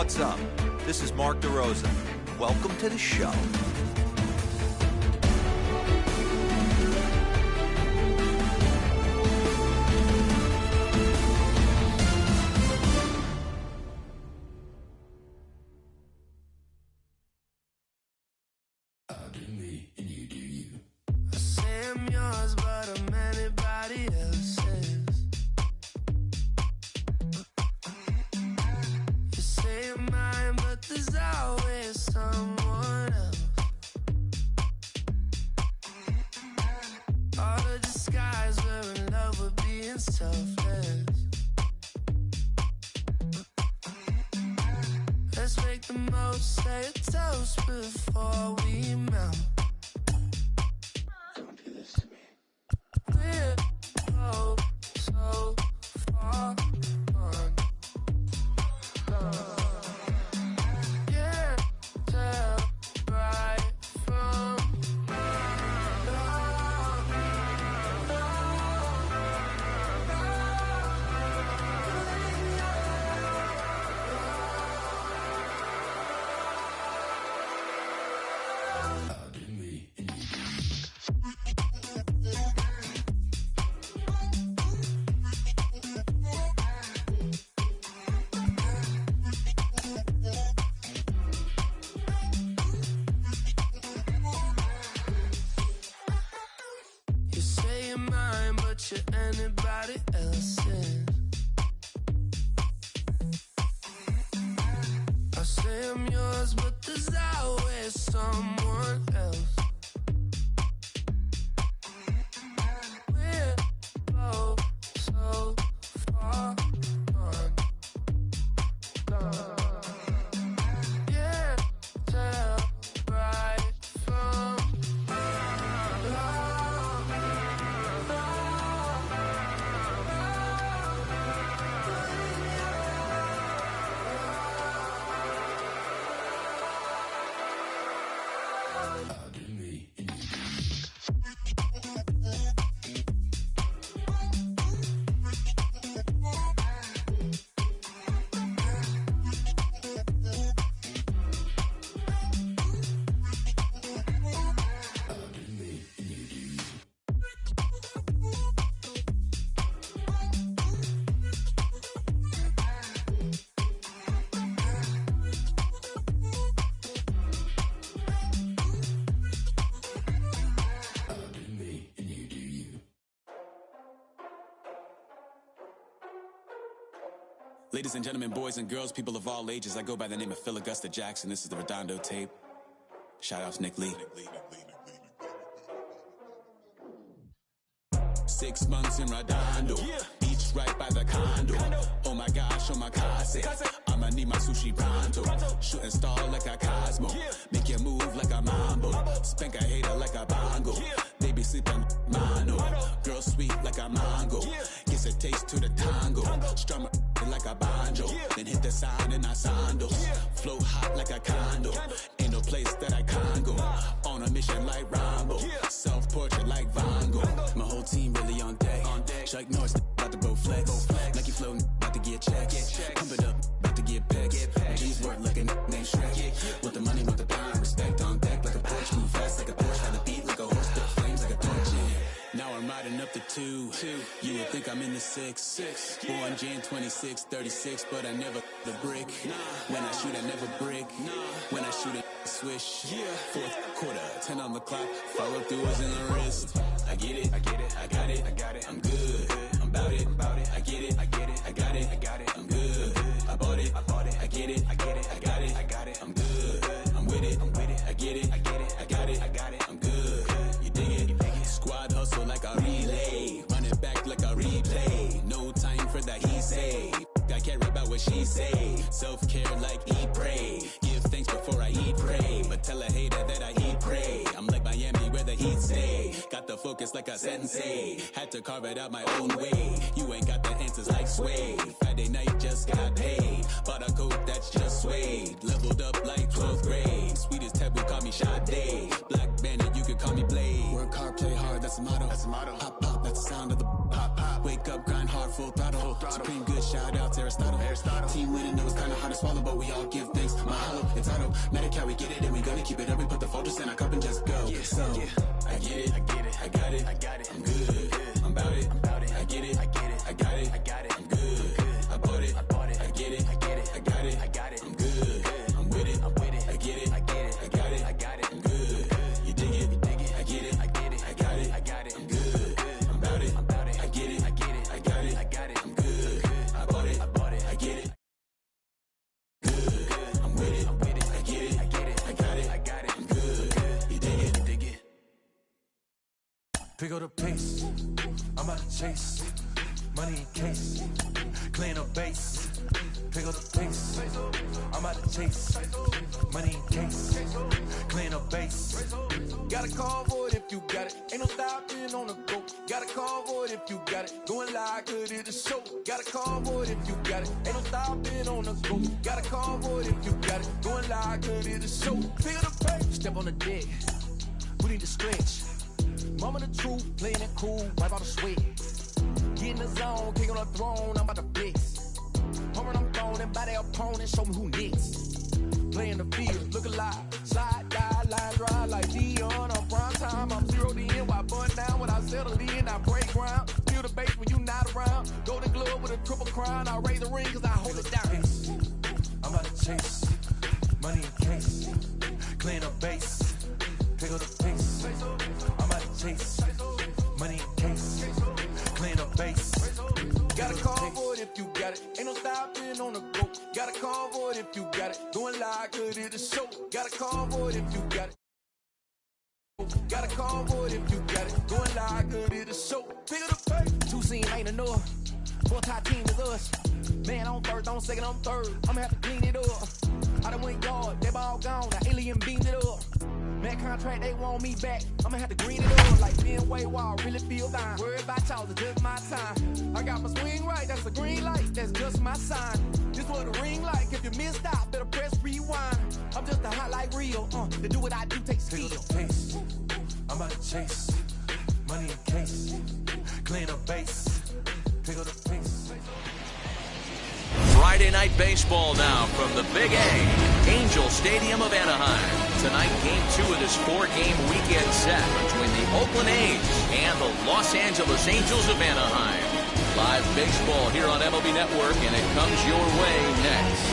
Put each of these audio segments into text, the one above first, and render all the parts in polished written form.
What's up? This is Mark DeRosa. Welcome to the show. Ladies and gentlemen, boys and girls, people of all ages, I go by the name of Phil Augusta Jackson. This is the Redondo tape. Shout out to Nick Lee. 6 months in Redondo, beach right by the condo. Oh my gosh, oh my casa. I'ma need my sushi pronto. Shooting star like a Cosmo. Make you move like a mambo. Spank a hater like a bongo. They be sleeping mono. Girl sweet like a mango. Gets a taste to the tango. Strum like a banjo. Then hit the sign in our sandals. Float hot like a condo. Ain't no place that I can't go. On a mission like Rambo. Self-portrait like Van Gogh. My whole team really on deck. Chuck Norris about to go flex. Nike flow about to get checks. Pump it up, about to get pecs. G's work like a named Shrek. With the money, with the power, respect on deck like a Porsche. Move fast like a Porsche. Had the beat like a horse. The flames like a torch. Now I'm riding up the 2. You would think I'm in the 6. Born Jan 26, 36, but I never the brick. When I shoot, I never brick. When I shoot, I swish. Fourth quarter, 10 on the clock. Follow through is in the wrist. I get it, I got it, I'm good. I'm about it, I get it, I got it, I'm good. I bought it, I get it, I got it, I'm good. I'm with it, I get it, I got it, I'm good. You dig it? Squad hustle like a relay, run it back like a replay. No time for that he say. I care about what she say. Self-care like eat, pray. Give thanks before I eat, pray. But tell a hater that I eat, pray. I'm like Miami where the heat stay. Got the focus like a sensei. Had to carve it out my own way. You ain't got the answers like sway. Friday night just got paid. Bought a coat that's just suede. Leveled up like 12th grade. Sweetest taboo, call me Sade. Black bandit, you could call me Blade. Work hard, play hard, that's the motto. Pop, pop, that's the sound of the pop, pop. Wake up, grind hard for full throttle. Supreme good, shout out to Aristotle. Team winning, know it's kinda hard to swallow, but we all give thanks. Mahalo, it's auto. Medical, we get it, and we gonna keep it up. We put the Folgers in our cup and just go. So, I get it, I got it, I'm good, I'm about it, I get it, I got it, I'm good, I bought it, I get it, I got it, I'm good, I'm with it, I get it, I got it, I'm good, you dig it, I get it, I got it, I'm good, I'm about it, I get it, I got it, I'm good, I bought it, I get it, good, I'm with it, I get it, I got it, I'm good, you dig it. Pick up the pace, I'm about to chase, money in case, clean up base. Pick up the pace, I'm about to chase, money in case, clean up base. Got a call for it if you got it, ain't no stopping on the go. Got a call for it if you got it, going live, good at the show. Got a call for it if you got it, ain't no stopping on the go. Got a call for it if you got it, going live, good at the show. Pick up the pace, step on the deck, we need to stretch. Mama the truth, playing it cool, wipe out the sweat. Get in the zone, king on the throne, I'm about to flex. Home I'm throwing by their opponent, show me who next. Playing the field, look alive, slide, die, line drive like Dion on prime time. I'm zeroed in, while bun down when I settle in, I break ground. Feel the bass when you not around. Golden glove with a triple crown, I raise the ring cause I hold it down. I'm about to chase, money in case, clean up base. Pick up the pace, I'm about to chase, money in case, clean up base. Got a call for it if you got it, ain't no stopping on the go. Got a call for it if you got it, going live, good at the show. Got a call for it if you got it. Got a call for it if you got it, going live, good at the show. Pick up the pace. Two scene ain't enough, four tie team is us. Man on first, on second, on third, I'ma have to clean it up. I done went yard, they ball gone, now alien beamed it up. Man contract, they want me back, I'ma have to green it up. Like being way wild, really feel fine. Worried about y'all, it's just my time. I got my swing right, that's a green light, that's just my sign. This what the ring like, if you missed out, better press rewind. I'm just a hot like real, to do what I do takes skill. Pick up the pace, I'm about to chase, money in case, clean up base. Pick up the pace. Friday night baseball now from the Big A, Angel Stadium of Anaheim. Tonight, Game 2 of this 4-game weekend set between the Oakland A's and the Los Angeles Angels of Anaheim. Live baseball here on MLB Network, and it comes your way next.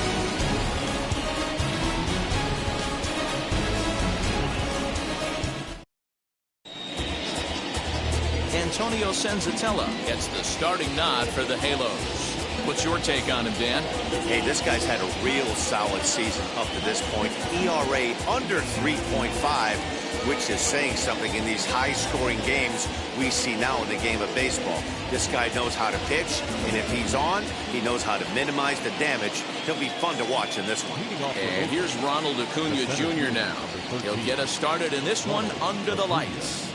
Antonio Senzatella gets the starting nod for the Halos. What's your take on him, Dan? Hey, this guy's had a real solid season up to this point. ERA under 3.5, which is saying something in these high-scoring games we see now in the game of baseball. This guy knows how to pitch, and if he's on, he knows how to minimize the damage. He'll be fun to watch in this one. And here's Ronald Acuna Jr. now. He'll get us started in this one under the lights.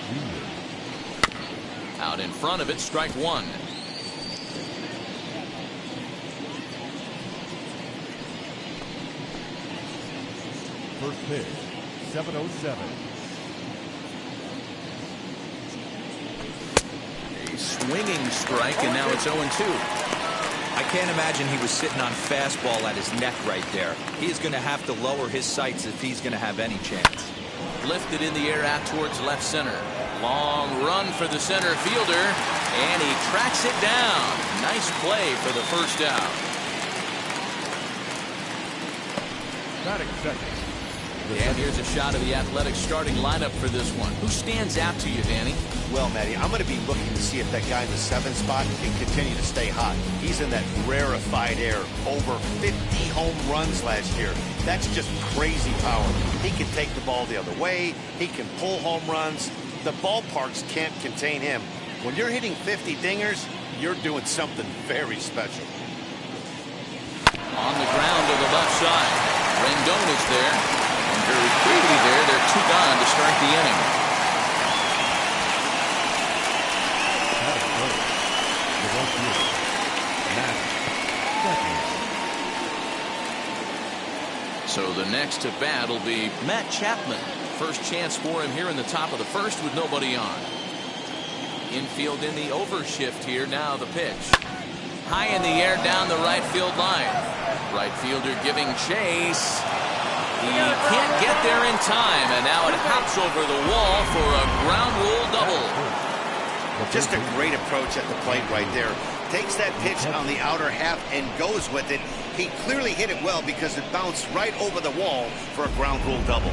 Out in front of it, strike one. First pitch, 7:07. A swinging strike, and now it's 0-2. I can't imagine he was sitting on fastball at his neck right there. He is going to have to lower his sights if he's going to have any chance. Lifted in the air out towards left center. Long run for the center fielder, and he tracks it down. Nice play for the first out. Batting second. And here's a shot of the Athletics starting lineup for this one. Who stands out to you, Danny? Well, Matty, I'm going to be looking to see if that guy in the 7th spot can continue to stay hot. He's in that rarefied air. Over 50 home runs last year. That's just crazy power. He can take the ball the other way. He can pull home runs. The ballparks can't contain him. When you're hitting 50 dingers, you're doing something very special. On the ground to the left side. Rendon is there. And very quickly there, they're 2 gone to start the inning. So the next to bat will be Matt Chapman. First chance for him here in the top of the first with nobody on. Infield in the overshift here. Now the pitch. high in the air down the right field line. Right fielder giving chase. He can't get there in time, and now it hops over the wall for a ground rule double. Just a great approach at the plate right there. Takes that pitch on the outer half and goes with it. He clearly hit it well because it bounced right over the wall for a ground rule double.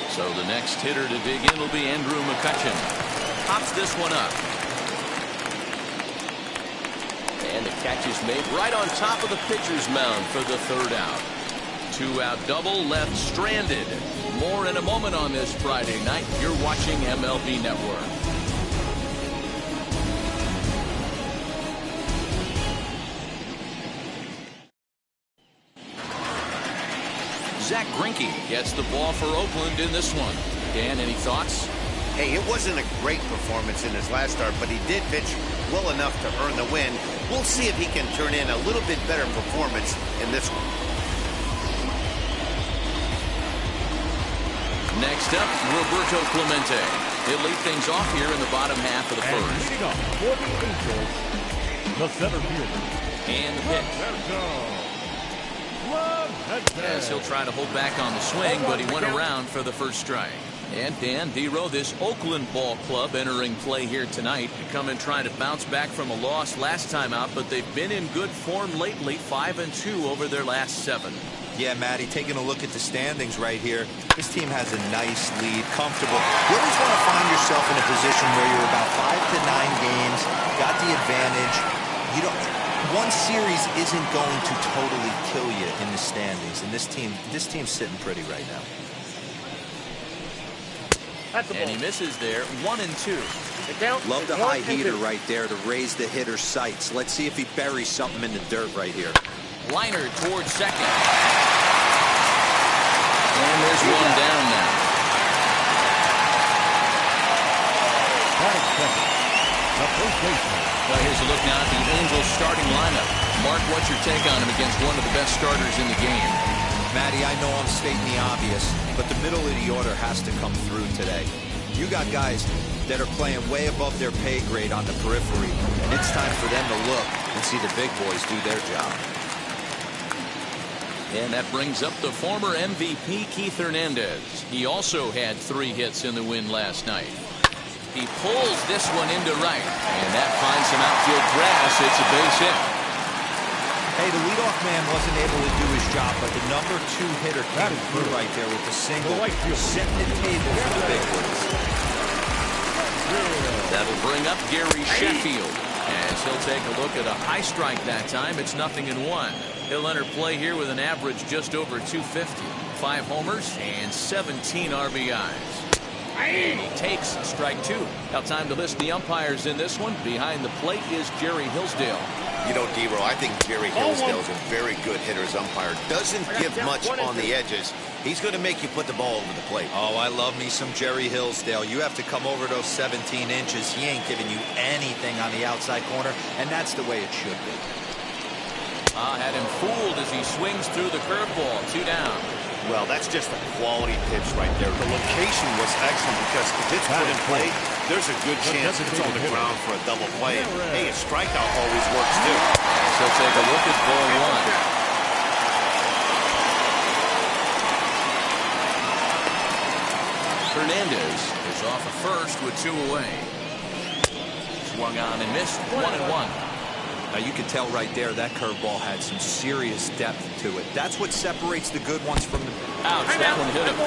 So the next hitter to dig in will be Andrew McCutchen. Pops this one up. And the catch is made right on top of the pitcher's mound for the third out. 2-out double left stranded. More in a moment on this Friday night. You're watching MLB Network. Zach Greinke gets the ball for Oakland in this one. Dan, any thoughts? Hey, it wasn't a great performance in his last start, but he did pitch well enough to earn the win. We'll see if he can turn in a little bit better performance in this one. Next up, Roberto Clemente. He'll lead things off here in the bottom half of the And first. leading off for the Angels, the center fielder. And the pitch. As he'll try to hold back on the swing, but he went around for the first strike. And Dan Dero, this Oakland ball club entering play here tonight. Come and try to bounce back from a loss last time out, but they've been in good form lately, 5-2 over their last 7. Yeah, Matty, taking a look at the standings right here, this team has a nice lead, comfortable. You always want to find yourself in a position where you're about 5 to 9 games, got the advantage. You don't. One series isn't going to totally kill you in the standings, and this team's sitting pretty right now. And he misses there, 1-2. Love the high heater right there to raise the hitter's sights. Let's see if he buries something in the dirt right here. Liner towards second. And there's one down now. Well, here's a look now at the Angels starting lineup. Mark, what's your take on him against one of the best starters in the game? Matty, I know I'm stating the obvious, but the middle of the order has to come through today. You got guys that are playing way above their pay grade on the periphery, and it's time for them to look and see the big boys do their job. And that brings up the former MVP, Keith Hernandez. He also had 3 hits in the win last night. He pulls this one into right, and that finds some outfield grass. It's a base hit. Hey, the leadoff man wasn't able to do his job, but the number 2 hitter came through right there with the single, setting the table for the big ones. That'll bring up Gary Sheffield, as he'll take a look at a high strike that time. It's 0-1. He'll enter play here with an average just over 250, 5 homers and 17 RBIs. And he takes strike 2. Now time to list the umpires in this one. Behind the plate is Jerry Hillsdale. You know, Dero, I think Jerry Hillsdale's a very good hitter as umpire. Doesn't give much on the edges. He's going to make you put the ball over the plate. Oh, I love me some Jerry Hillsdale. You have to come over those 17 inches. He ain't giving you anything on the outside corner, and that's the way it should be. Had him fooled as he swings through the curveball. 2 down. Well, that's just a quality pitch right there. The location was excellent because if it's put in play, there's a good chance it's on the ground for a double play. Hey, a strikeout always works too. So take a look at ball 1. Hernandez is off of first with 2 away. Swung on and missed. 1-1. Now you can tell right there that curveball had some serious depth to it. That's what separates the good ones from the... Ouch, that one hit him.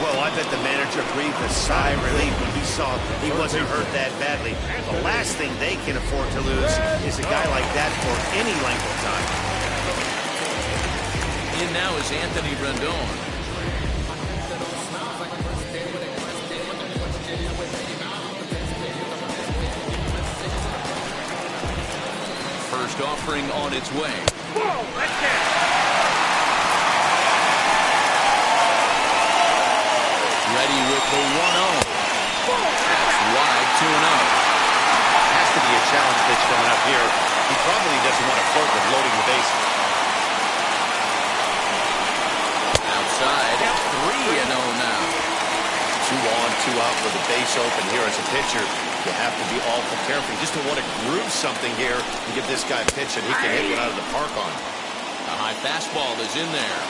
Well, I bet the manager breathed a sigh of relief when he saw he wasn't hurt that badly. The last thing they can afford to lose is a guy like that for any length of time. In now is Anthony Rendon. First offering on its way. Whoa, that's it. Ready with the 1-0. That's wide, 2-0. Has to be a challenge pitch coming up here. He probably doesn't want to flirt with loading the bases. Outside, 3-0 now. 2 on, 2 out with a base open here as a pitcher. You have to be awful careful. You just don't want to groove something here and give this guy a pitch and he can hit one out of the park on. A high fastball is in there.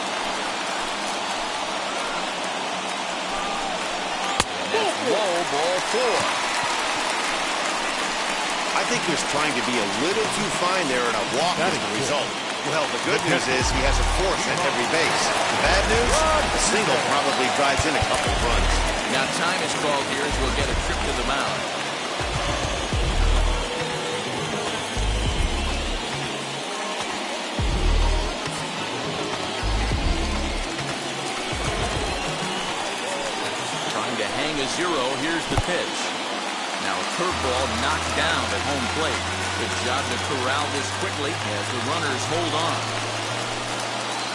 And that's low, ball 4. I think he was trying to be a little too fine there, and a walk is the result. Well, the good news is he has a force at every base. The bad news, a single probably drives in a couple of runs. Now time is called here as we'll get a trip to the mound. Trying to hang a 0. Here's the pitch. Now a curveball knocked down at home plate. Good job to corral this quickly as the runners hold on.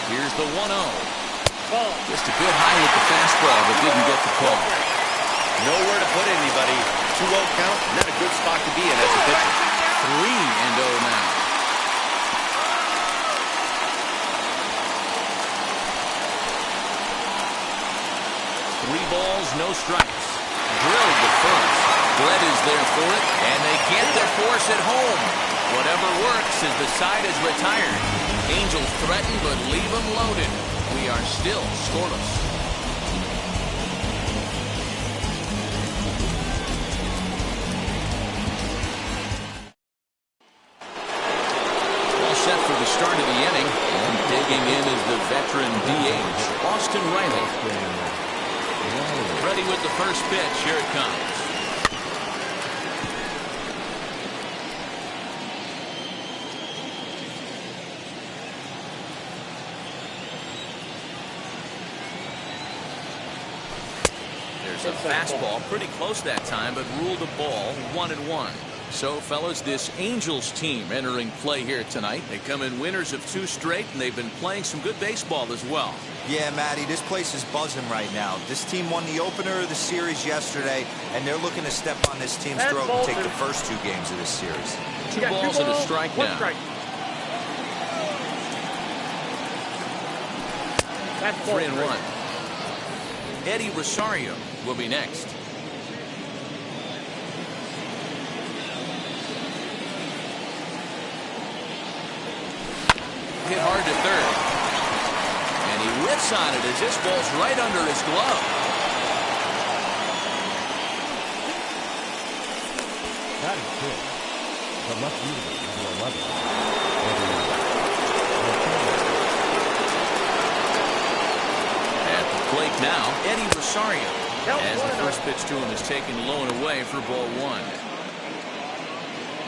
Here's the 1-0. Just a bit high with the fastball, but didn't get the call. Nowhere to put anybody. 2-0 count, not a good spot to be in as a pitcher. 3-0 now. Three balls, no strikes. Drilled to first. Brett is there for it, and they get the force at home. Whatever works as the side is retired. Angels threaten, but leave them loaded. We are still scoreless. All set for the start of the inning, and digging in is the veteran DH, Austin Riley. Ready with the first pitch. Here it comes. There's a fastball pretty close that time, but ruled a ball 1-1. So, fellas, this Angels team entering play here tonight. They come in winners of 2 straight, and they've been playing some good baseball as well. Yeah, Matty, this place is buzzing right now. This team won the opener of the series yesterday, and they're looking to step on this team's throat and take the first 2 games of this series. 2 balls and a strike now. That's 3-1. Eddie Rosario will be next. Hit hard to third. And he whiffs on it as this ball's right under his glove. That is good. But left fielder to 11. At the plate now, Eddie Rosario. As the first pitch to him is taken low and away for ball 1.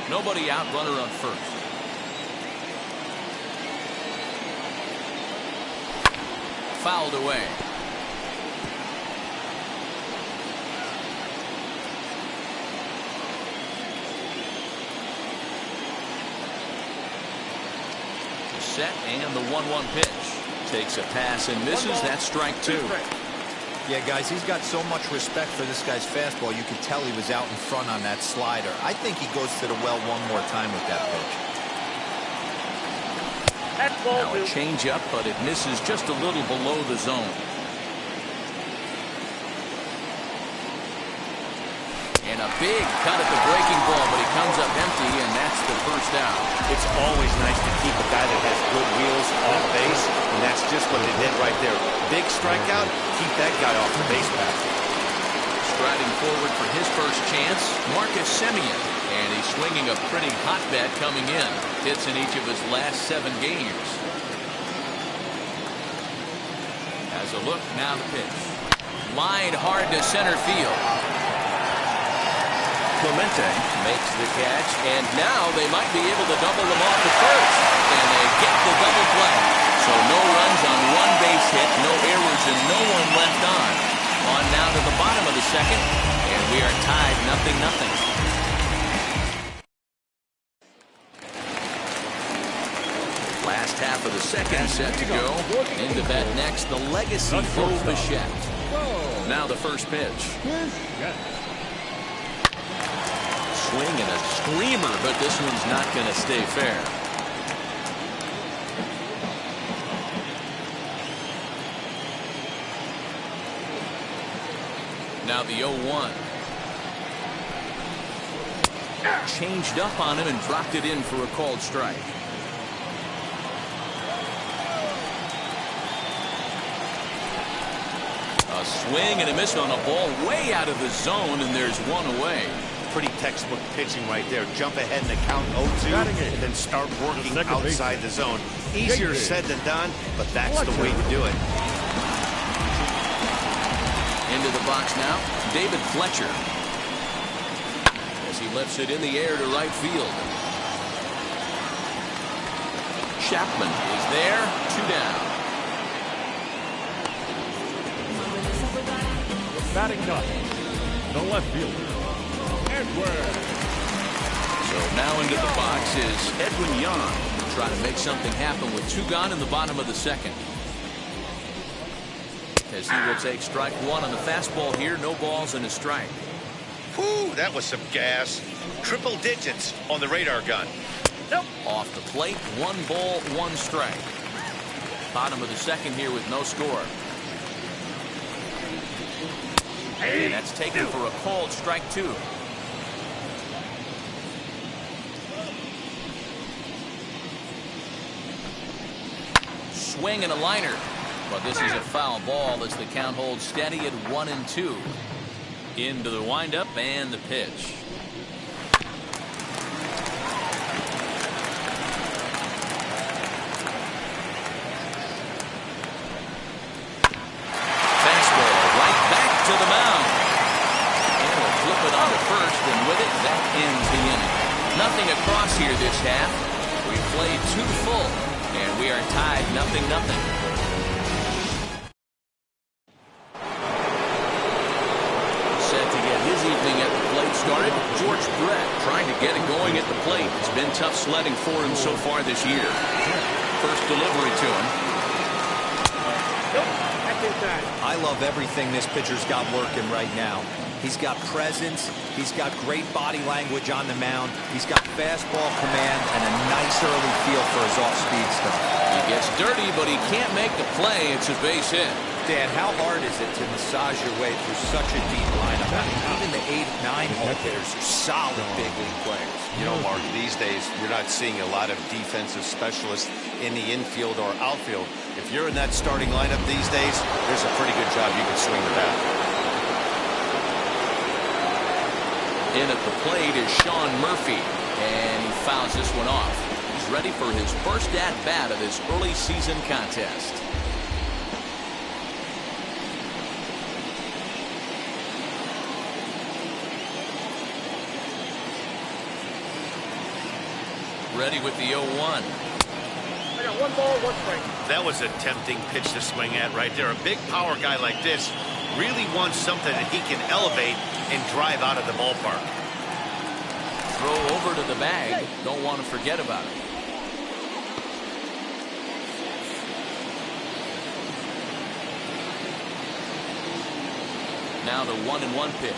Nobody out, runner on first. Fouled away. The set and the 1-1 pitch. Takes a pass and misses. That's strike 2. Yeah, guys, he's got so much respect for this guy's fastball. You could tell he was out in front on that slider. I think he goes to the well one more time with that pitch. Now a change-up, but it misses just a little below the zone. And a big cut at the breaking ball, but he comes up empty, and that's the first out. It's always nice to keep a guy that has good wheels off base, and that's just what they did right there. Big strikeout, keep that guy off the base path. Striding forward for his first chance, Marcus Semien. And he's swinging a pretty hot bat coming in. Hits in each of his last 7 games. As a look, now the pitch. Lined hard to center field. Clemente makes the catch, and now they might be able to double them off at first. And they get the double play. So no runs on 1 base hit, no errors, and no one left on. On now to the bottom of the second, and we are tied 0-0. Last half of the second set to go. Into that next, the legacy Bo Bichette. Now the first pitch. Swing and a screamer, but this one's not going to stay fair. Now the the 0-1. Changed up on him and dropped it in for a called strike. A swing and a miss on a ball way out of the zone, and there's one away. Pretty textbook pitching right there. Jump ahead in the count 0-2 and then start working outside the zone. Easier said than done, but that's the way to do it. Into the box now, David Fletcher. As he lifts it in the air to right field. Chapman is there, 2 down. Batting ninth, the left fielder, Edwin. So now into the box is Edwin Young, trying to make something happen with 2 gone in the bottom of the second. As he will take strike 1 on the fastball here, no balls and a strike. Whew, that was some gas. Triple digits on the radar gun. Nope. Off the plate, 1 ball, 1 strike. Bottom of the second here with no score. And that's taken for a called strike 2. Swing and a liner. But this is a foul ball as the count holds steady at 1-2. Into the windup and the pitch. To the mound. And we'll flip it on to first, and with it, that ends the inning. Nothing across here this half. We played 2 full, and we are tied 0-0. Set to get his evening at the plate started, George Brett trying to get it going at the plate. It's been tough sledding for him so far this year. First delivery to him. I love everything this pitcher's got working right now. He's got presence. He's got great body language on the mound. He's got fastball command and a nice early feel for his off-speed stuff. He gets dirty, but he can't make the play. It's a base hit. Dan, how hard is it to massage your way through such a deep lineup? I mean, even the 8, 9 hole hitters are solid big league players. You know, Mark, these days you're not seeing a lot of defensive specialists in the infield or outfield. If you're in that starting lineup these days, there's a pretty good job you can swing the bat. In at the plate is Sean Murphy, and he fouls this one off. He's ready for his first at-bat of this early season contest. Ready with the 0-1. I got 1 ball, 1 strike. That was a tempting pitch to swing at right there. A big power guy like this really wants something that he can elevate and drive out of the ballpark. Throw over to the bag. Don't want to forget about it. Now the 1-1 pitch.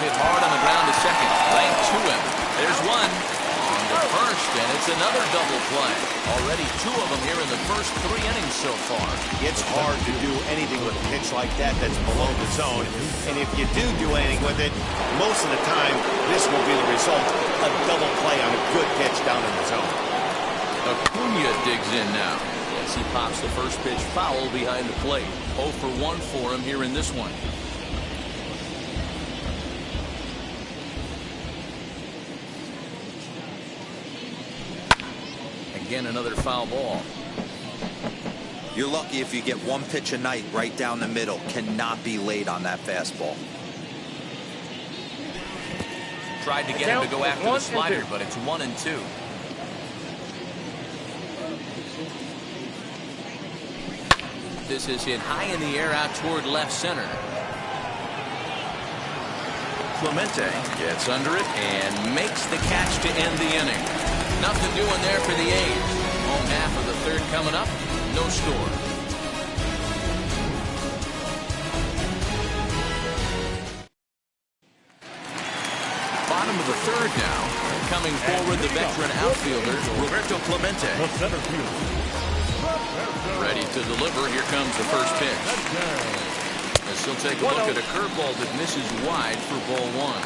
Hit hard on the ground to second. Right to him. There's one. On to first, and it's another double play. Already 2 of them here in the first 3 innings so far. It's hard to do anything with a pitch like that that's below the zone. And if you do anything with it, most of the time, this will be the result. A double play on a good pitch down in the zone. Acuna digs in now. As he pops the first pitch foul behind the plate. 0 for 1 for him here in this one. Again, another foul ball. You're lucky if you get 1 pitch a night right down the middle. Cannot be late on that fastball. Tried to get him to go after the slider, but it's 1-2. This is hit high in the air out toward left center. Clemente gets under it and makes the catch to end the inning. Nothing doing there for the A's. Home half of the 3rd coming up. No score. Bottom of the fielder, Roberto Clemente. The center fielder. Ready to deliver. Here comes the first pitch. As he'll take a look at a curveball that misses wide for ball one.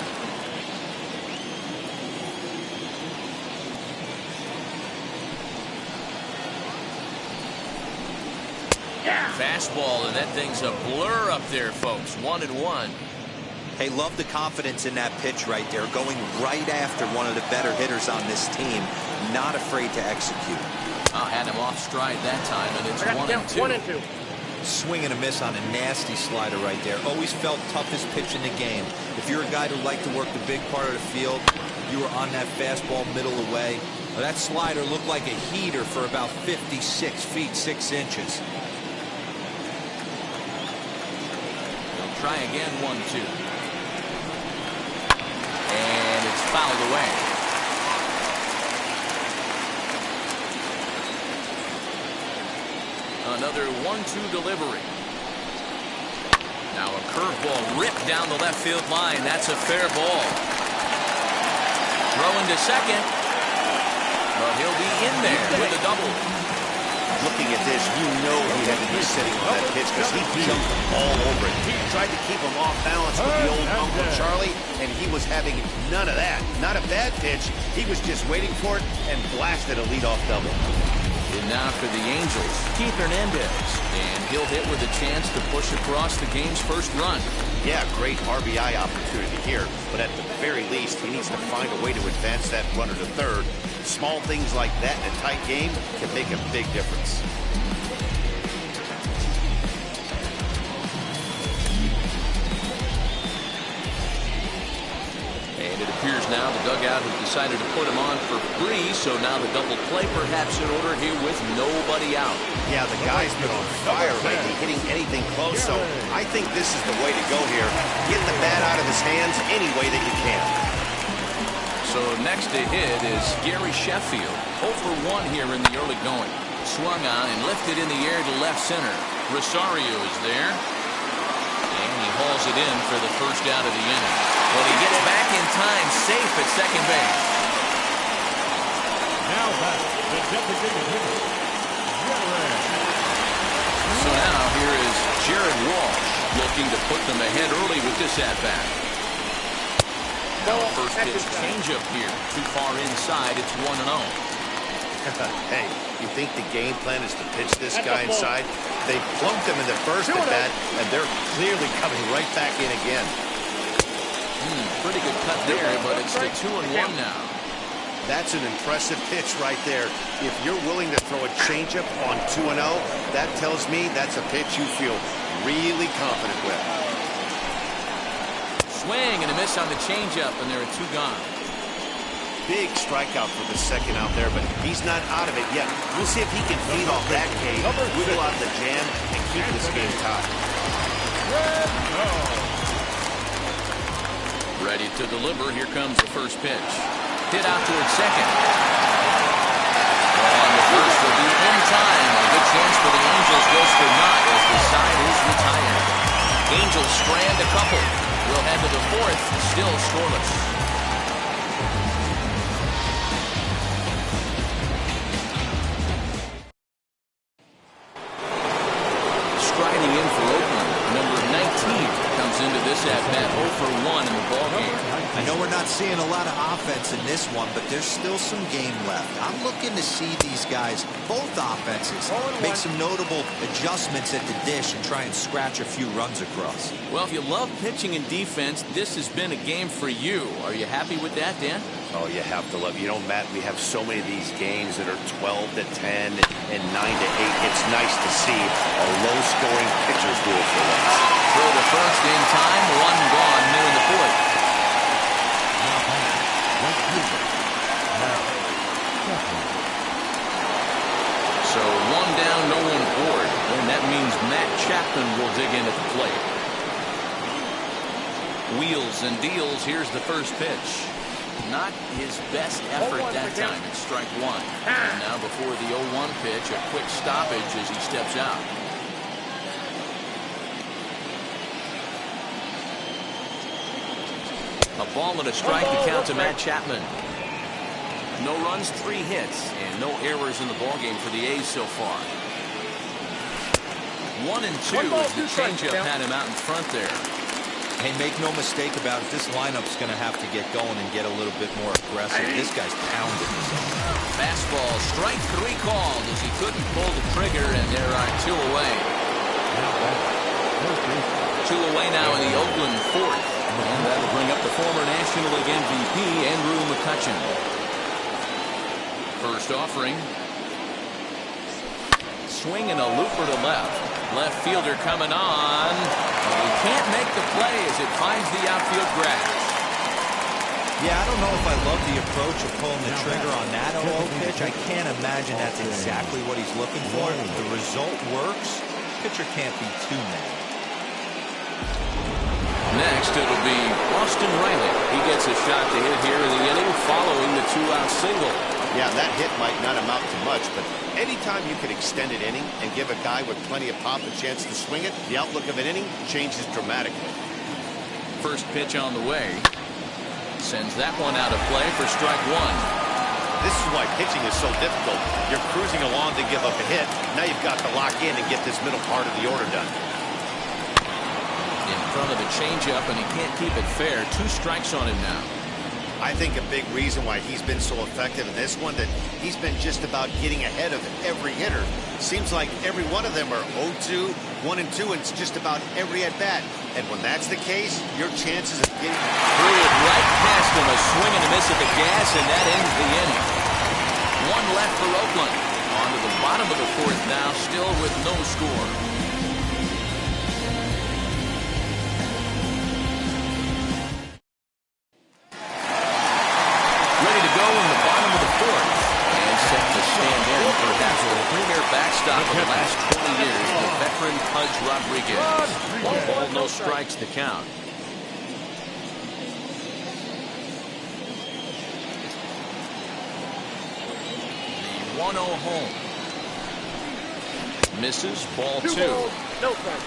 Fastball, and that thing's a blur up there, folks. 1-1. Hey, love the confidence in that pitch right there. Going right after one of the better hitters on this team. Not afraid to execute. Had him off stride that time, and it's 1-2. Swing and a miss on a nasty slider right there. Always felt toughest pitch in the game. If you're a guy who liked to work the big part of the field, you were on that fastball middle away. Well, that slider looked like a heater for about 56 feet 6 inches. They'll try again, 1-2. And it's fouled away. Another 1-2 delivery. Now a curveball ripped down the left field line. That's a fair ball. Throwing to second. But he'll be in there with a double. Looking at this, you know he had to be sitting on that pitch because he jumped all over it. He tried to keep him off balance with the old Uncle Charlie, and he was having none of that. Not a bad pitch. He was just waiting for it and blasted a leadoff double. And now for the Angels, Keith Hernandez. And he'll hit with a chance to push across the game's first run. Yeah, great RBI opportunity here, but at the very least, he needs to find a way to advance that runner to third. Small things like that in a tight game can make a big difference. And it appears now the dugout has decided to put him on for free, so now the double play perhaps in order here with nobody out. Yeah, the guy's been on fire lately, hitting anything close, so I think this is the way to go here. Get the bat out of his hands any way that you can. So next to hit is Gary Sheffield. 0 for 1 here in the early going. Swung on and lifted in the air to left center. Rosario is there. And he hauls it in for the first out of the inning. Well, he gets back in time, safe at second base. Now back, the designated hitter, Jared. So now here is Jared Walsh looking to put them ahead early with this at-bat. Now first pitch changeup here. Too far inside. It's 1-0. Hey, you think the game plan is to pitch this guy inside? They plunked him in the first at bat, and they're clearly coming right back in again. Pretty good cut there, but it's the 2-1 now. That's an impressive pitch right there. If you're willing to throw a changeup on 2-0, that tells me that's a pitch you feel really confident with. Swing and a miss on the changeup, and there are 2 gone. Big strikeout for the second out there, but he's not out of it yet. We'll see if he can feed off that K, wiggle out the jam, and keep this game tied. Ready to deliver. Here comes the first pitch. Hit out towards second. On the first will be in time. A good chance for the Angels goes for naught as the side is retired. Angels strand a couple. We'll head to the fourth, still scoreless. Striding in for Oakland, number 19 comes into this at-bat 0 for 1 in the ballgame. I know we're not seeing a lot of offense in this one, but there's still some game left. I'm looking to see these guys, both offenses, make some notable adjustments at the dish and try and scratch a few runs across. Well, if you love pitching and defense, this has been a game for you. Are you happy with that, Dan? Oh, you have to love it. You know, Matt, we have so many of these games that are 12-10 and 9-8. It's nice to see a low-scoring pitcher's duel for once. Throw to first in time, 1 gone near the fourth. So 1 down, no one aboard, and that means Matt Chapman will dig in at the plate. Wheels and deals. Here's the first pitch. Not his best effort that time. It's strike 1. And now before the 0-1 pitch, a quick stoppage as he steps out. A ball and a strike to count to Matt Chapman. No runs, 3 hits, and no errors in the ballgame for the A's so far. 1 and 2 as the changeup had him out in front there. Hey, make no mistake about it, this lineup's going to have to get going and get a little bit more aggressive. This guy's pounding. Fastball, strike 3 called as he couldn't pull the trigger, and there are 2 away. 2 away now in the Oakland 4th. And that'll bring up the former National League MVP, Andrew McCutchen. First offering. Swing and a looper to left. Left fielder coming on. But he can't make the play as it finds the outfield grass. Yeah, I don't know if I love the approach of pulling the trigger on that 0-0 pitch. I can't imagine that's exactly what he's looking for. The result works. Pitcher can't be too mad. Next, it'll be Austin Riley. He gets a shot to hit here in the inning following the 2-out single. Yeah, that hit might not amount to much, but anytime you can extend an inning and give a guy with plenty of pop a chance to swing it, the outlook of an inning changes dramatically. First pitch on the way. Sends that one out of play for strike 1. This is why pitching is so difficult. You're cruising along to give up a hit. Now you've got to lock in and get this middle part of the order done. In front of the changeup, and he can't keep it fair. 2 strikes on him now. I think a big reason why he's been so effective in this one, that he's been just about getting ahead of every hitter. Seems like every one of them are 0-2, 1-2, and it's just about every at-bat. And when that's the case, your chances of getting threw it right past him, a swing and a miss at the gas, and that ends the inning. 1 left for Oakland. On to the bottom of the 4th now, still with no score. Backstop of the last 20 years, the veteran Pudge Rodriguez. 1 ball, no strikes to count. The 1-0 home. Misses, ball 2. No strike.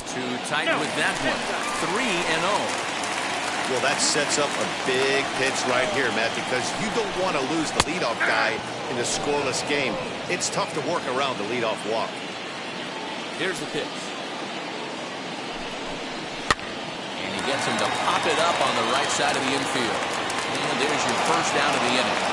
Too tight with that one. 3-0. Well, that sets up a big pitch right here, Matt, because you don't want to lose the leadoff guy in a scoreless game. It's tough to work around the leadoff walk. Here's the pitch. And he gets him to pop it up on the right side of the infield. And there's your first out of the inning.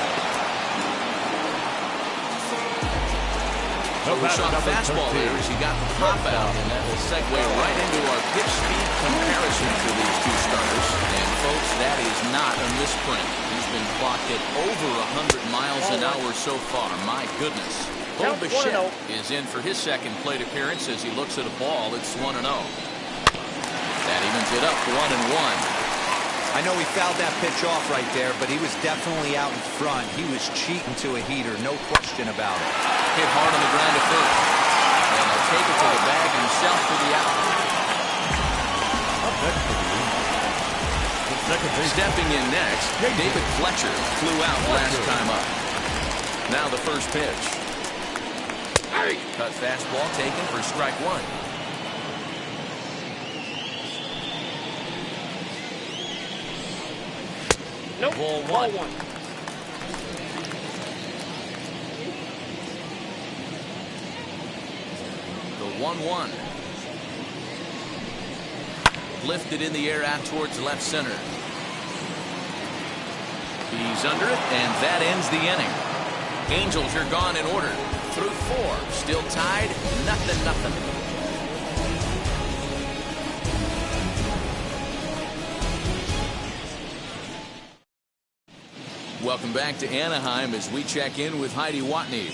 So we saw a fastball there as he got the pop out, and that will segue right into our pitch speed comparison for these 2 starters. And folks, that is not a misprint. He's been clocked at over 100 miles an hour so far. My goodness. Bo Bichette is in for his second plate appearance as he looks at a ball. It's 1-0. That evens it up 1-1. I know he fouled that pitch off right there, but he was definitely out in front. He was cheating to a heater, no question about it. Hit hard on the ground to first. And he'll take it to the bag himself for the out. Stepping in next, David Fletcher flew out last time up. Now the first pitch. Cut fastball taken for strike 1. Nope. Ball 1. Ball 1. The 1-1. Lifted in the air out towards left center. He's under it, and that ends the inning. Angels are gone in order. Through 4. Still tied. 0-0. Welcome back to Anaheim as we check in with Heidi Watney.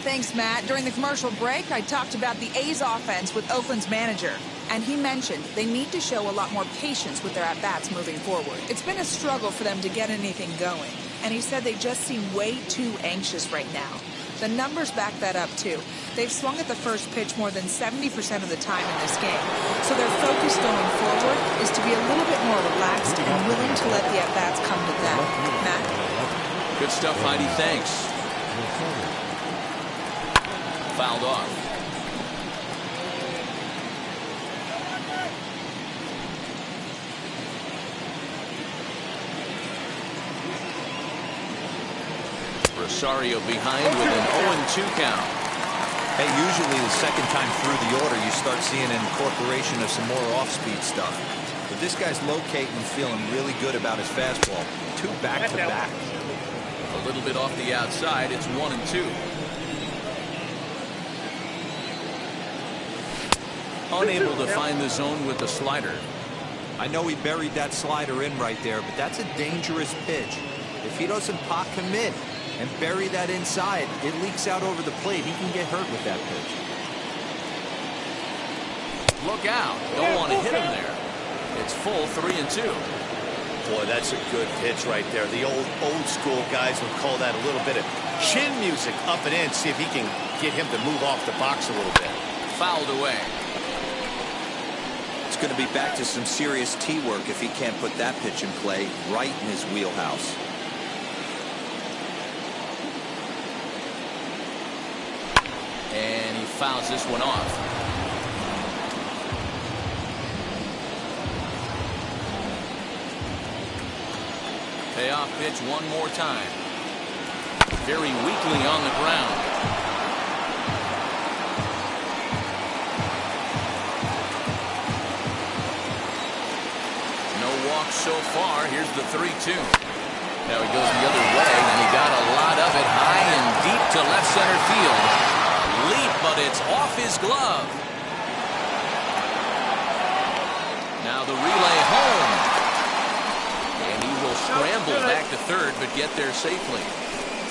Thanks, Matt. During the commercial break, I talked about the A's offense with Oakland's manager. And he mentioned they need to show a lot more patience with their at-bats moving forward. It's been a struggle for them to get anything going. And he said they just seem way too anxious right now. The numbers back that up, too. They've swung at the first pitch more than 70% of the time in this game. So their focus going forward is to be a little bit more relaxed and willing to let the at-bats come to them. Matt? Good stuff, Heidi. Thanks. Fouled off. Rosario behind with an 0-2 count. Hey, usually the second time through the order, you start seeing an incorporation of some more off-speed stuff. But this guy's locating and feeling really good about his fastball. 2 back-to-back. A little bit off the outside. It's 1-2. Unable to find the zone with the slider. I know he buried that slider in right there, but that's a dangerous pitch. If he doesn't pot commit and bury that inside, it leaks out over the plate. He can get hurt with that pitch. Look out. Don't want to hit him there. It's full 3-2. Boy, that's a good pitch right there. The old school guys would call that a little bit of chin music up and in. See if he can get him to move off the box a little bit. Fouled away. It's going to be back to some serious tee work if he can't put that pitch in play right in his wheelhouse. And he fouls this one off. Payoff pitch one more time. Very weakly on the ground. So far, here's the 3-2. Now he goes the other way, and he got a lot of it high and deep to left center field. Leap, but it's off his glove. Now the relay home. And he will scramble back to third, but get there safely.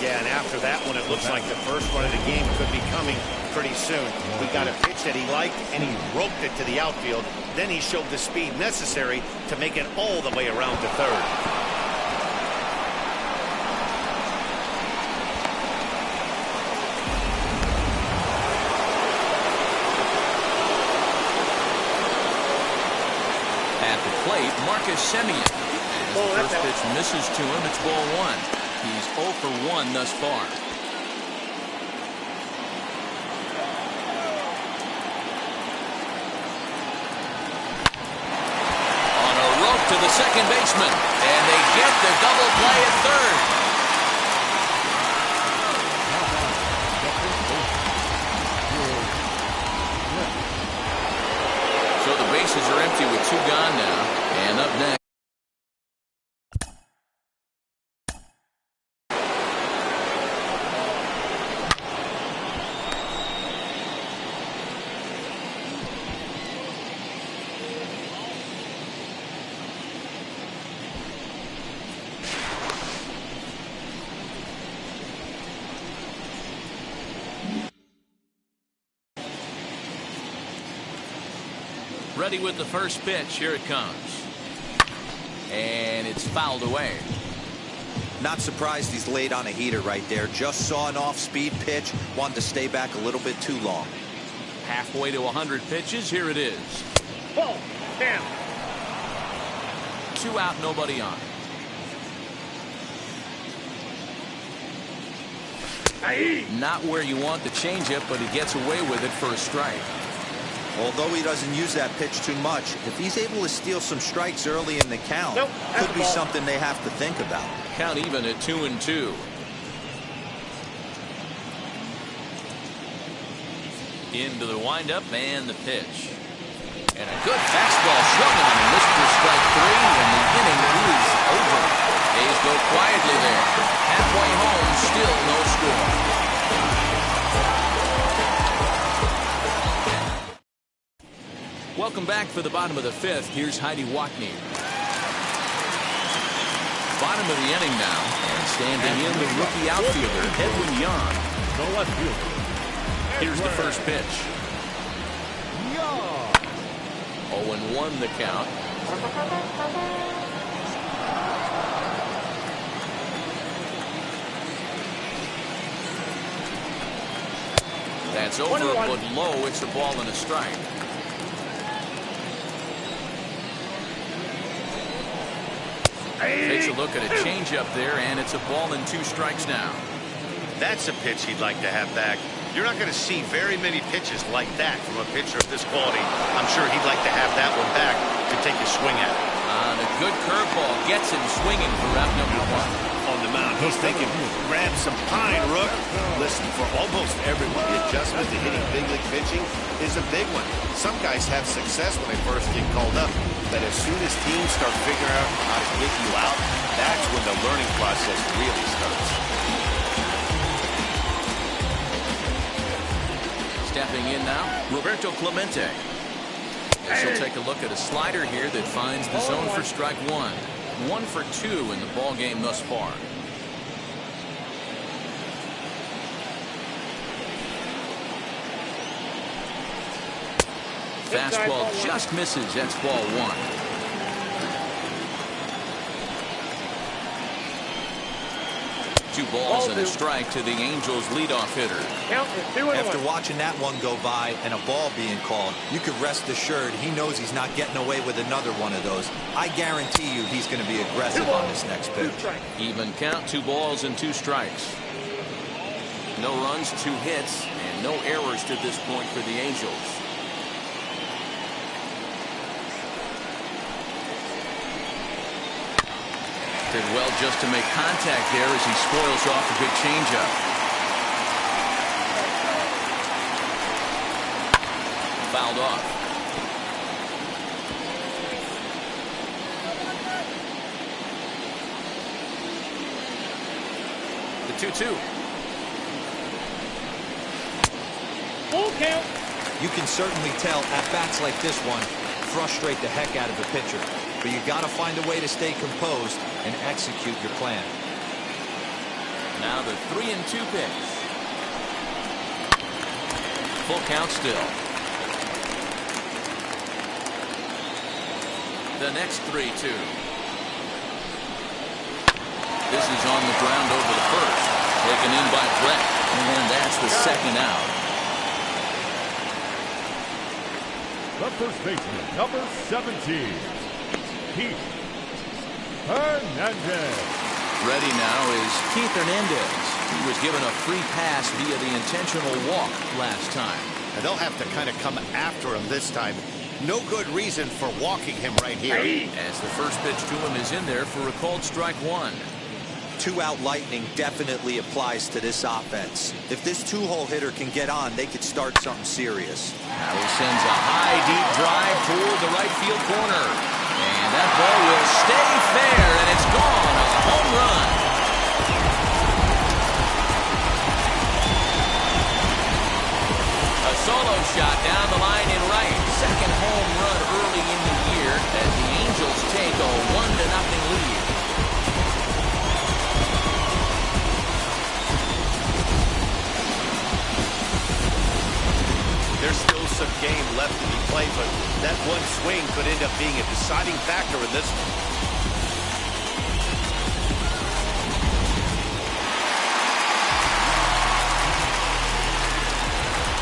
Yeah, and after that one, it looks like the first run of the game could be coming pretty soon. He got a pitch that he liked, and he roped it to the outfield. Then he showed the speed necessary to make it all the way around to third. At the plate, Marcus Semien. His first pitch misses to him. It's ball 1. He's 0 for 1 thus far. On a rope to the second baseman. And they get the double play at third. So the bases are empty with 2 gone now. And up next. Ready with the first pitch. Here it comes. And it's fouled away. Not surprised he's laid on a heater right there. Just saw an off-speed pitch. Wanted to stay back a little bit too long. Halfway to 100 pitches. Here it is. Ball. Damn. 2 out, nobody on. Not where you want the changeup, but he gets away with it for a strike. Although he doesn't use that pitch too much, if he's able to steal some strikes early in the count, could be something they have to think about. Count even at 2-2. Into the windup and the pitch. And a good fastball swung on him. Missed for strike 3, and the inning is over. A's go quietly there. Halfway home, still no score. Welcome back for the bottom of the 5th. Here's Heidi Watney. Bottom of the inning now. And standing in the rookie outfielder, Edwin Young. The left fielder. Here's the first pitch. 0-1 the count. That's over, but low. It's a ball and a strike. Takes a look at a changeup there, and it's a ball and 2 strikes now. That's a pitch he'd like to have back. You're not going to see very many pitches like that from a pitcher of this quality. I'm sure he'd like to have that one back to take a swing at it. On And a good curveball gets him swinging for round number 1. On the mound, he's thinking, grab some pine, Rook. Listen, for almost everyone, the adjustment to hitting big league pitching is a big one. Some guys have success when they first get called up, but as soon as teams start figuring out how to get you out, that's when the learning process really starts. Stepping in now, Roberto Clemente. This will take a look at a slider here that finds the zone for strike 1. 1 for 2 in the ball game thus far. Fastball just misses. That's ball 1. Two balls and a strike to the Angels leadoff hitter. After watching that one go by and a ball being called, you could rest assured he knows he's not getting away with another one of those. I guarantee you he's going to be aggressive on this next pitch. Even count, 2 balls and 2 strikes. No runs, 2 hits, and no errors to this point for the Angels. Did well just to make contact there as he spoils off a big changeup. Fouled off. The 2-2. Full count. You can certainly tell at bats like this one frustrate the heck out of the pitcher. But you got to find a way to stay composed and execute your plan. Now the 3-2 pitch. Full count still. The next 3-2. This is on the ground over the first. Taken in by Brett. And that's the second out. The first baseman, number 17, Keith Hernandez. Ready now is Keith Hernandez. He was given a free pass via the intentional walk last time. And they'll have to kind of come after him this time. No good reason for walking him right here. As the first pitch to him is in there for a called strike 1. 2-out lightning definitely applies to this offense. If this 2-hole hitter can get on, they could start something serious. Now he sends a high, deep drive toward the right field corner. And that ball will stay fair, and it's gone. A home run. A solo shot down the line in right. Second home run early in the year as the Angels take a 1-0 lead. There's still some game left to be played, but that one swing could end up being a deciding factor in this one.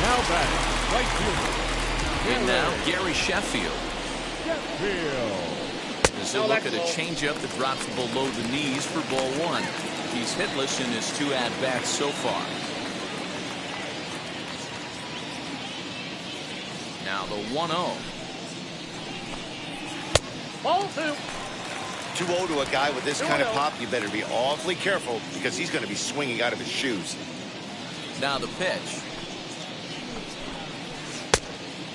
Now batting, right fielder. And now Gary Sheffield. As they look at a changeup that drops below the knees for ball 1. He's hitless in his 2 at-bats so far. Now the 1-0. Ball 2. 2-0 to a guy with this kind of pop, you better be awfully careful because he's going to be swinging out of his shoes. Now the pitch.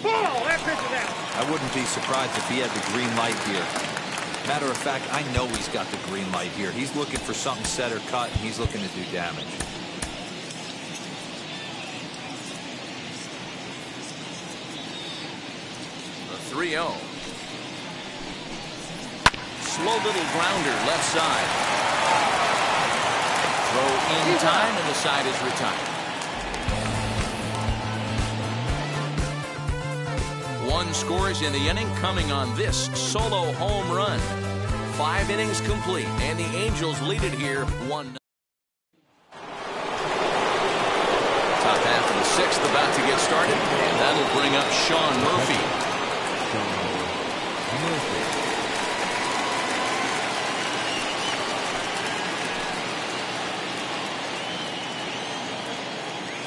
Ball. That pitch is out. I wouldn't be surprised if he had the green light here. Matter of fact, I know he's got the green light here. He's looking for something set or cut, and he's looking to do damage. The 3-0. Slow little grounder left side. Throw in time, and the side is retired. 1 scores in the inning, coming on this solo home run. 5 innings complete, and the Angels lead it here 1-0. Top half of the 6th about to get started, and that'll bring up Sean Murphy.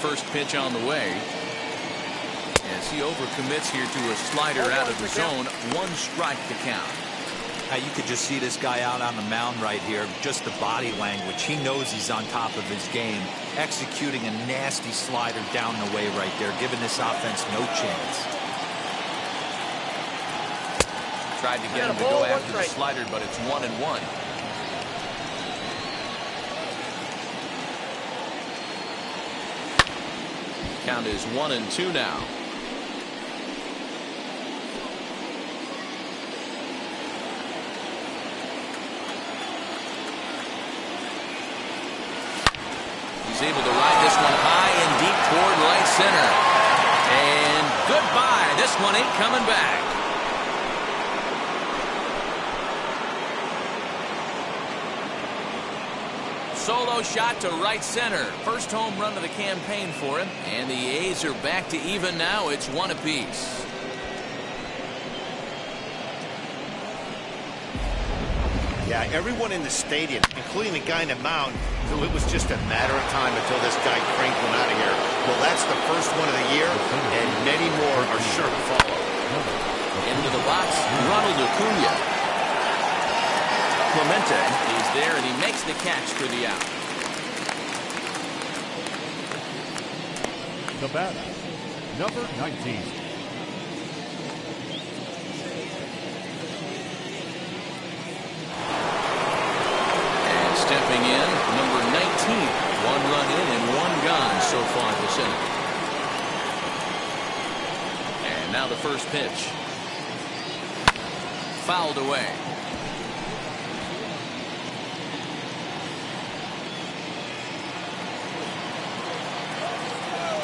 First pitch on the way. As he overcommits here to a slider out of the zone. 1 strike to count. You could just see this guy out on the mound right here. Just the body language. He knows he's on top of his game. Executing a nasty slider down the way right there, giving this offense no chance. Tried to get him to go after the slider, but it's 1-1. Count is 1-2 now. He's able to ride this one high and deep toward right center. And goodbye. This one ain't coming back. Solo shot to right center. First home run of the campaign for him. And the A's are back to even now. It's 1 apiece. Yeah, everyone in the stadium, including the guy in the mound, knew it was just a matter of time until this guy cranked one out of here. Well, that's the first one of the year, and many more are sure to follow. Into the box, Ronald Acuna. Clemente is there, and he makes the catch for the out. The batter, number 19. Stepping in, number 19. 1 run in and 1 gone so far this inning. And now the first pitch. Fouled away.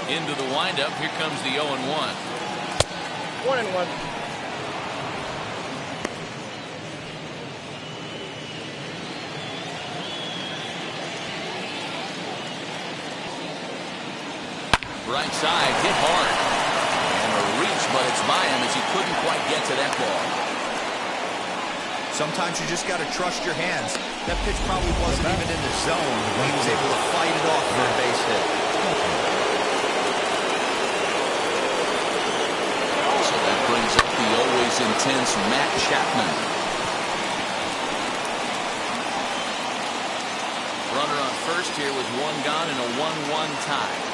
Into the windup. Here comes the 0-1. 1-1. Right side, hit hard. And a reach, but it's by him as he couldn't quite get to that ball. Sometimes you just got to trust your hands. That pitch probably wasn't even in the zone when he was able to fight it off for a base hit. So that brings up the always intense Matt Chapman. Runner on first here with 1 gone and a 1-1 tie.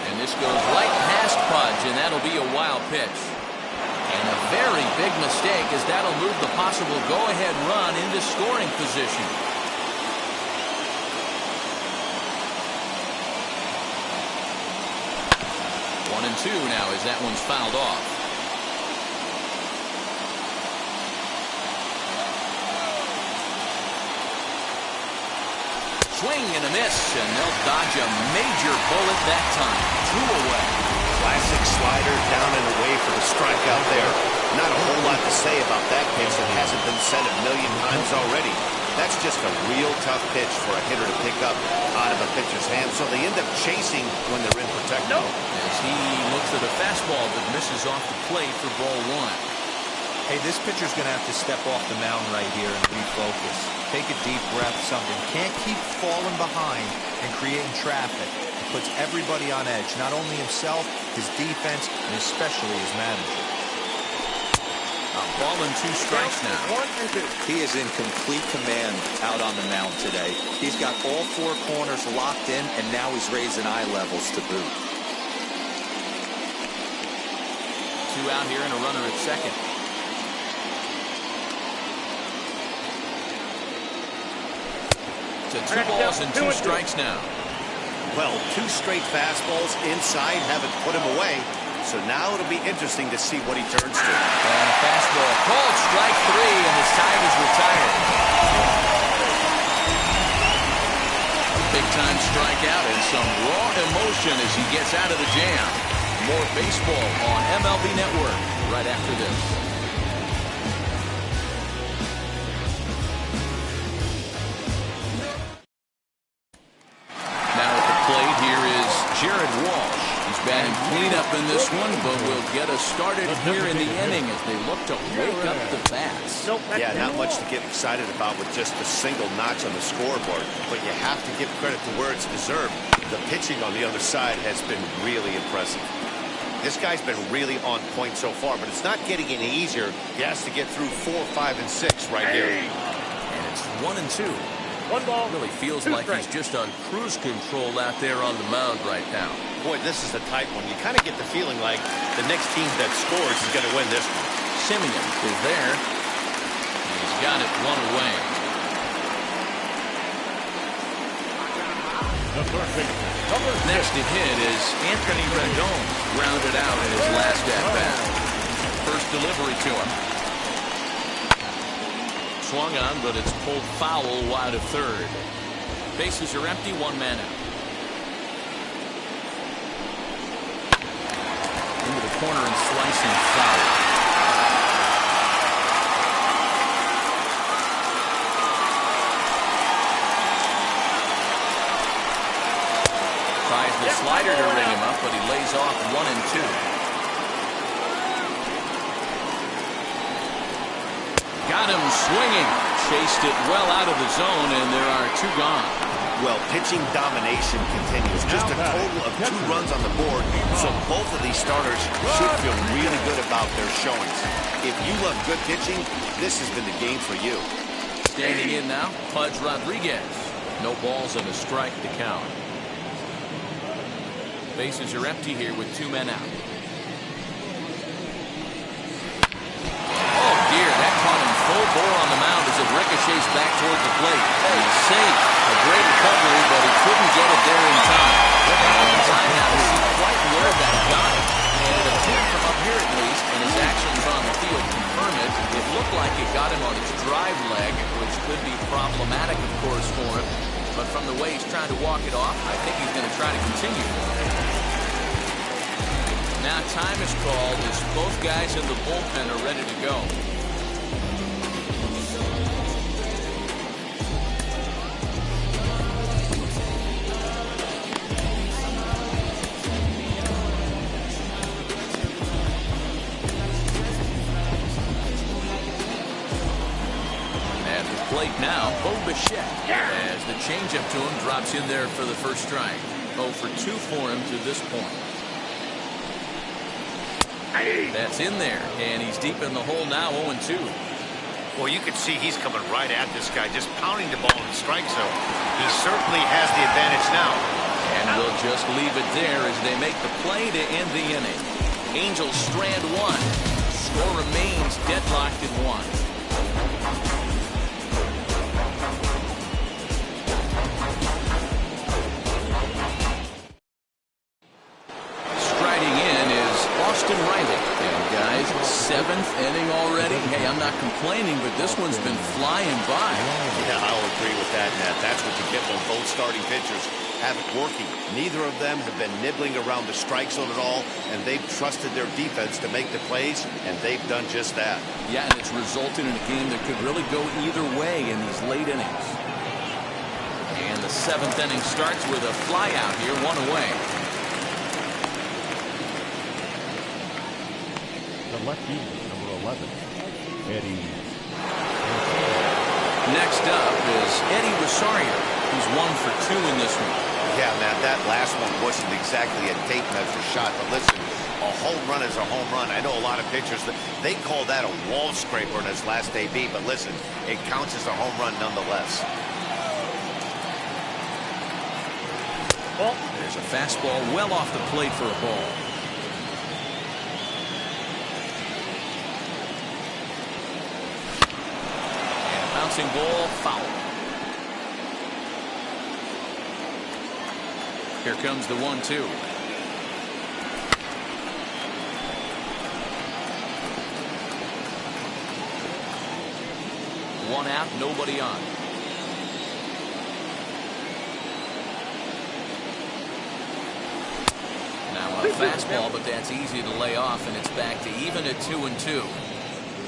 And this goes right past Pudge, and that'll be a wild pitch. And a very big mistake, as that'll move the possible go-ahead run into scoring position. One and two now as that one's fouled off. Swing and a miss, and they'll dodge a major bullet that time. 2 away. Classic slider down and away for the strikeout there. Not a whole lot to say about that pitch that hasn't been said a million times already. That's just a real tough pitch for a hitter to pick up out of a pitcher's hand, so they end up chasing when they're in protected. As he looks at a fastball that misses off the plate for ball 1. Hey, this pitcher's going to have to step off the mound right here and refocus. Take a deep breath, something. Can't keep falling behind and creating traffic. It puts everybody on edge, not only himself, his defense, and especially his manager. Ball and 2 strikes now. 1 and 2. He is in complete command out on the mound today. He's got all 4 corners locked in, and now he's raising eye levels to boot. 2 out here and a runner at second. To 2 balls and 2 strikes now. Well, 2 straight fastballs inside haven't put him away. So now it'll be interesting to see what he turns to. And a fastball called strike 3, and the side is retired. Big-time strikeout and some raw emotion as he gets out of the jam. More baseball on MLB Network right after this. Now at the plate, here is Jared Walsh. He's batting cleanup in this one, but will get us started here in the inning as they look to wake up the bats. Yeah, not much to get excited about with just a single notch on the scoreboard, but you have to give credit to where it's deserved. The pitching on the other side has been really impressive. This guy's been really on point so far, but it's not getting any easier. He has to get through 4, 5, and 6 right here. And it's 1 and 2. 1 ball. Really feels like he's just on cruise control out there on the mound right now. Boy, this is a tight one. You kind of get the feeling like the next team that scores is going to win this one. Simeon is there. He's got it 1 away. The first baseman. Next to hit is Anthony Rendon, grounded out in his last at-bat. First delivery to him. Swung on, but it's pulled foul wide of third. Bases are empty, 1 man out. Into the corner and slicing foul. Tries the slider to ring him up, but he lays off 1 and 2. Got him swinging. Chased it well out of the zone, and there are 2 gone. Well, pitching domination continues. Just a total of 2 runs on the board, so both of these starters should feel really good about their showings. If you love good pitching, this has been the game for you. Standing in now, Pudge Rodriguez. No balls and a strike to count. Bases are empty here with 2 men out. Oh, dear, that caught him full bore on the mound as it ricochets back toward the plate. He's safe. A great recovery, but he couldn't get it there in time. And time now to see quite where that got him. And it appeared from up here at least, and his actions on the field confirm it. It looked like it got him on his drive leg, which could be problematic, of course, for him. But from the way he's trying to walk it off, I think he's going to try to continue. Now time is called as both guys in the bullpen are ready to go. At the plate now, Bo Bichette, as the changeup to him drops in there for the first strike. 0 for 2 for him to this point. That's in there, and he's deep in the hole now, 0-2. Well, you can see he's coming right at this guy, just pounding the ball in the strike zone. He certainly has the advantage now. And we'll just leave it there as they make the play to end the inning. Angels strand 1. Score remains deadlocked at 1. Inning already. Hey, I'm not complaining, but this one's been flying by. Yeah, I'll agree with that, Matt. That's what you get when both starting pitchers have it working. Neither of them have been nibbling around the strike zone at all, and they've trusted their defense to make the plays, and they've done just that. Yeah, and it's resulted in a game that could really go either way in these late innings. And the 7th inning starts with a fly out here, 1 away. The lefty, number 11, Eddie. Next up is Eddie Rosario, who's 1 for 2 in this one. Yeah, Matt, that last one wasn't exactly a tape measure shot, but listen, a home run is a home run. I know a lot of pitchers, they call that a wall scraper in his last AB, but listen, it counts as a home run nonetheless. Well, there's a fastball well off the plate for a ball. Bouncing ball, foul. Here comes the 1-2. One out, nobody on. Now a fastball, but that's easy to lay off, and it's back to even at 2-2.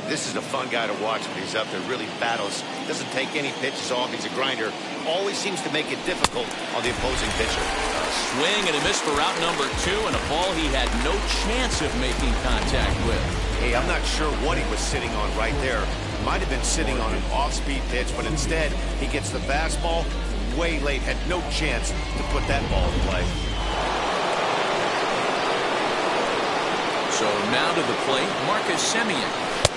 This is a fun guy to watch when he's up there. Really battles. Doesn't take any pitches off. He's a grinder. Always seems to make it difficult on the opposing pitcher. A swing and a miss for out number 2, and a ball he had no chance of making contact with. Hey, I'm not sure what he was sitting on right there. Might have been sitting on an off-speed pitch, but instead he gets the fastball way late. Had no chance to put that ball in play. So now to the plate, Marcus Semien.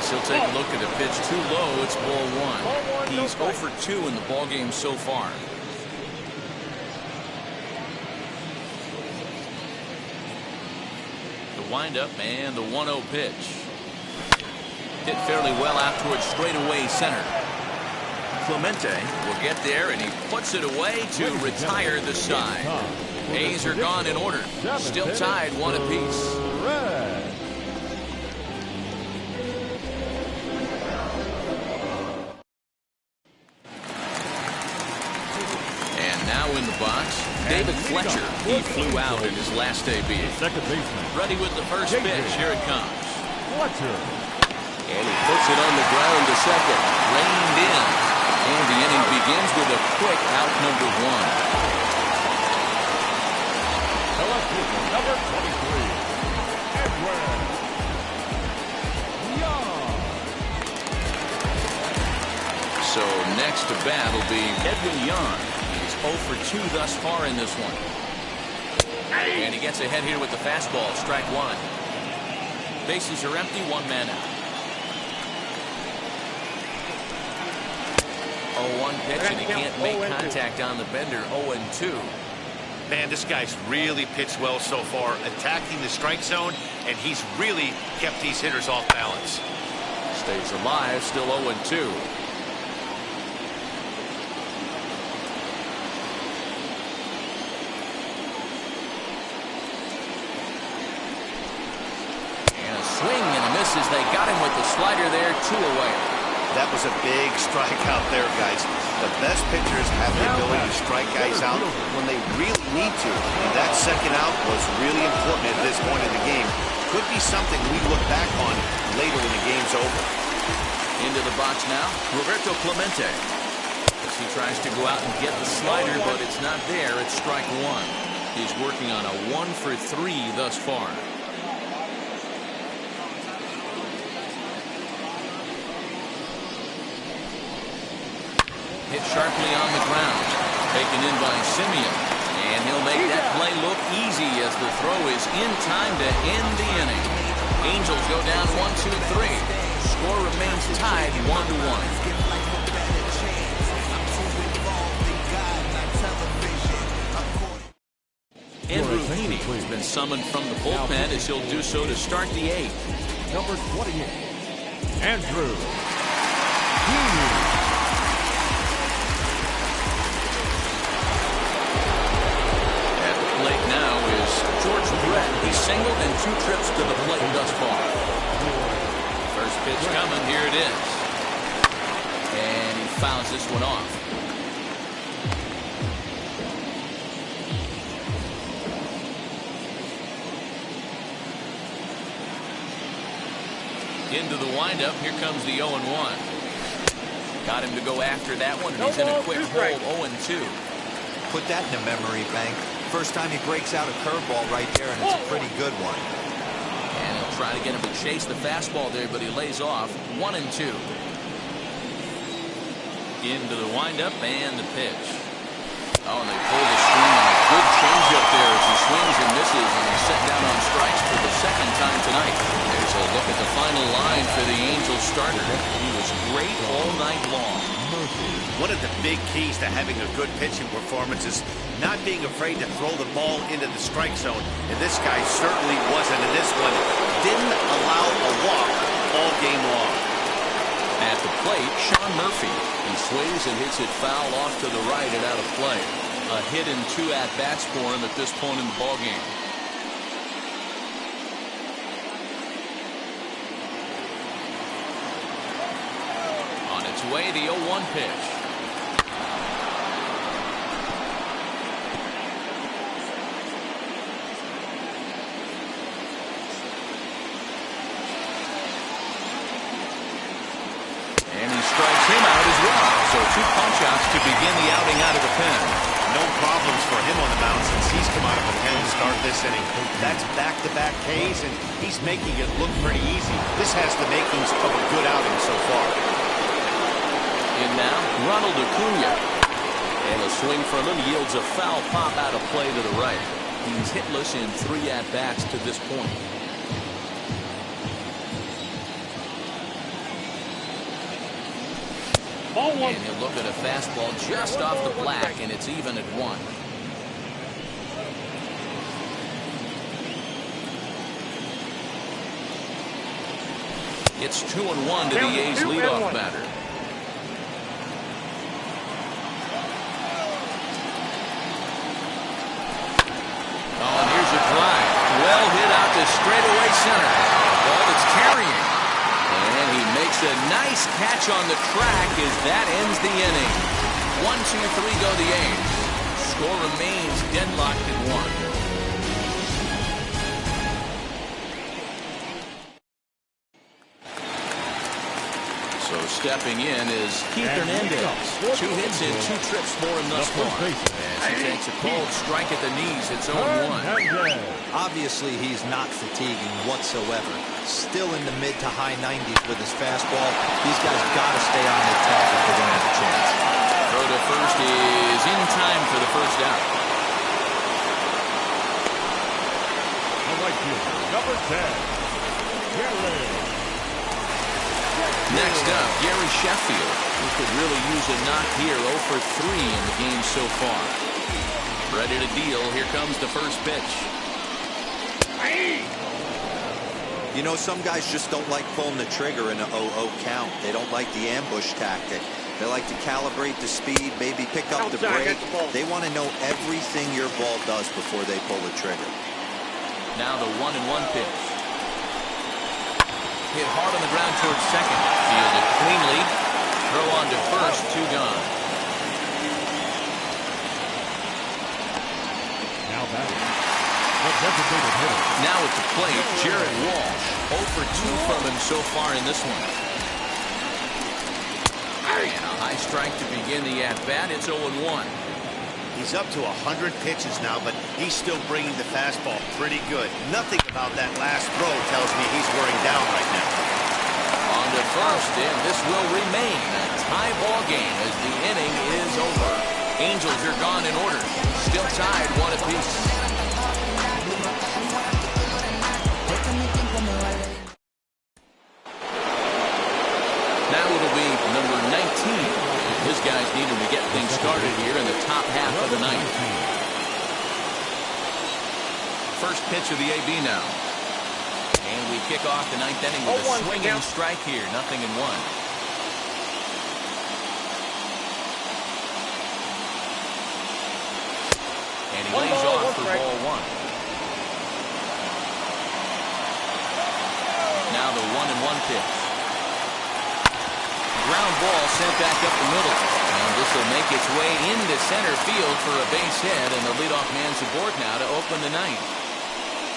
He'll take a look at a pitch too low. It's ball one. He's 0 for 2 in the ballgame so far. The windup and the 1-0 pitch. Hit fairly well out towards straightaway center. Clemente will get there, and he puts it away to retire the side. A's are gone in order. Still tied 1 apiece. And now in the box, David Fletcher. He flew out in his last debut. Second baseman. Ready with the first pitch. Here it comes. Fletcher. And he puts it on the ground to second. Reined in. And the inning begins with a quick out number 1. Number 23, Edwin Young. So next to bat will be Edwin Young. He's 0 for 2 thus far in this one. And he gets ahead here with the fastball. Strike 1. Bases are empty. 1 man out. 0-1 pitch, and he can't make contact on the bender. 0-2. Man, this guy's really pitched well so far, attacking the strike zone, and he's really kept these hitters off balance. Stays alive, still 0-2. And a swing and a miss as they got him with the slider there. 2 away. That was a big strikeout there, guys. The best pitchers have the ability to strike guys out when they really need to. And that second out was really important at this point in the game. Could be something we look back on later when the game's over. Into the box now, Roberto Clemente. As he tries to go out and get the slider, but it's not there. It's strike 1. He's working on a 1 for 3 thus far. Hit sharply on the ground. Taken in by Semien. And he'll make that play look easy as the throw is in time to end the inning. Angels go down 1-2-3. Score remains tied 1-1. Andrew Heaney has been summoned from the bullpen as he'll do so to start the 8th. Number 28, Andrew Heaney. Now is George Brett. He's singled and 2 trips to the plate thus far. First pitch coming. Here it is. And he fouls this one off. Into the windup. Here comes the 0-1. Got him to go after that one, and he's in a quick hold. 0-2. Put that in the memory bank. First time he breaks out a curveball right there, and it's a pretty good one. And he'll try to get him to chase the fastball there, but he lays off. 1-2. Into the windup and the pitch. Oh, and they pull the string on a good changeup there as he swings and misses, and he's set down on strikes for the 2nd time tonight. There's a look at the final line for the Angels starter. He was great all night long. One of the big keys to having a good pitching performance is not being afraid to throw the ball into the strike zone. And this guy certainly wasn't. And this one didn't allow a walk all game long. At the plate, Sean Murphy. He swings and hits it foul off to the right and out of play. A hit and 2 at-bats for him at this point in the ballgame. On its way, the 0-1 pitch. So 2 punch-outs to begin the outing out of the pen. No problems for him on the mound since he's come out of the pen to start this inning. That's back-to-back Ks, and he's making it look pretty easy. This has the makings of a good outing so far. In now, Ronald Acuna. And a swing from him yields a foul pop out of play to the right. He's hitless in 3 at-bats to this point. Ball one. And he'll look at a fastball just off the black, and it's even at 1. It's 2-1 to the A's leadoff batter. Oh, and here's a drive. Well hit out to straightaway center. Ball that's carrying. And he makes a nice catch on the track as that ends the inning. 1-2-3 go the A's. Score remains deadlocked at 1. So stepping in is Keith Hernandez. 2 hits in 2 trips for him thus far. As he takes a cold strike at the knees, it's 0-1. Obviously, he's not fatiguing whatsoever. Still in the mid to high 90s with his fastball. These guys got to stay on their toes if they're going to have a chance. Throw to first is in time for the first out. The right fielder, number 10, Gary. Next up, Gary Sheffield, who could really use a knock here. 0 for 3 in the game so far. Ready to deal. Here comes the first pitch. You know, some guys just don't like pulling the trigger in an 0-0 count. They don't like the ambush tactic. They like to calibrate the speed, maybe pick up the brake. They want to know everything your ball does before they pull the trigger. Now the 1-1 pitch. Hit hard on the ground towards second. Fielded cleanly. Throw on to first. 2 gone. Now batting. The designated hitter. Now at the plate, Jared Walsh. 0 for 2 from him so far in this one. And a high strike to begin the at-bat. It's 0-1. He's up to 100 pitches now, but he's still bringing the fastball pretty good. Nothing about that last throw tells me he's wearing down right now. On to first, and this will remain a tie ball game as the inning is over. Angels are gone in order. Still tied 1 apiece. Now it'll be number 19. His guys need him to get things started here in the top half of the ninth. First pitch of the AB now. And we kick off the ninth inning with a swinging strike here. 0-1. And he lays off for ball 1. Now the 1-1 pitch. Ground ball sent back up the middle. And this will make its way into center field for a base hit, and the leadoff man's aboard now to open the ninth.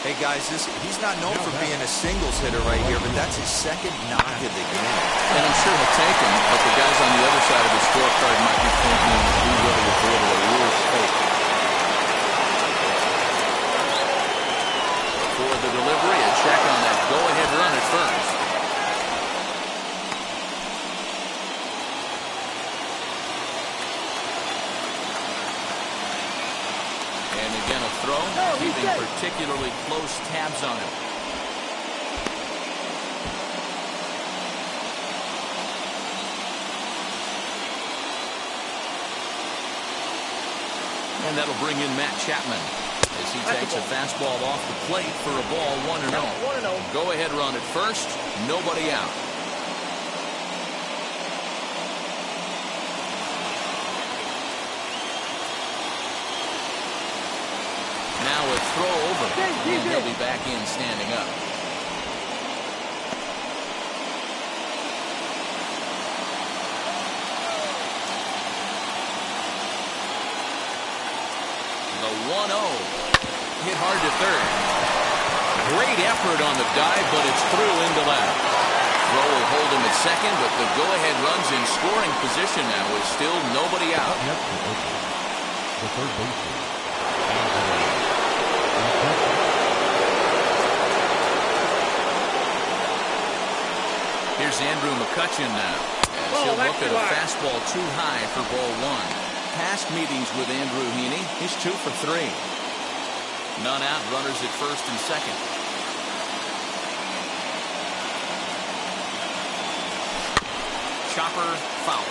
Hey guys, he's not known for being a singles hitter right here, but that's his second knock of the game. And I'm sure he'll take him, but the guys on the other side of the scorecard might be thinking he really avoided a real fake. For the delivery, a check on that go-ahead run at first. Throw, keeping particularly close tabs on him. And that'll bring in Matt Chapman as he takes a fastball off the plate for a ball 1-0. Go ahead run at first, nobody out. Now a throw over, and he'll be back in standing up. The 1-0 hit hard to third. Great effort on the dive, but it's through into left. Throw will hold him at second, but the go-ahead run's in scoring position now with still nobody out. The third baseman. Here's Andrew McCutchen now, as he'll look at a fastball too high for ball 1. Past meetings with Andrew Heaney, he's 2 for 3. None out, runners at first and second. Chopper foul.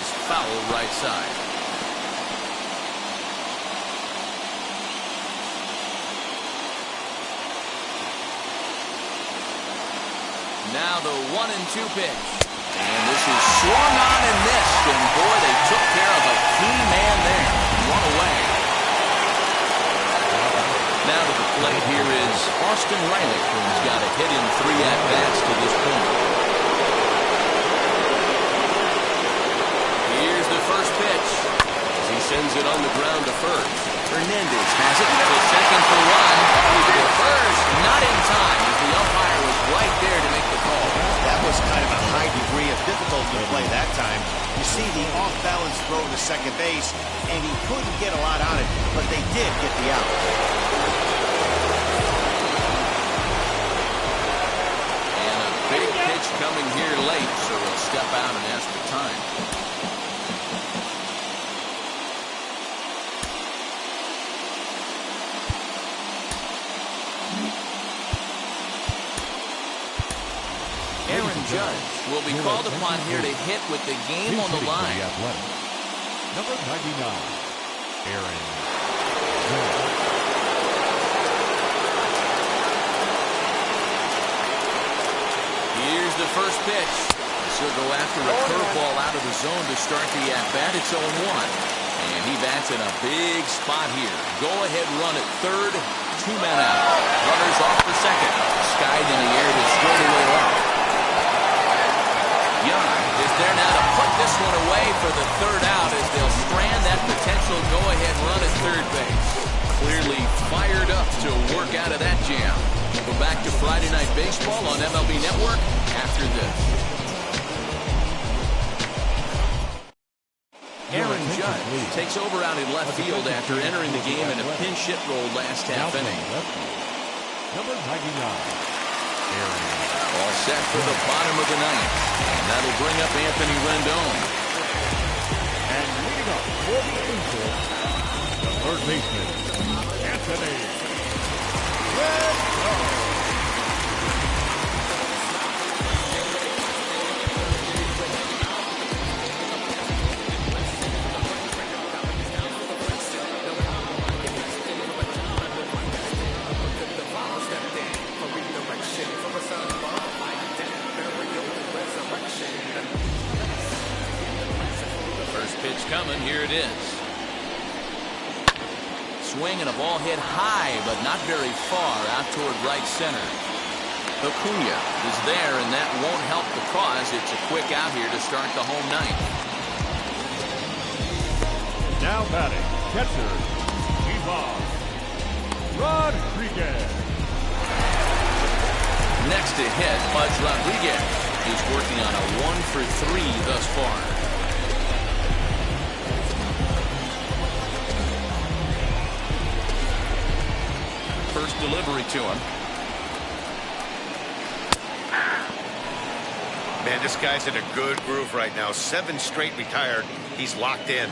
is foul right side. Now the 1-2 pitch. And this is swung on and missed. And boy, they took care of a key man there. One away. Now to the plate here is Austin Riley, who's got a hit in 3 at-bats to this point. Here's the first pitch. As he sends it on the ground to first. Hernandez has it to second for 1. To first, not in time, as the umpire was right there to make the call. That was kind of a high degree of difficulty to play that time. You see the off-balance throw to second base, and he couldn't get a lot on it, but they did get the out. And a big pitch coming here late, so he'll step out and ask for time. Judge will be called upon here to hit with the game on the line. Number 99, Aaron Judge. Here's the first pitch. He'll go after a curveball out of the zone to start the at-bat. It's 0-1. And he bats in a big spot here. Go-ahead run at third. 2 men out. Runners off for second. Skied in the air to straightaway left. Young is there now to put this one away for the third out as they'll strand that potential go-ahead run at third base. Clearly fired up to work out of that jam. We'll go back to Friday Night Baseball on MLB Network after this. Aaron Judge takes over out in left field after entering the game in a pinch hit role last half inning. Number 99, Aaron. All set for the bottom of the ninth. And that'll bring up Anthony Rendon. And leading up for the Angels, the third baseman, Anthony Rendon. Coming, here it is. Swing and a ball hit high, but not very far out toward right center. Acuna is there, and that won't help the cause. It's a quick out here to start the home ninth. Now batting, catcher, Ivan Rodriguez. Next to hit, Pudge Rodriguez is working on a 1 for 3 thus far. First delivery to him. Man, this guy's in a good groove right now. 7 straight retired. He's locked in.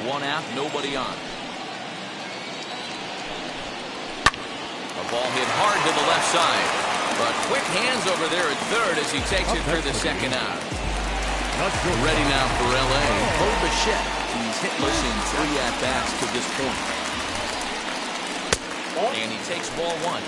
1 out, nobody on. A ball hit hard to the left side. But quick hands over there at third as he takes it for the second out. Ready now for L.A. Bo Bichette. He's hitless in 3 at-bats to this point. And he takes ball 1.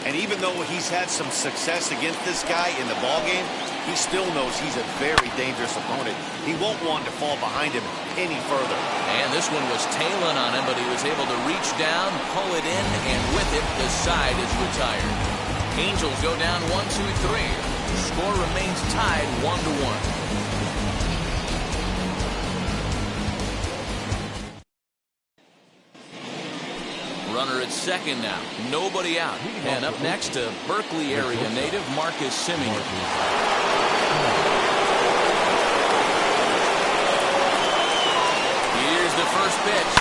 And even though he's had some success against this guy in the ballgame, he still knows he's a very dangerous opponent. He won't want to fall behind him any further. And this one was tailing on him, but he was able to reach down, pull it in, and with it, the side is retired. Angels go down 1-2-3. The score remains tied 1-1. Runner at second now. Nobody out. And up next to Berkeley area native Marcus Semien. Here's the first pitch.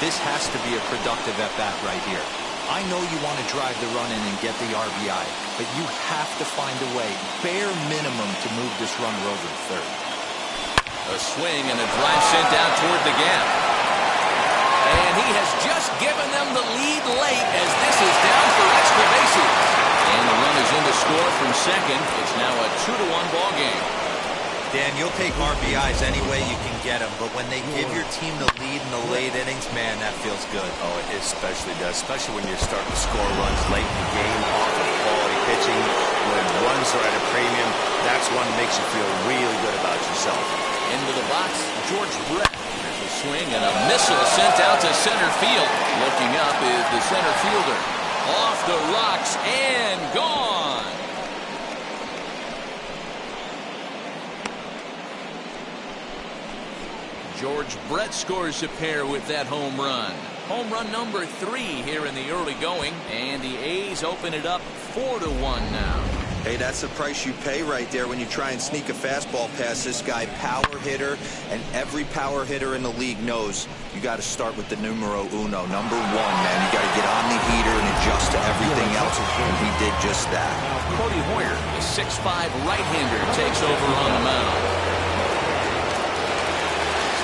This has to be a productive at-bat right here. I know you want to drive the run in and get the RBI, but you have to find a way, bare minimum, to move this runner over to third. A swing and a drive sent out toward the gap. And he has just given them the lead late as this is down for extra bases. And the run is in to score from second. It's now a 2-1 ball game. Dan, you'll take RBIs any way you can get them, but when they give your team the lead in the late innings, man, that feels good. Oh, it especially does, especially when you're starting to score runs late in the game off of quality pitching. When runs are at a premium, that's one that makes you feel really good about yourself. Into the box, George Brett. There's a swing and a missile sent out to center field. Looking up is the center fielder. Off the rocks and gone. George Brett scores a pair with that home run. Home run number 3 here in the early going, and the A's open it up 4-1 now. Hey, that's the price you pay right there when you try and sneak a fastball past this guy. Power hitter, and every power hitter in the league knows you got to start with the numero uno, number 1, man. You got to get on the heater and adjust to everything else, and he did just that. Now, Cody Hoyer, the 6'5 right-hander, takes over on the mound.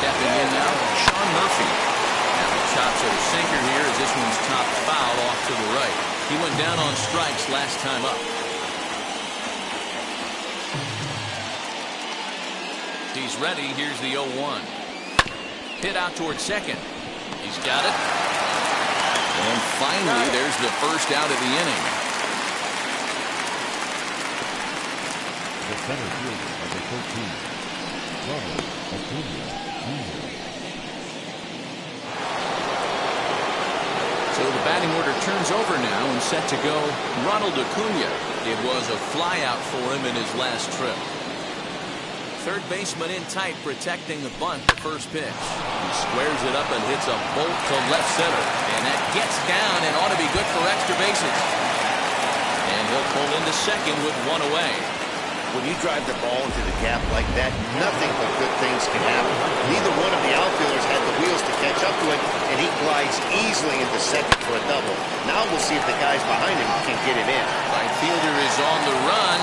Stepping in now, Sean Murphy. Now he chops at a sinker here as this one's top foul off to the right. He went down on strikes last time up. He's ready. Here's the 0-1. Hit out towards second. He's got it. And finally, there's the first out of the inning. The center fielder of the 13th, Ronald Acuna. So the batting order turns over now and set to go Ronald Acuna. It was a flyout for him in his last trip. Third baseman in tight, protecting the bunt, the first pitch. He squares it up and hits a bolt to left center. And that gets down and ought to be good for extra bases. And he'll pull into second with one away. When you drive the ball into the gap like that, nothing but good things can happen. Neither one of the outfielders had the wheels to catch up to it, and he glides easily into second for a double. Now we'll see if the guys behind him can get it in. Right fielder is on the run.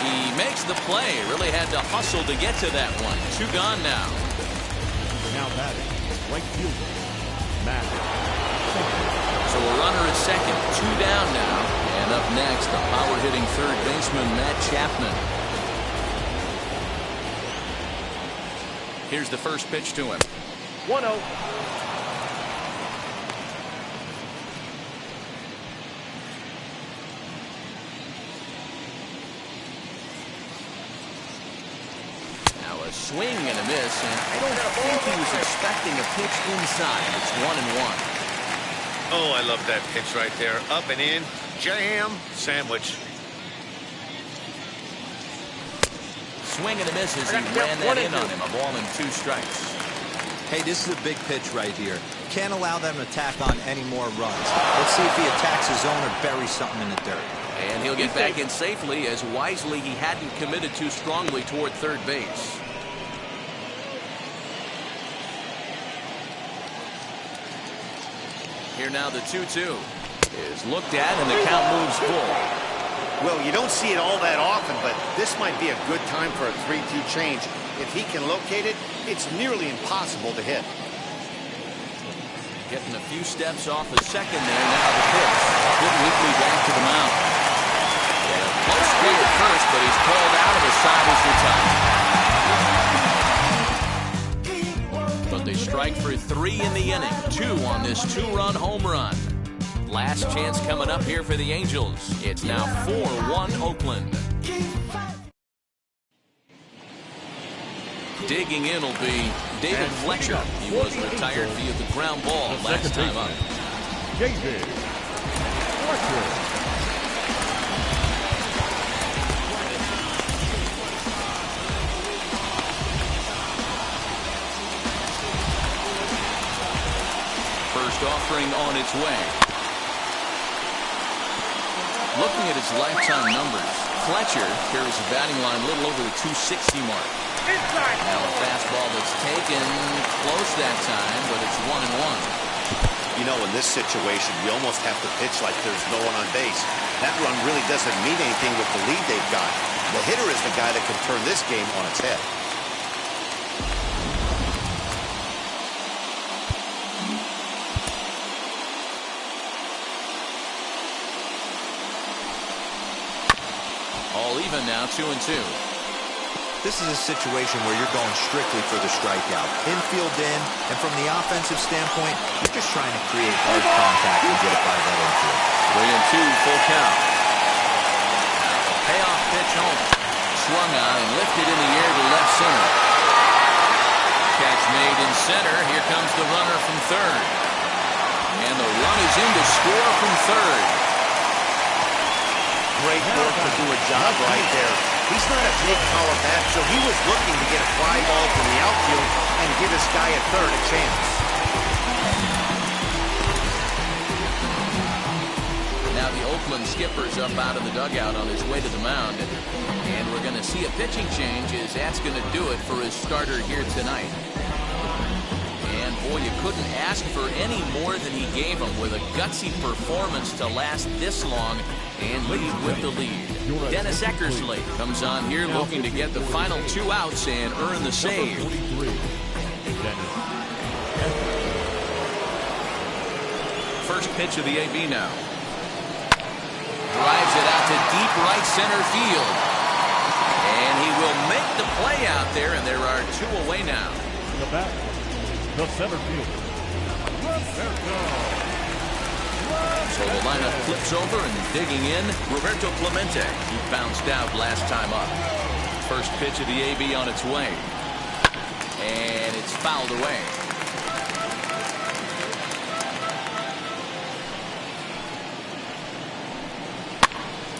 He makes the play. Really had to hustle to get to that one. 2 gone now. Now batting, right fielder, Matt. So a runner at second, 2 down now. And up next, the power-hitting third baseman, Matt Chapman. Here's the first pitch to him. 1-0. Now a swing and a miss, and I don't think he was expecting a pitch inside. It's 1-1. Oh, I love that pitch right there. Up and in, jam, sandwich. Swing and a miss as he ran that in on him. A ball and 2 strikes. Hey, this is a big pitch right here. Can't allow them to tack on any more runs. Let's see if he attacks his zone or buries something in the dirt. And he'll get back in safely, as wisely he hadn't committed too strongly toward third base. Here now the 2-2 is looked at, and the count moves full. Well, you don't see it all that often, but this might be a good time for a 3-2 change. If he can locate it, it's nearly impossible to hit. Getting a few steps off the second there. Now the pitch. Good weekly back to the mound. Yeah, close speed at first, but he's called out of the side as retired. But they strike for 3 in the inning. 2 on this 2-run home run. Last chance coming up here for the Angels. It's now 4-1 Oakland. Digging in will be David Fletcher. He was retired via the ground ball last time up. David Fletcher. First offering on its way. Looking at his lifetime numbers, Fletcher carries a batting line a little over the 260 mark. Now a fastball that's taken close that time, but it's 1-1. You know, in this situation, you almost have to pitch like there's no one on base. That run really doesn't mean anything with the lead they've got. The hitter is the guy that can turn this game on its head. even now, 2-2. This is a situation where you're going strictly for the strikeout. Infield in, and from the offensive standpoint, you're just trying to create hard contact and get it by that infield. 3-2, full count. A payoff pitch home. Swung on and lifted in the air to left center. Catch made in center. Here comes the runner from third. And the run is in to score from third. Great work to do a job right there. He's not a big power bat, so he was looking to get a fly ball to the outfield and give his guy at third a chance. Now the Oakland skipper's up out of the dugout on his way to the mound. And we're going to see a pitching change as that's going to do it for his starter here tonight. And boy, you couldn't ask for any more than he gave him with a gutsy performance to last this long and lead with the lead. Dennis Eckersley comes on here looking to get the final 2 outs and earn the save. First pitch of the AB now. Drives it out to deep right center field. And he will make the play out there, and there are 2 away now. The back, the center fielder, So the lineup flips over and digging in, Roberto Clemente. He bounced out last time up. First pitch of the AB on its way. And it's fouled away.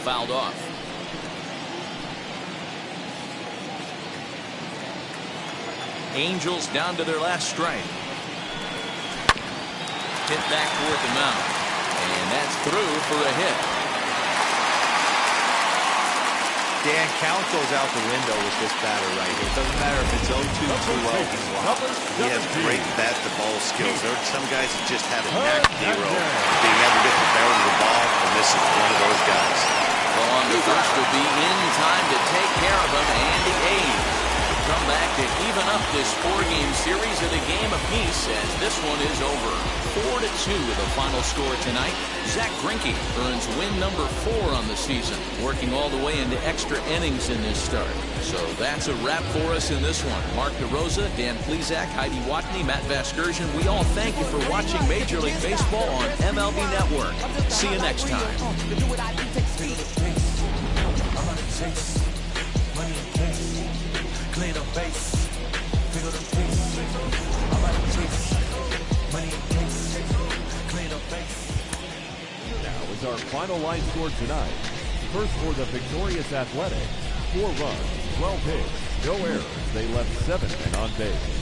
Fouled off. Angels down to their last strike. Hit back toward the mound. And that's through for a hit. Dan, count goes out the window with this batter right here. It doesn't matter if it's 0-2, 2-0. He has great bat-to-ball skills. There are some guys that just have a knack, Hero, of being able to get the barrel of the ball, and this is one of those guys. Well, on the first will be in time to take care of him, and the A's come back to even up this 4-game series at a game apiece as this one is over. 4-2 the final score tonight. Zach Greinke earns win number 4 on the season, working all the way into extra innings in this start. So that's a wrap for us in this one. Mark DeRosa, Dan Plesac, Heidi Watney, Matt Vasgersian, we all thank you for watching Major League Baseball on MLB Network. See you next time. Clean up base, pick up the pace. I'm out of chase, money in case, clean up base. now is our final line score tonight. First for the victorious Athletic, 4 runs, 12 hits, no errors. They left 7 men on base.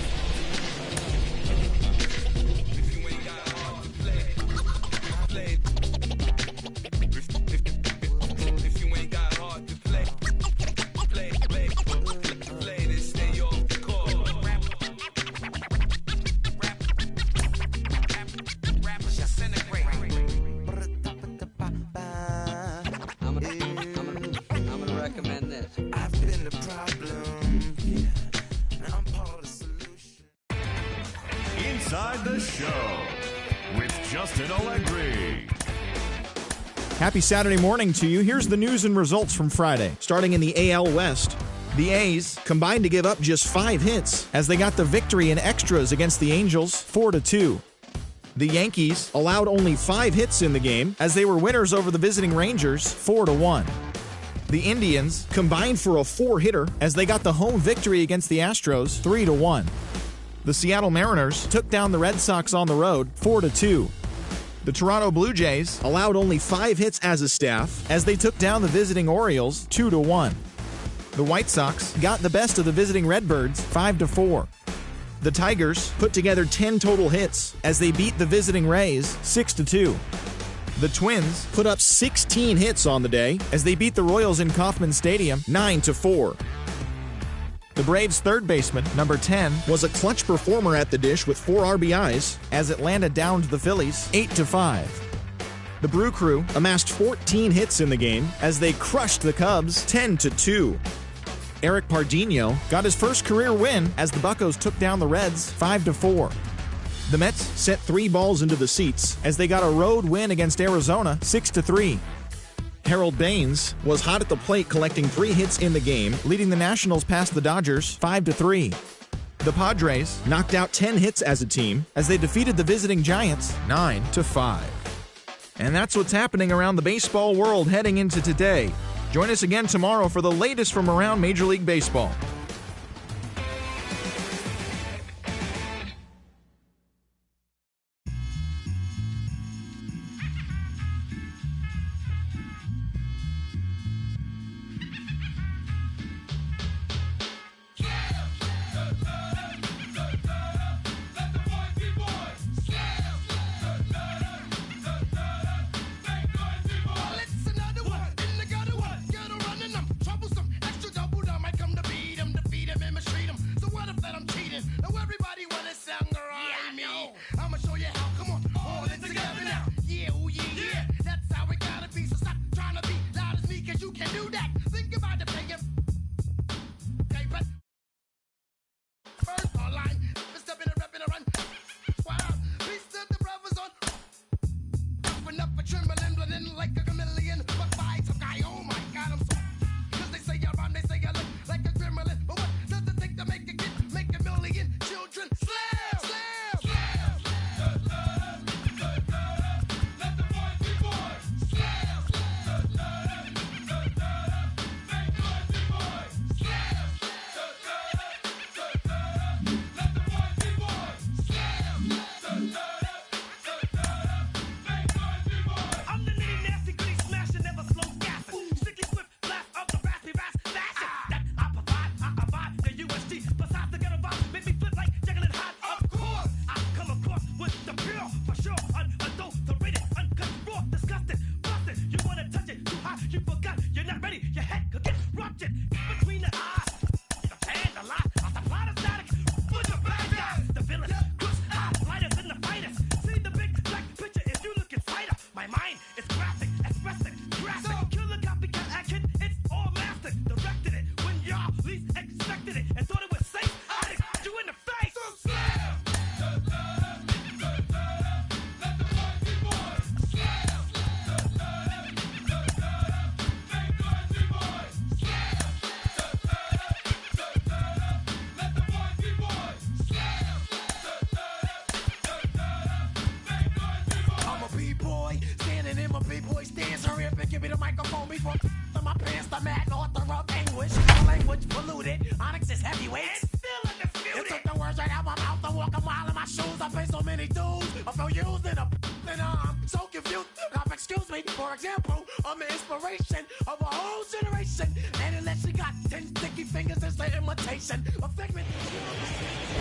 Inside the Show with Justin Allegri. Happy Saturday morning to you. Here's the news and results from Friday. Starting in the AL West, the A's combined to give up just 5 hits as they got the victory in extras against the Angels 4-2. The Yankees allowed only 5 hits in the game as they were winners over the visiting Rangers 4-1. The Indians combined for a 4-hitter as they got the home victory against the Astros 3-1. The Seattle Mariners took down the Red Sox on the road 4-2. The Toronto Blue Jays allowed only 5 hits as a staff as they took down the visiting Orioles 2-1. The White Sox got the best of the visiting Redbirds 5-4. The Tigers put together 10 total hits as they beat the visiting Rays 6-2. The Twins put up 16 hits on the day as they beat the Royals in Kauffman Stadium 9-4. The Braves' third baseman, number 10, was a clutch performer at the dish with 4 RBIs as Atlanta downed the Phillies 8-5. The Brew Crew amassed 14 hits in the game as they crushed the Cubs 10-2. Eric Pardinho got his first career win as the Buccos took down the Reds 5-4. The Mets set 3 balls into the seats as they got a road win against Arizona 6-3. Harold Baines was hot at the plate, collecting 3 hits in the game, leading the Nationals past the Dodgers 5-3. The Padres knocked out 10 hits as a team as they defeated the visiting Giants 9-5. And that's what's happening around the baseball world heading into today. Join us again tomorrow for the latest from around Major League Baseball.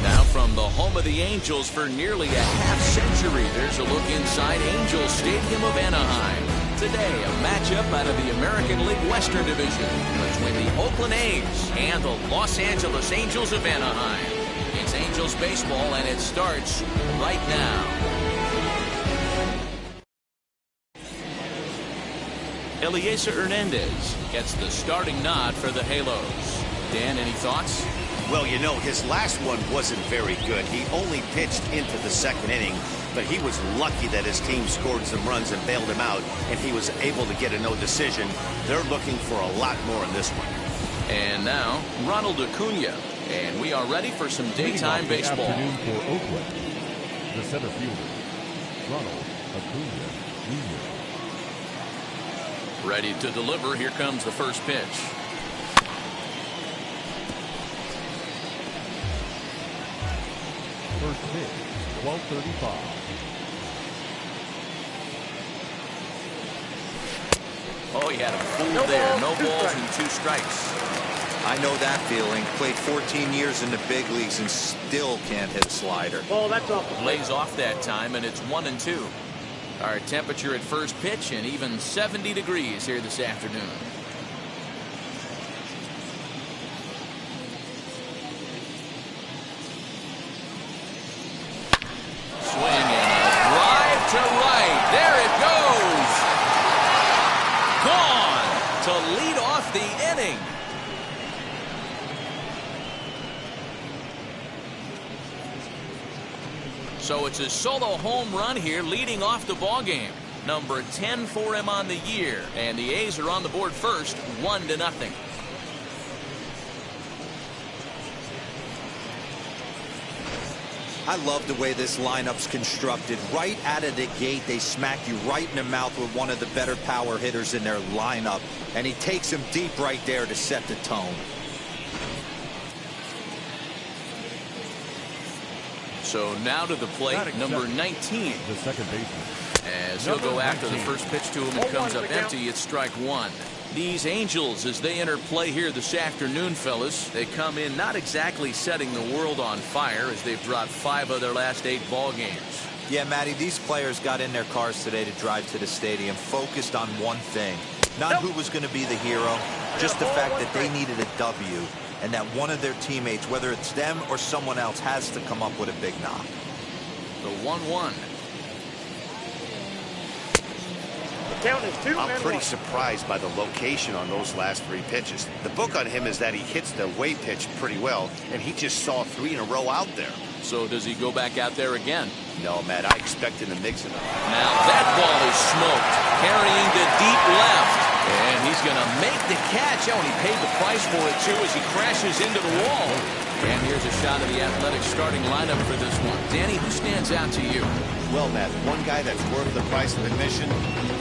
Now from the home of the Angels for nearly a half-century, there's a look inside Angel Stadium of Anaheim. Today, a matchup out of the American League Western Division between the Oakland A's and the Los Angeles Angels of Anaheim. It's Angels baseball, and it starts right now. Eliezer Hernandez gets the starting nod for the Halos. Dan, any thoughts? Well, you know, his last one wasn't very good. He only pitched into the second inning, but he was lucky that his team scored some runs and bailed him out, and he was able to get a no decision. They're looking for a lot more in this one. And now, Ronald Acuna, and we are ready for some daytime baseball. Afternoon for Oakland, the center fielder, Ronald Acuna Jr. Ready to deliver. Here comes the first pitch. First pitch, 12:35. Oh, he had a fool there. No balls and 2 strikes. I know that feeling. Played 14 years in the big leagues and still can't hit a slider. Oh, that's off. Lays off that time, and it's 1-2. Our temperature at first pitch, and even 70 degrees here this afternoon. Swing and a drive to right. There it goes. Gone to lead off the inning. So it's a solo home run here leading off the ballgame. number 10 for him on the year. And the A's are on the board first, 1-0. I love the way this lineup's constructed. Right out of the gate, they smack you right in the mouth with one of the better power hitters in their lineup. And he takes him deep right there to set the tone. So now to the plate, number 19. The second baseman. As he'll go after the first pitch to him and comes up empty, it's strike one. These Angels, as they enter play here this afternoon, fellas, they come in not exactly setting the world on fire as they've dropped 5 of their last 8 ball games. Yeah, Matty, these players got in their cars today to drive to the stadium focused on one thing. Not who was going to be the hero, just the fact that they needed a W and that one of their teammates, whether it's them or someone else, has to come up with a big knock. The 1-1. Count is 2 I'm and pretty 1. surprised by the location on those last 3 pitches. The book on him is that he hits the away pitch pretty well, and he just saw 3 in a row out there. So does he go back out there again? No, Matt, I expect him to mix it up. Now that ball is smoked, carrying to deep left. And he's going to make the catch. Oh, and he paid the price for it, too, as he crashes into the wall. And here's a shot of the Athletics starting lineup for this one. Danny, who stands out to you? Well, Matt, one guy that's worth the price of admission,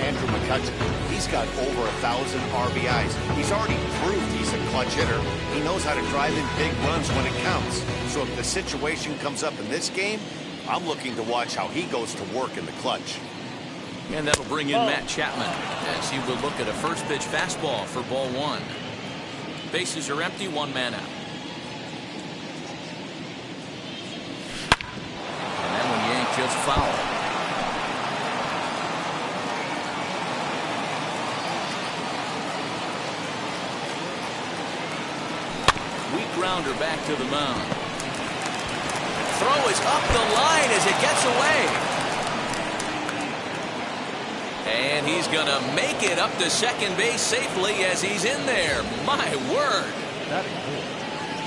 Andrew McCutcheon. He's got over 1,000 RBIs. He's already proved he's a clutch hitter. He knows how to drive in big runs when it counts. So if the situation comes up in this game, I'm looking to watch how he goes to work in the clutch. And that'll bring in Matt Chapman as he will look at a first pitch fastball for ball 1. Bases are empty, 1 man out. And that one yanked just foul. Weak grounder back to the mound. Throw is up the line as it gets away. And he's going to make it up to second base safely as he's in there. My word.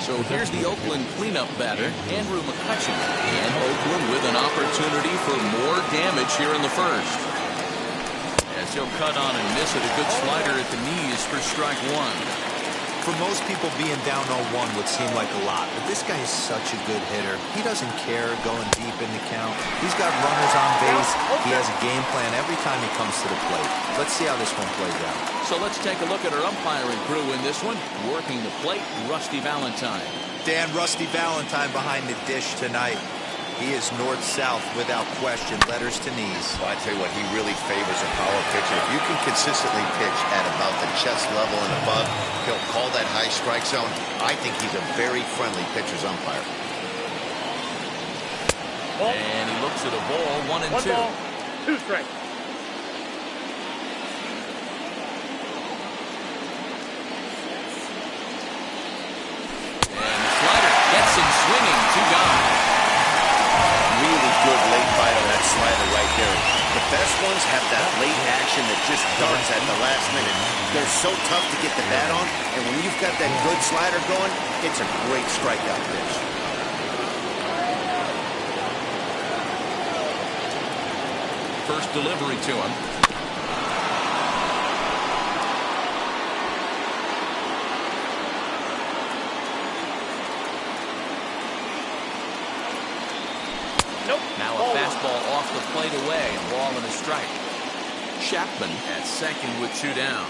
So here's the Oakland cleanup batter, Andrew McCutcheon. And Oakland with an opportunity for more damage here in the first. As he'll cut on and miss it, a good slider at the knees for strike 1. For most people, being down 0-1 would seem like a lot, but this guy is such a good hitter. He doesn't care going deep in the count. He's got runners on base. He has a game plan every time he comes to the plate. Let's see how this one plays out. So let's take a look at our umpiring crew in this one. Working the plate, Rusty Valentine. Dan Rusty Valentine behind the dish tonight. He is north-south without question, letters to knees. Well, I tell you what, he really favors a power pitcher. If you can consistently pitch at about the chest level and above, he'll call that high strike zone. I think he's a very friendly pitcher's umpire. And he looks at a ball, 1 and 2. 1 ball, 2 strikes. And the slider gets him swinging, 2 gone. Really good late bite on that slider right there. The best ones have that late action that just darts at the last minute. They're so tough to get the bat on, and when you've got that good slider going, it's a great strikeout pitch. First delivery to him. Now a fastball off the plate away, a ball and a strike. Chapman at second with 2 down.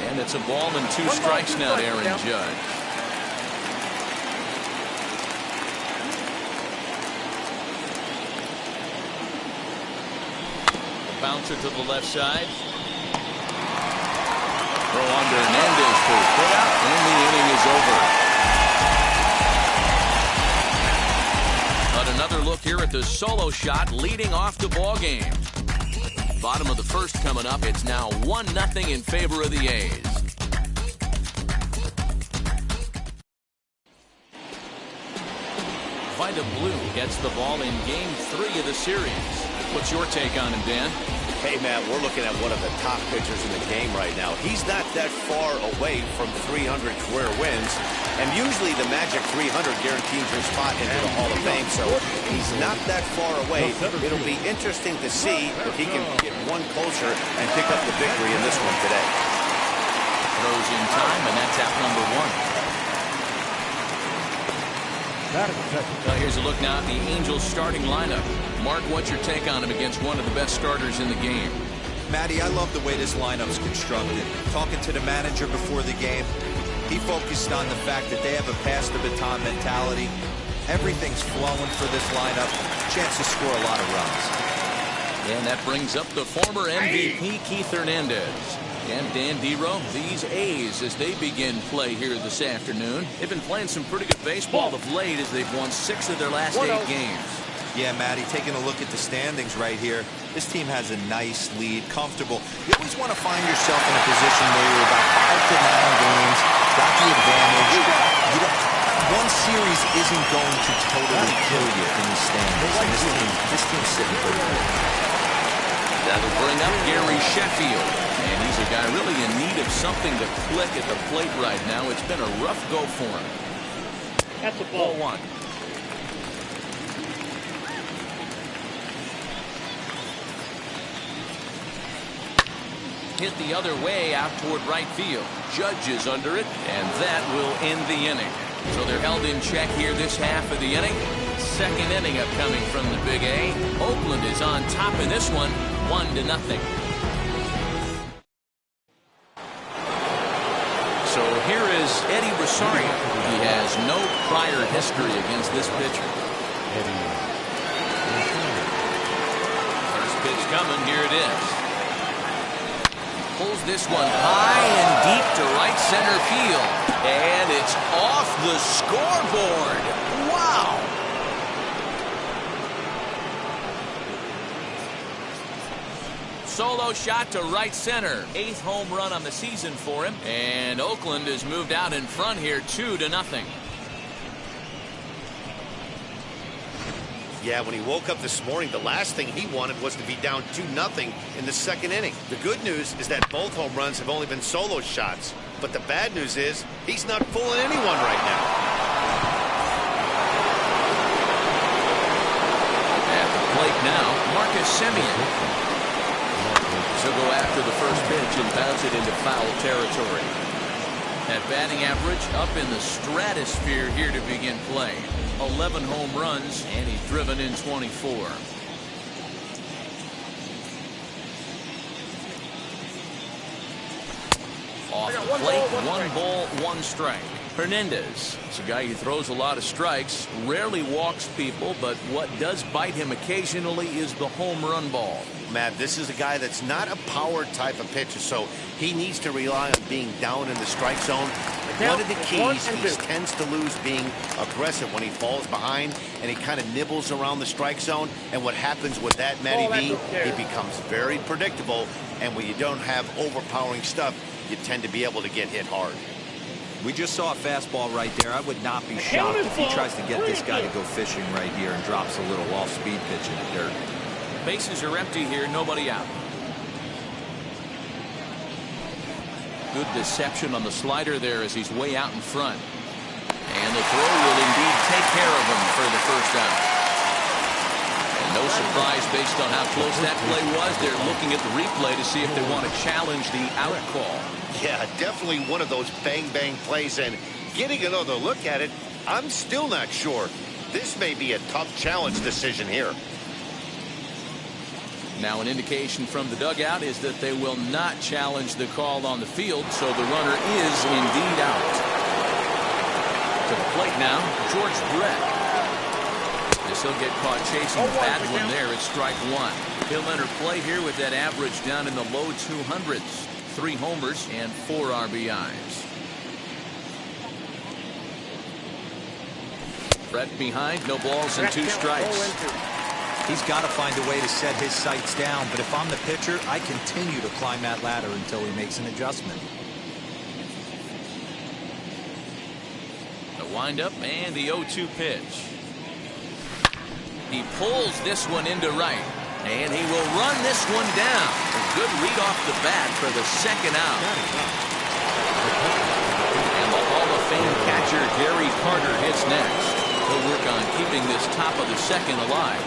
And it's a ball and 2 strikes now to Aaron Judge. A bouncer to the left side. Throw under Hernandez for a put out, and the inning is over. Another look here at the solo shot leading off the ball game. Bottom of the first coming up. It's now 1-0 in favor of the A's. Vida Blue gets the ball in game 3 of the series. What's your take on him, Dan? Hey, Matt, we're looking at one of the top pitchers in the game right now. He's not that far away from 300 career wins, and usually the magic 300 guarantees your spot into the Hall of Fame, so he's not that far away. It'll be interesting to see if he can get one closer and pick up the victory in this one today. Throws in time, and that's out number one. Here's a look now at the Angels starting lineup. Mark, what's your take on him against one of the best starters in the game? Matty, I love the way this lineup's constructed. Talking to the manager before the game, he focused on the fact that they have a pass-the-baton mentality. Everything's flowing for this lineup. Chance to score a lot of runs. And that brings up the former MVP, Keith Hernandez. And Dan Dero, these A's, as they begin play here this afternoon, they've been playing some pretty good baseball of late as they've won 6 of their last 8 games. Yeah, Matty, taking a look at the standings right here, this team has a nice lead, comfortable. You always want to find yourself in a position where you're about 5 to 9 games, got the advantage. One series isn't going to totally kill you in the standings. And this team's sitting pretty good. That'll bring up Gary Sheffield. And he's a guy really in need of something to click at the plate right now. It's been a rough go for him. That's a ball 1. Hit the other way out toward right field. Judge is under it, and that will end the inning. So they're held in check here this half of the inning. Second inning upcoming from the Big A. Oakland is on top in this one, 1-0. So here is Eddie Rosario. He has no prior history against this pitcher. First pitch coming, here it is. Pulls this one high and deep to right center field. And it's off the scoreboard. Wow! Solo shot to right center. 8th home run on the season for him. And Oakland has moved out in front here 2-0. Yeah, when he woke up this morning, the last thing he wanted was to be down 2-0 in the second inning. The good news is that both home runs have only been solo shots. But the bad news is he's not fooling anyone right now. At the plate now, Marcus Semien. He'll go after the first pitch and bounce it into foul territory. That batting average up in the stratosphere here to begin play. 11 home runs, and he's driven in 24. Off the plate, 1 ball, 1 strike. Hernandez is a guy who throws a lot of strikes, rarely walks people, but what does bite him occasionally is the home run ball. Matt, this is a guy that's not a power type of pitcher, so he needs to rely on being down in the strike zone. One of the keys, he tends to lose being aggressive when he falls behind, and he kind of nibbles around the strike zone. And what happens with that, Matty V, he becomes very predictable, and when you don't have overpowering stuff, you tend to be able to get hit hard. We just saw a fastball right there. I would not be shocked if he tries to get this guy to go fishing right here and drops a little off-speed pitch in the dirt. Bases are empty here, nobody out. Good deception on the slider there as he's way out in front. And the throw will indeed take care of him for the first out. And no surprise based on how close that play was. They're looking at the replay to see if they want to challenge the out call. Yeah, definitely one of those bang-bang plays, and getting another look at it, I'm still not sure. This may be a tough challenge decision here. Now an indication from the dugout is that they will not challenge the call on the field, so the runner is indeed out. To the plate now, George Brett. This he'll get caught chasing the bad one there at strike 1. He'll enter play here with that average down in the low 200s. 3 homers and 4 RBIs. Brett behind, no balls and 2 strikes. He's got to find a way to set his sights down, but if I'm the pitcher, I continue to climb that ladder until he makes an adjustment. The windup and the 0-2 pitch. He pulls this one into right. And he will run this one down. A good read off the bat for the second out. And the Hall of Fame catcher Gary Carter hits next. He'll work on keeping this top of the second alive.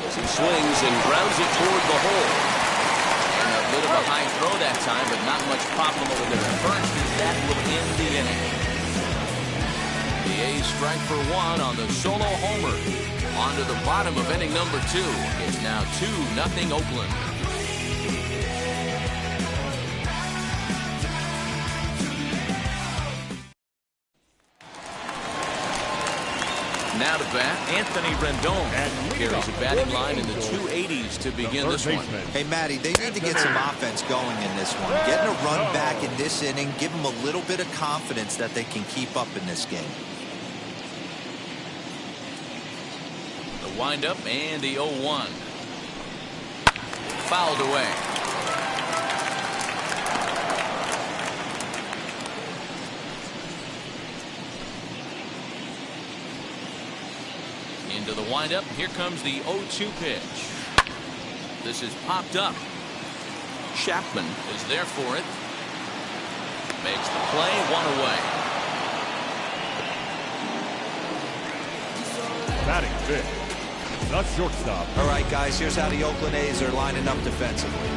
As he swings and grounds it toward the hole. And a bit of a high throw that time, but not much problem with it at first, as that will end the inning. The A's strike for one on the solo homer. On to the bottom of inning number 2. It's now 2-0 Oakland. Now to bat, Anthony Rendon carries a batting line in the 280s to begin this one. Hey, Matty, they need to get some offense going in this one. Getting a run back in this inning, give them a little bit of confidence that they can keep up in this game. The windup and the 0-1. Fouled away. Into the windup. Here comes the 0-2 pitch. This is popped up. Chapman is there for it. Makes the play, one away. Batting fifth, the shortstop. All right, guys, here's how the Oakland A's are lining up defensively.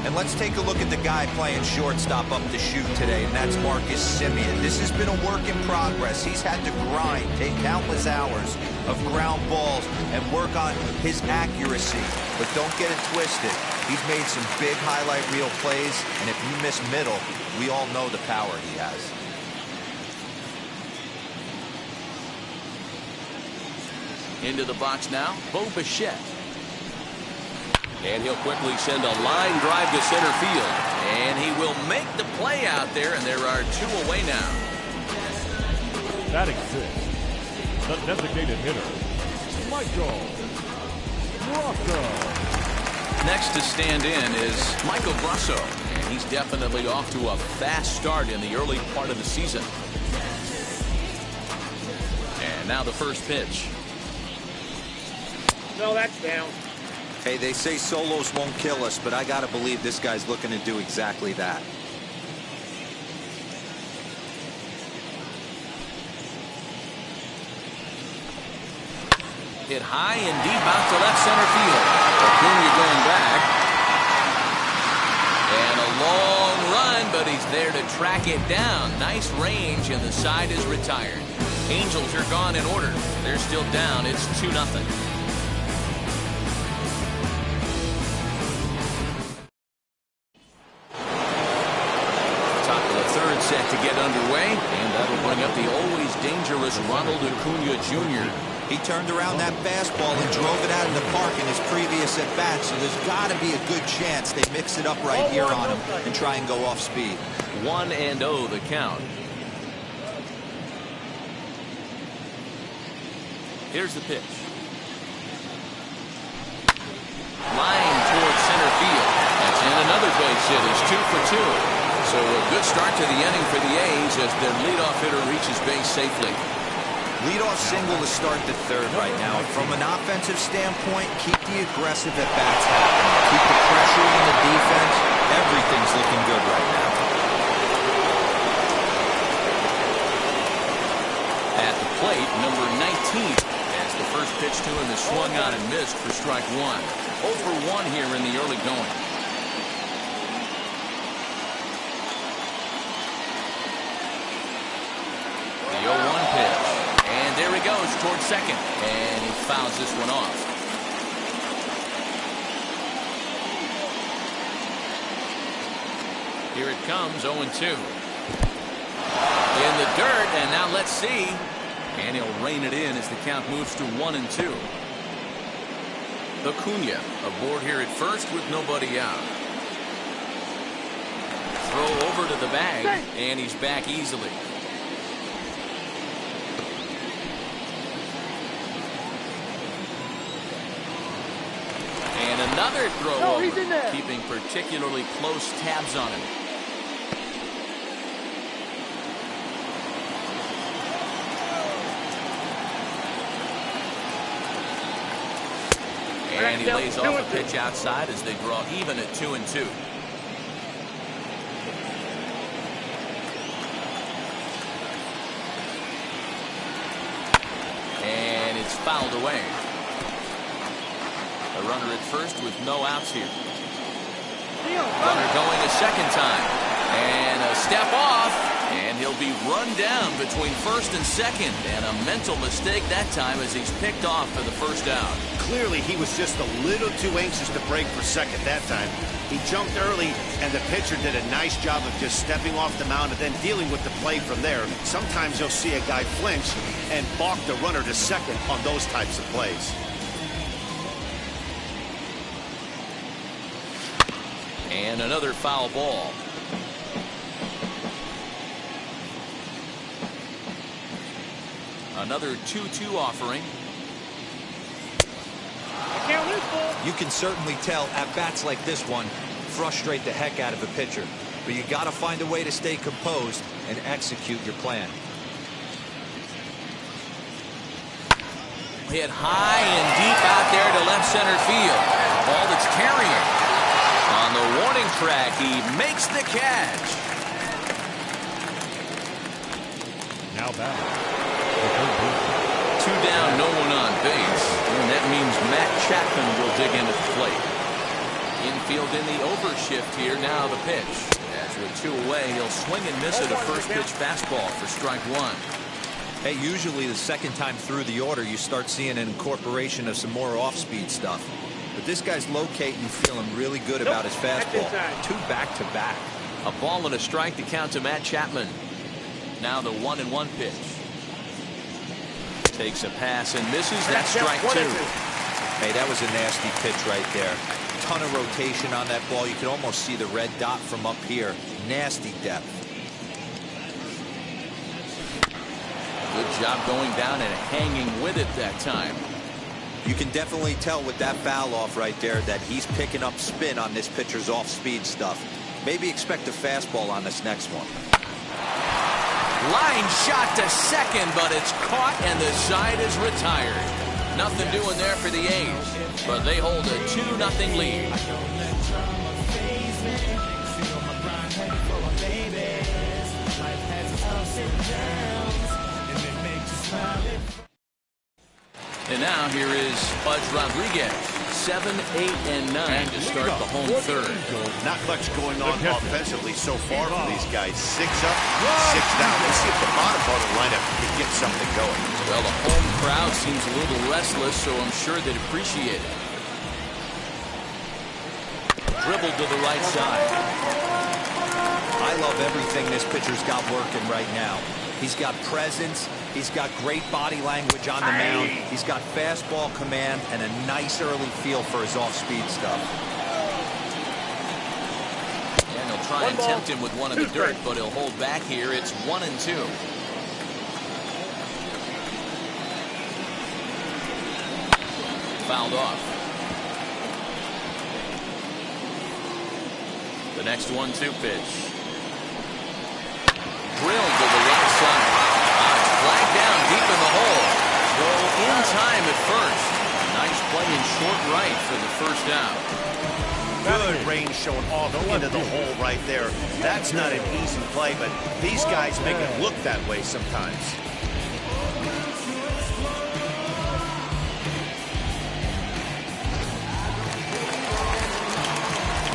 And let's take a look at the guy playing shortstop up to shoot today, and that's Marcus Semien. This has been a work in progress. He's had to grind, take countless hours of ground balls, and work on his accuracy. But don't get it twisted. He's made some big highlight reel plays, and if you miss middle, we all know the power he has. Into the box now, Bo Bichette. And he'll quickly send a line drive to center field. And he will make the play out there, and there are 2 away now. Batting sixth, the designated hitter, Michael Brasso. Next to stand in is Michael Brasso. And he's definitely off to a fast start in the early part of the season. And now the first pitch. No, that's down. Hey, they say solos won't kill us, but I got to believe this guy's looking to do exactly that. Hit high and deep out to left center field. Acuna going back. And a long run, but he's there to track it down. Nice range, and the side is retired. Angels are gone in order. They're still down. It's 2-0. Set to get underway, and that'll bring up the always dangerous Ronald Acuna Jr. He turned around that fastball and drove it out of the park in his previous at-bat, so there's got to be a good chance they mix it up right here on him and try and go off speed. 1-0 the count. Here's the pitch. Line towards center field. That's in another base hit. It's 2 for 2. So a good start to the inning for the A's as their leadoff hitter reaches base safely. Leadoff single to start the third right now. From an offensive standpoint, keep the aggressive at-bats happening. Keep the pressure on the defense. Everything's looking good right now. At the plate, number 19. As the first pitch to him is swung on and missed for strike 1. 0 for 1 here in the early going. The 0-1 pitch. And there he goes towards second. And he fouls this one off. Here it comes, 0-2. In the dirt, and now let's see. And he'll rein it in as the count moves to 1-2. Acuna aboard here at first with nobody out. Throw over to the bag, and he's back easily. And another throw over, keeping particularly close tabs on him. And he lays off a pitch outside as they draw even at 2-2. And it's fouled away. A runner at first with no outs here. Runner going a second time. And a step off. And he'll be run down between first and second. And a mental mistake that time as he's picked off for the first out. Clearly, he was just a little too anxious to break for second that time. He jumped early, and the pitcher did a nice job of just stepping off the mound and then dealing with the play from there. Sometimes you'll see a guy flinch and balk the runner to second on those types of plays. And another foul ball. Another 2-2 offering. You can certainly tell at bats like this one frustrate the heck out of a pitcher, but you got to find a way to stay composed and execute your plan. Hit high and deep out there to left center field. Ball that's carrying. On the warning track, he makes the catch. Now back. 2 down, no one on base. And that means Matt Chapman will dig in at the plate. Infield in the overshift here. Now the pitch. As with 2 away, he'll swing and miss at a first pitch fastball for strike 1. Hey, usually the second time through the order, you start seeing an incorporation of some more off-speed stuff. But this guy's locating, feeling really good about his fastball. 2 back-to-back. A ball and a strike to count to Matt Chapman. Now the 1-1 pitch. Takes a pass and misses. That's strike 2. Hey, that was a nasty pitch right there. Ton of rotation on that ball. You could almost see the red dot from up here. Nasty depth. Good job going down and hanging with it that time. You can definitely tell with that foul off right there that he's picking up spin on this pitcher's off-speed stuff. Maybe expect a fastball on this next one. Line shot to second, but it's caught and the side is retired. Nothing doing there for the A's, but they hold a 2-0 lead. And now here is Pudge Rodriguez. 7, 8, and 9 to start the home third. Not much going on offensively so far for these guys. 6 up, 6 down. Let's see if the bottom part of the lineup can get something going. Well, the home crowd seems a little restless, so I'm sure they'd appreciate it. Dribbled to the right side. I love everything this pitcher's got working right now. He's got presence. He's got great body language on the mound. He's got fastball command and a nice early feel for his off-speed stuff. And he'll try and tempt him with one in the dirt, but he'll hold back here. It's 1-2. Fouled off. The next 1-2 pitch. Drilled to the right side. Flagged down deep in the hole. Throw in time at first. Nice play in short right for the first out. Good range showing off into the hole right there. That's not an easy play, but these guys make it look that way sometimes.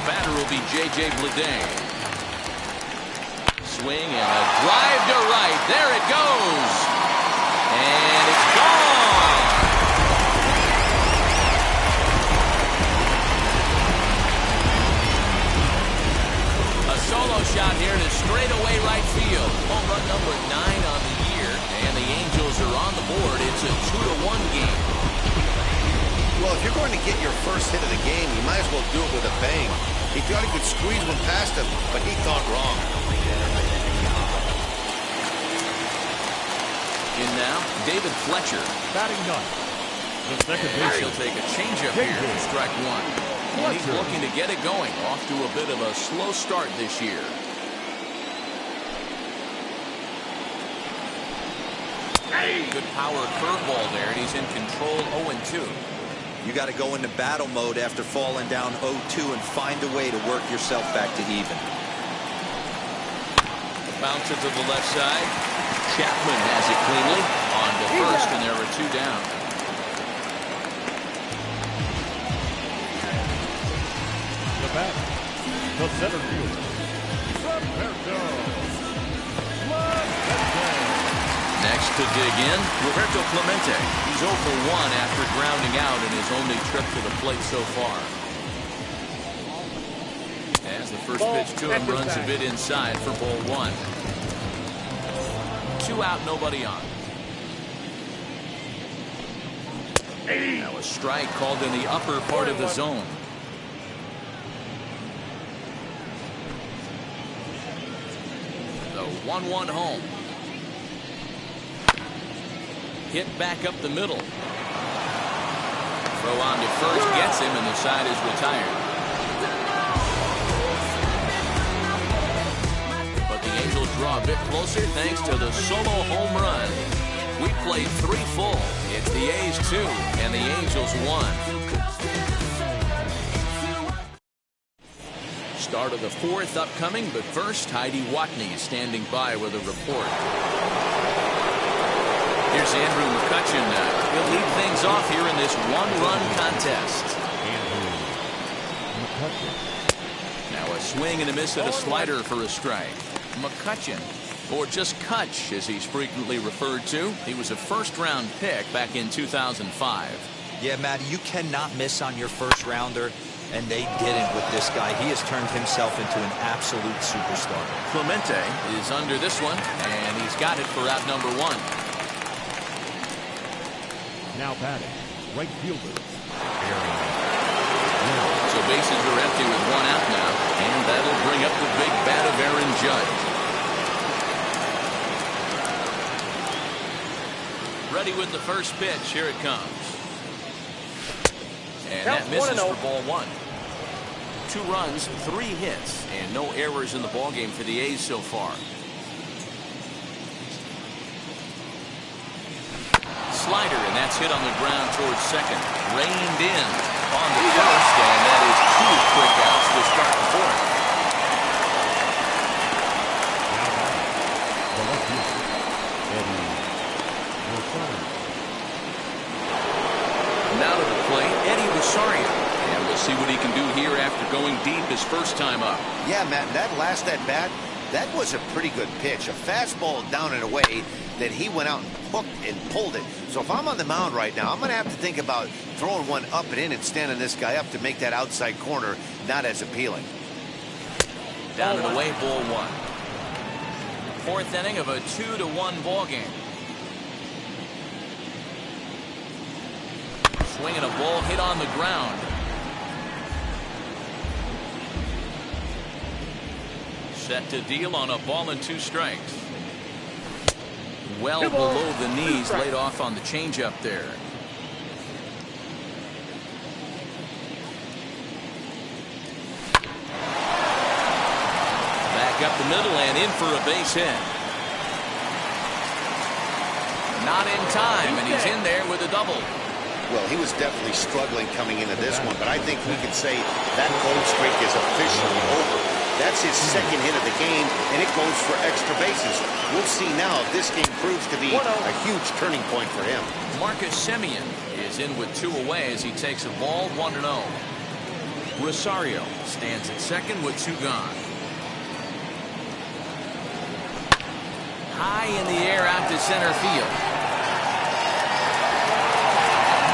Batter will be J.J. Bleday. Swing and a drive to right. There it goes. And it's gone. A solo shot here to straightaway right field. Home run number 9 on the year. And the Angels are on the board. It's a 2-1 game. Well, if you're going to get your first hit of the game, you might as well do it with a bang. He thought he could squeeze one past him, but he thought wrong. In now, David Fletcher. Batting ninth. The second baseman. He'll take a changeup here for strike 1. And he's looking to get it going. Off to a bit of a slow start this year. Good power curveball there, and he's in control 0-2. You got to go into battle mode after falling down 0-2 and find a way to work yourself back to even. Bouncer to the left side. Chapman has it cleanly. On to first, and there are 2 down. The bat, the center fielder, Next to dig in, Roberto Clemente. He's 0 for 1 after grounding out in his only trip to the plate so far. As the first pitch to him runs a bit inside for ball 1. 2 out, nobody on. Now a strike called in the upper part of the zone. The 1-1 home. Hit back up the middle. Throw on to first, gets him, and the side is retired. But the Angels draw a bit closer thanks to the solo home run. We played 3 full. It's the A's 2 and the Angels 1. Start of the 4th upcoming, but first Heidi Watney is standing by with a report. Here's Andrew McCutchen. He'll lead things off here in this 1-run contest. Now a swing and a miss at a slider for a strike. McCutchen, or just Kutch as he's frequently referred to. He was a first-round pick back in 2005. Yeah, Matty, you cannot miss on your first rounder, and they didn't with this guy. He has turned himself into an absolute superstar. Clemente is under this one, and he's got it for out number 1. Now batting, right fielder. So bases are empty with 1 out now, and that'll bring up the big bat of Aaron Judge. Ready with the first pitch. Here it comes. And that misses for ball 1. 2 runs, 3 hits, and no errors in the ballgame for the A's so far. Slider, and that's hit on the ground towards second. Reined in on the first, and that is 2 quick outs to start the 4th. Now to the plate, Eddie Rosario. And we'll see what he can do here after going deep his first time up. Yeah, Matt, that last at-bat, that was a pretty good pitch. A fastball down and away that he went out and hooked and pulled it. So if I'm on the mound right now, I'm going to have to think about throwing one up and in and standing this guy up to make that outside corner not as appealing. Down and away, ball 1. 4th inning of a 2-1 ball game. Swinging a ball hit on the ground. Set to deal on a ball and 2 strikes. Well below the knees, laid off on the changeup there. Back up the middle and in for a base hit. Not in time, and he's in there with a double. Well, he was definitely struggling coming into this one, but I think we can say that cold streak is officially over. That's his 2nd hit of the game, and it goes for extra bases. We'll see now if this game proves to be a huge turning point for him. Marcus Semien is in with 2 away as he takes a ball 1-0. Rosario stands at second with 2 gone. High in the air out to center field.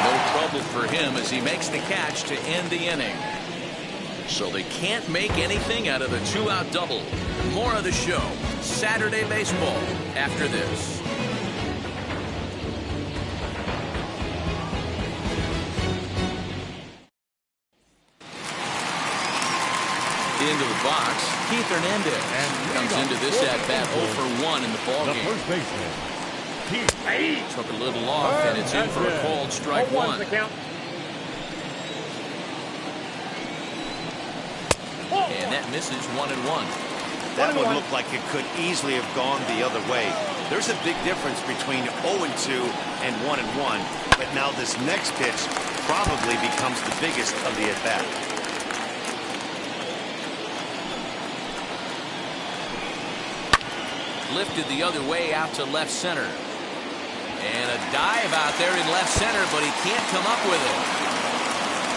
No trouble for him as he makes the catch to end the inning. So they can't make anything out of the 2-out double. More of the show, Saturday Baseball, after this. Into the box, Keith Hernandez comes into this at-bat 0 for 1 in the ballgame. The first baseman, Keith. Took a little off, and it's in for a called strike 1. And that misses 1-1. That one looked like it could easily have gone the other way. There's a big difference between 0-2 and 1-1. But now this next pitch probably becomes the biggest of the at-bat. Lifted the other way out to left center. And a dive out there in left center, but he can't come up with it.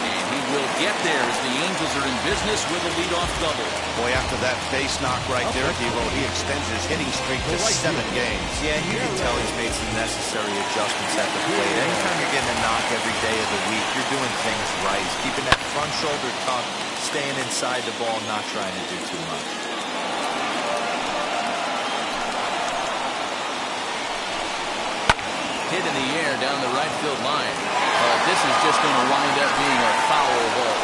And he will get there as the Angels are in business with a leadoff double. Boy, after that base knock right there, Devo, he extends his hitting streak to 7 games. Yeah, and you can tell he's made some necessary adjustments at the plate. Anytime you're getting a knock every day of the week, you're doing things right. Keeping that front shoulder tucked, staying inside the ball, not trying to do too much. Hit in the air down the right field line. But this is just going to wind up being a foul ball.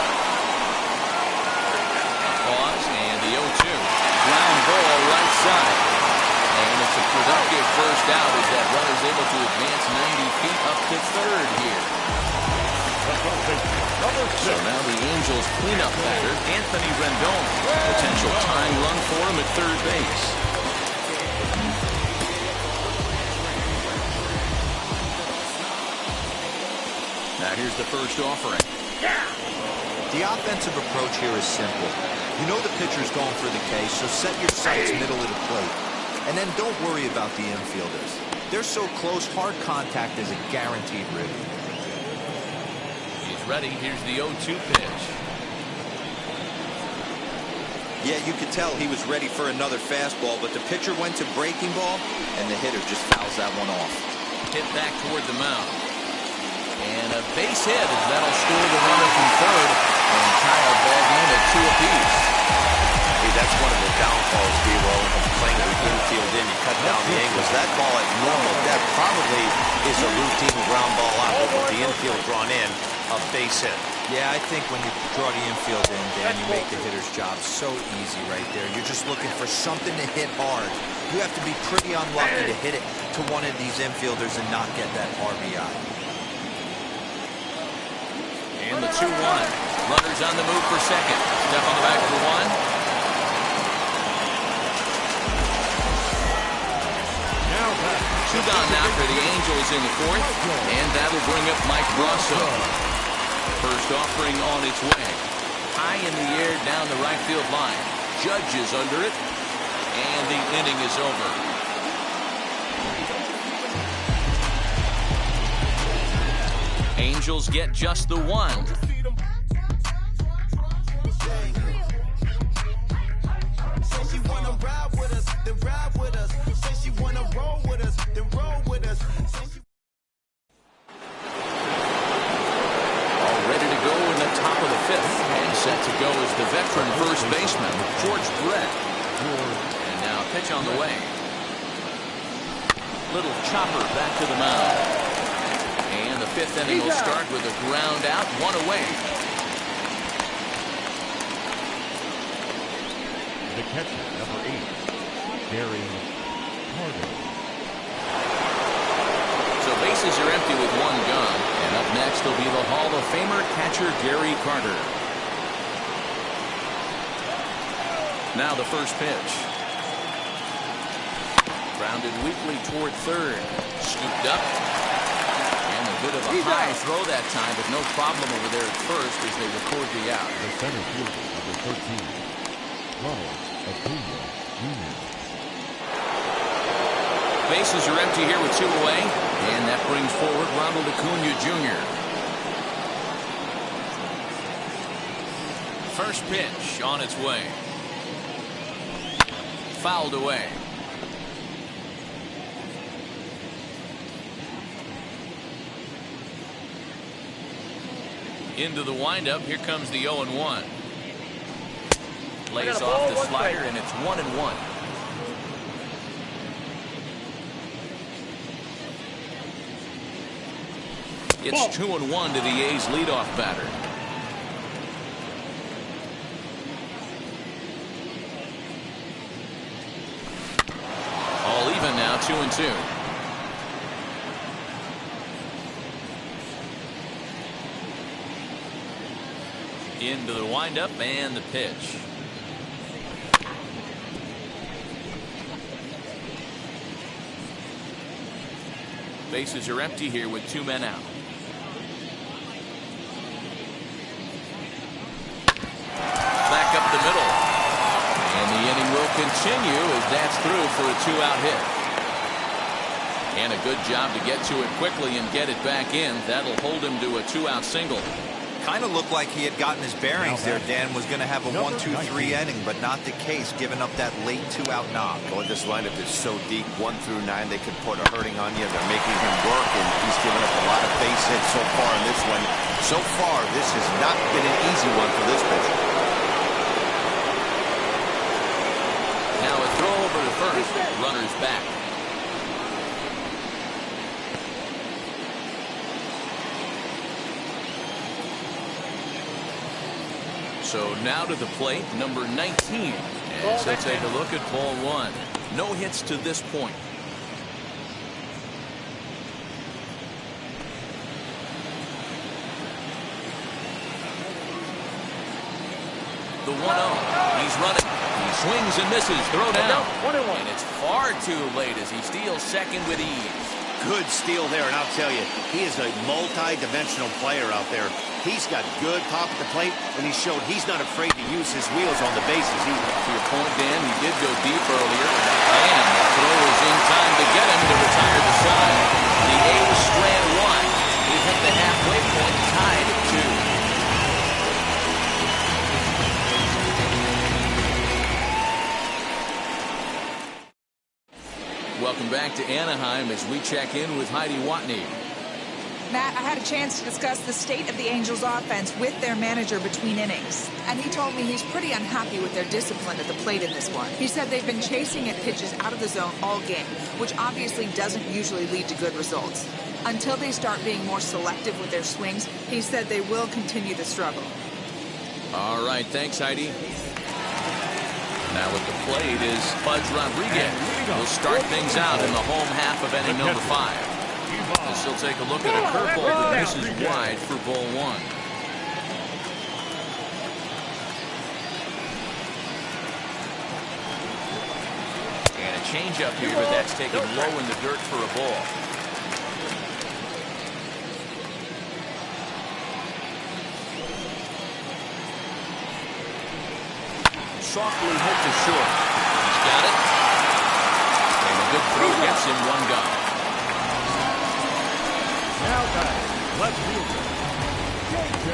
Pause, and the 0-2. Ground ball right side. And it's a productive first out as that runner's able to advance 90 feet up to third here. So now the Angels cleanup batter, Anthony Rendon. Potential tying run for him at third base. Now here's the first offering. The offensive approach here is simple. You know the pitcher's going for the K, so set your sights middle of the plate. And then don't worry about the infielders. They're so close, hard contact is a guaranteed rib. He's ready. Here's the 0-2 pitch. Yeah, you could tell he was ready for another fastball, but the pitcher went to breaking ball, and the hitter just fouls that one off. Hit back toward the mound. And a base hit as that'll score the runner from third and tie our ball game at 2 apiece. Hey, that's one of the downfalls, Devo, of playing the infield in. You cut down the angles. That ball at normal depth probably is a routine ground ball out, but with the infield drawn in, a base hit. Yeah, I think when you draw the infield in, Dan, you make the hitter's job so easy right there. You're just looking for something to hit hard. You have to be pretty unlucky to hit it to one of these infielders and not get that RBI. And the 2-1. Runners on the move for second. Step on the back for one. Two gone now for the Angels in the fourth. And that'll bring up Mike Brasso. First offering on its way. High in the air down the right field line. Judge is under it. And the inning is over. Angels get just the one. All ready to go in the top of the fifth. And set to go is the veteran first baseman, George Brett. And now pitch on the way. Little chopper back to the mound. And the fifth inning will start with a ground out, one away. The catcher, number 8, Gary Carter. So bases are empty with one gone. And up next will be the Hall of Famer catcher Gary Carter. Now the first pitch. Grounded weakly toward third. Scooped up. Bit of a high throw that time, but no problem over there at first as they record the out. The center fielder, number 13, Ronald Acuna Jr. Bases are empty here with 2 away, and that brings forward Ronald Acuna Jr. First pitch on its way. Fouled away. Into the windup. Here comes the 0-1. Lays off the slider, and it's 1-1. It's 2-1 to the A's leadoff batter. All even now, 2-2. Into the windup and the pitch. Bases are empty here with 2 men out. continue as that's through for a 2-out hit. And a good job to get to it quickly and get it back in. That'll hold him to a 2-out single. Kind of looked like he had gotten his bearings there, Dan. Was going to have a 1-2-3 inning, but not the case, giving up that late 2-out knock. Well, this lineup is so deep, 1 through 9, they could put a hurting on you. They're making him work, and he's given up a lot of base hits so far in this one. So far, this has not been an easy one for this pitcher. Now a throw over to first. Runners back. So now to the plate, number 19. And so take a look at ball 1. No hits to this point. The 1-0. He's running. He swings and misses. Throw down. And it's far too late as he steals second with ease. Good steal there, and I'll tell you, he is a multi-dimensional player out there. He's got good pop at the plate, and he showed he's not afraid to use his wheels on the bases either. To your point, Dan, he did go deep earlier, and the throw is in time to get him to retire the side. The A's strand one. He hit the halfway point, tied at 2. Welcome back to Anaheim as we check in with Heidi Watney. Matt, I had a chance to discuss the state of the Angels offense with their manager between innings, and he told me he's pretty unhappy with their discipline at the plate in this one. He said they've been chasing at pitches out of the zone all game, which obviously doesn't usually lead to good results. Until they start being more selective with their swings, he said they will continue to struggle. All right, thanks, Heidi. Now at the plate is Pudge Rodriguez. We'll start things out in the home half of inning number 5. As he'll take a look at a curveball that misses wide for ball 1. And a changeup here, but that's taken low in the dirt for a ball. Softly hit to short. He's got it. And a good throw gets him 1 gone. Now back, left fielder, J.J.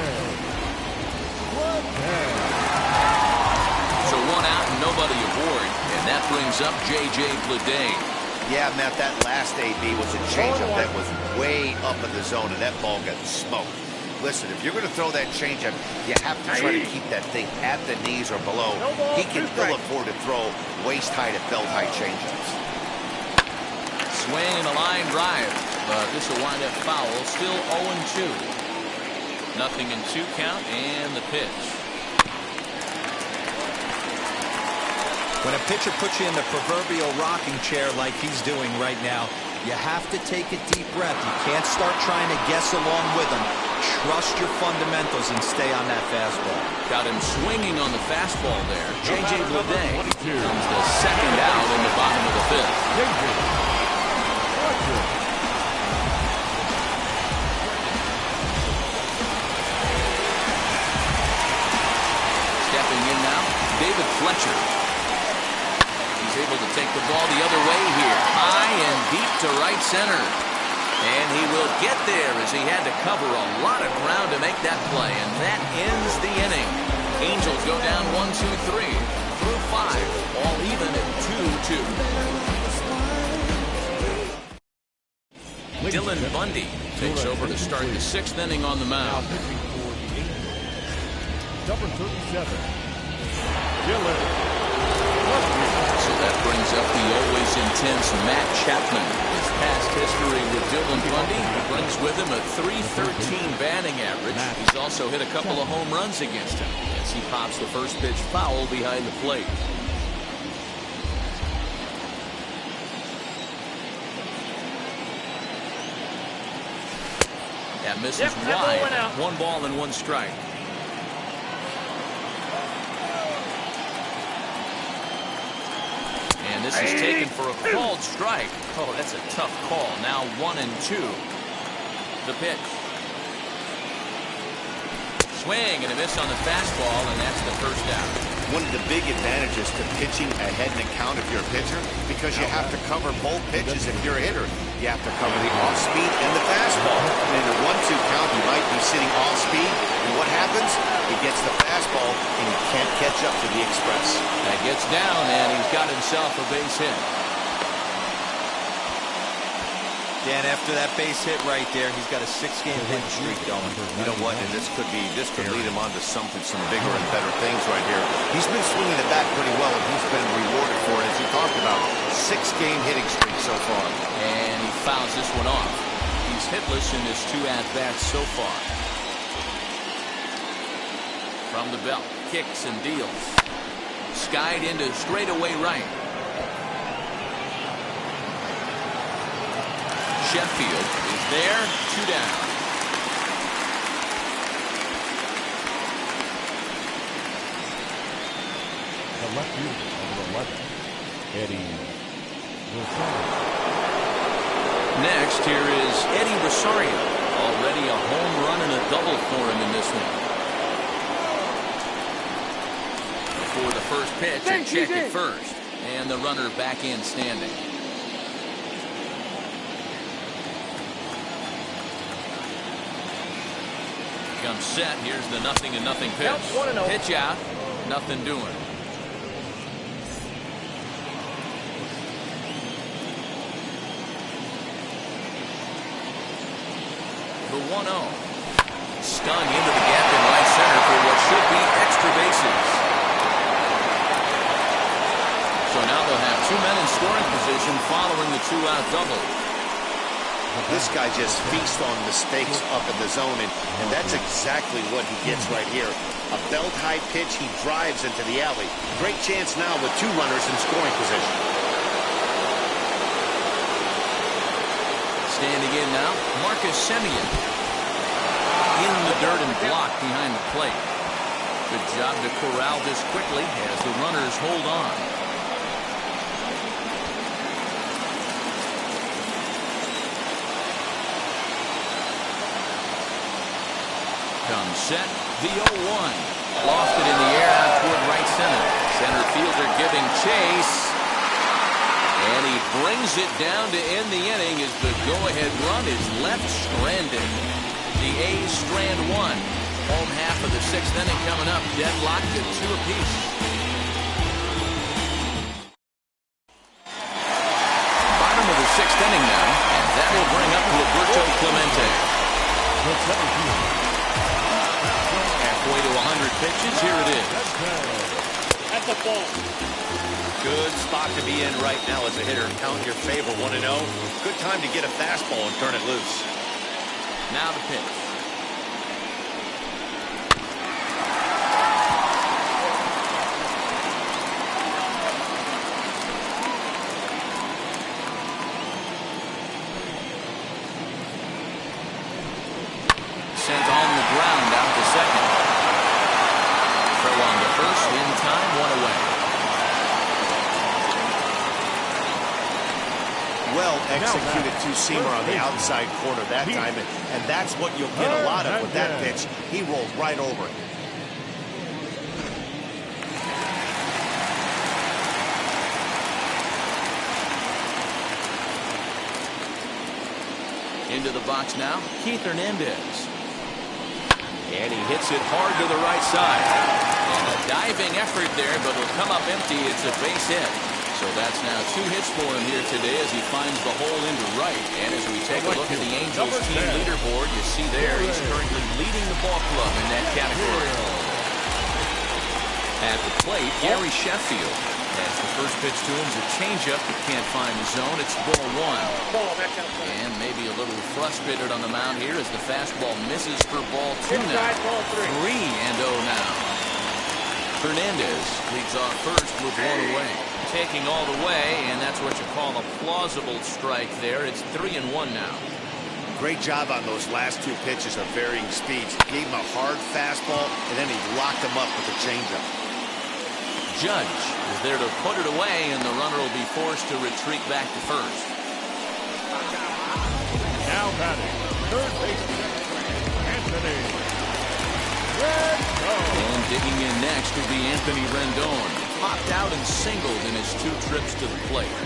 So 1 out and nobody aboard, and that brings up J.J. Bleday. Yeah, Matt, that last AB was a changeup that was way up in the zone, and that ball got smoked. Listen, if you're going to throw that changeup, you have to try to keep that thing at the knees or below. He can still afford to throw waist-high to belt-high changeups. Swing and a line drive, but this will wind up foul. Still 0-2. Nothing in 2 count, and the pitch. When a pitcher puts you in the proverbial rocking chair like he's doing right now, you have to take a deep breath. You can't start trying to guess along with him. Trust your fundamentals and stay on that fastball. Got him swinging on the fastball there. J.J. Bleday comes the second out in the bottom of the 5th. Stepping in now, David Fletcher. He's able to take the ball the other way here. High and deep to right center. And he will get there as he had to cover a lot of ground to make that play. And that ends the inning. Angels go down 1-2-3 through 5. All even at 2-2. Dylan Bundy takes over to start the 6th inning on the mound. Number 37, Dylan. So that brings up the always intense Matt Chapman. His past history with Dylan Bundy brings with him a .313 batting average. He's also hit a couple of home runs against him as he pops the first pitch foul behind the plate. That misses wide. 1 ball and 1 strike. And this is taken for a called strike. Oh, that's a tough call. Now 1-2. The pitch. Swing and a miss on the fastball, and that's the first out. one of the big advantages to pitching ahead in the count if you're a pitcher, because you have to cover both pitches if you're a hitter. You have to cover the off-speed and the fastball. And in a 1-2 count, you might be sitting off-speed, and what happens? He gets the fastball, and he can't catch up to the express. That gets down, and he's got himself a base hit. Dan, after that base hit right there, he's got a 6-game hit streak going. You know what? And this could lead him on to some bigger and better things right here. He's been swinging the bat pretty well, and he's been rewarded for it, as you talked about. 6-game hitting streak so far. And he fouls this one off. He's hitless in his 2 at-bats so far. From the belt, kicks and deals. Skied into straightaway right. Sheffield is there, 2 down. The left fielder, number 11, Eddie Rosario. Next, here is Eddie Rosario. Already a home run and a double for him in this one. Before the first pitch, a check at first. And the runner back in standing. Comes set. Here's the 0-0 pitch. Pitch out. Nothing doing. The 1-0. Stung into the gap in right center for what should be extra bases. So now they'll have 2 men in scoring position following the 2-out double. This guy just feasts on mistakes up in the zone, and that's exactly what he gets right here. A belt-high pitch, he drives into the alley. Great chance now with 2 runners in scoring position. Standing in now, Marcus Semien. In the dirt and blocked behind the plate. Good job to corral this quickly as the runners hold on. Comes set, the 0-1. Lost it in the air out toward right center. Center fielder giving chase. And he brings it down to end the inning as the go-ahead run is left stranded. The A's strand 1. Home half of the 6th inning coming up. Deadlocked at 2 apiece. Bottom of the 6th inning now. And that will bring up Roberto Clemente. Halfway to 100 pitches. Here it is. That's a ball. Good spot to be in right now as a hitter. Count your favor, 1-0. Good time to get a fastball and turn it loose. Now the pitch. Sent on the ground out to second. Throw on to first in time, 1 away. Well executed two-seamer on the outside corner that time, and that's what you'll get a lot of with that pitch. He rolled right over it. Into the box now, Keith Hernandez. And he hits it hard to the right side. And a diving effort there, but it'll come up empty. It's a base hit. So that's now 2 hits for him here today as he finds the hole into right. And as we take a look at the Angels team leaderboard, you see there he's currently leading the ball club in that category. At the plate, Gary Sheffield. As the first pitch to him is a changeup that can't find the zone. It's ball 1. And maybe a little frustrated on the mound here as the fastball misses for ball 2 now. 3-0 now. Hernandez leads off first with 1 away. Taking all the way, and that's what you call a plausible strike there. It's 3-1 now. Great job on those last 2 pitches of varying speeds. He gave him a hard fastball, and then he locked him up with a changeup. Judge is there to put it away, and the runner will be forced to retreat back to first. Now batting, third baseman, Anthony And digging in next will be Anthony Rendon. Popped out and singled in his 2 trips to the plate.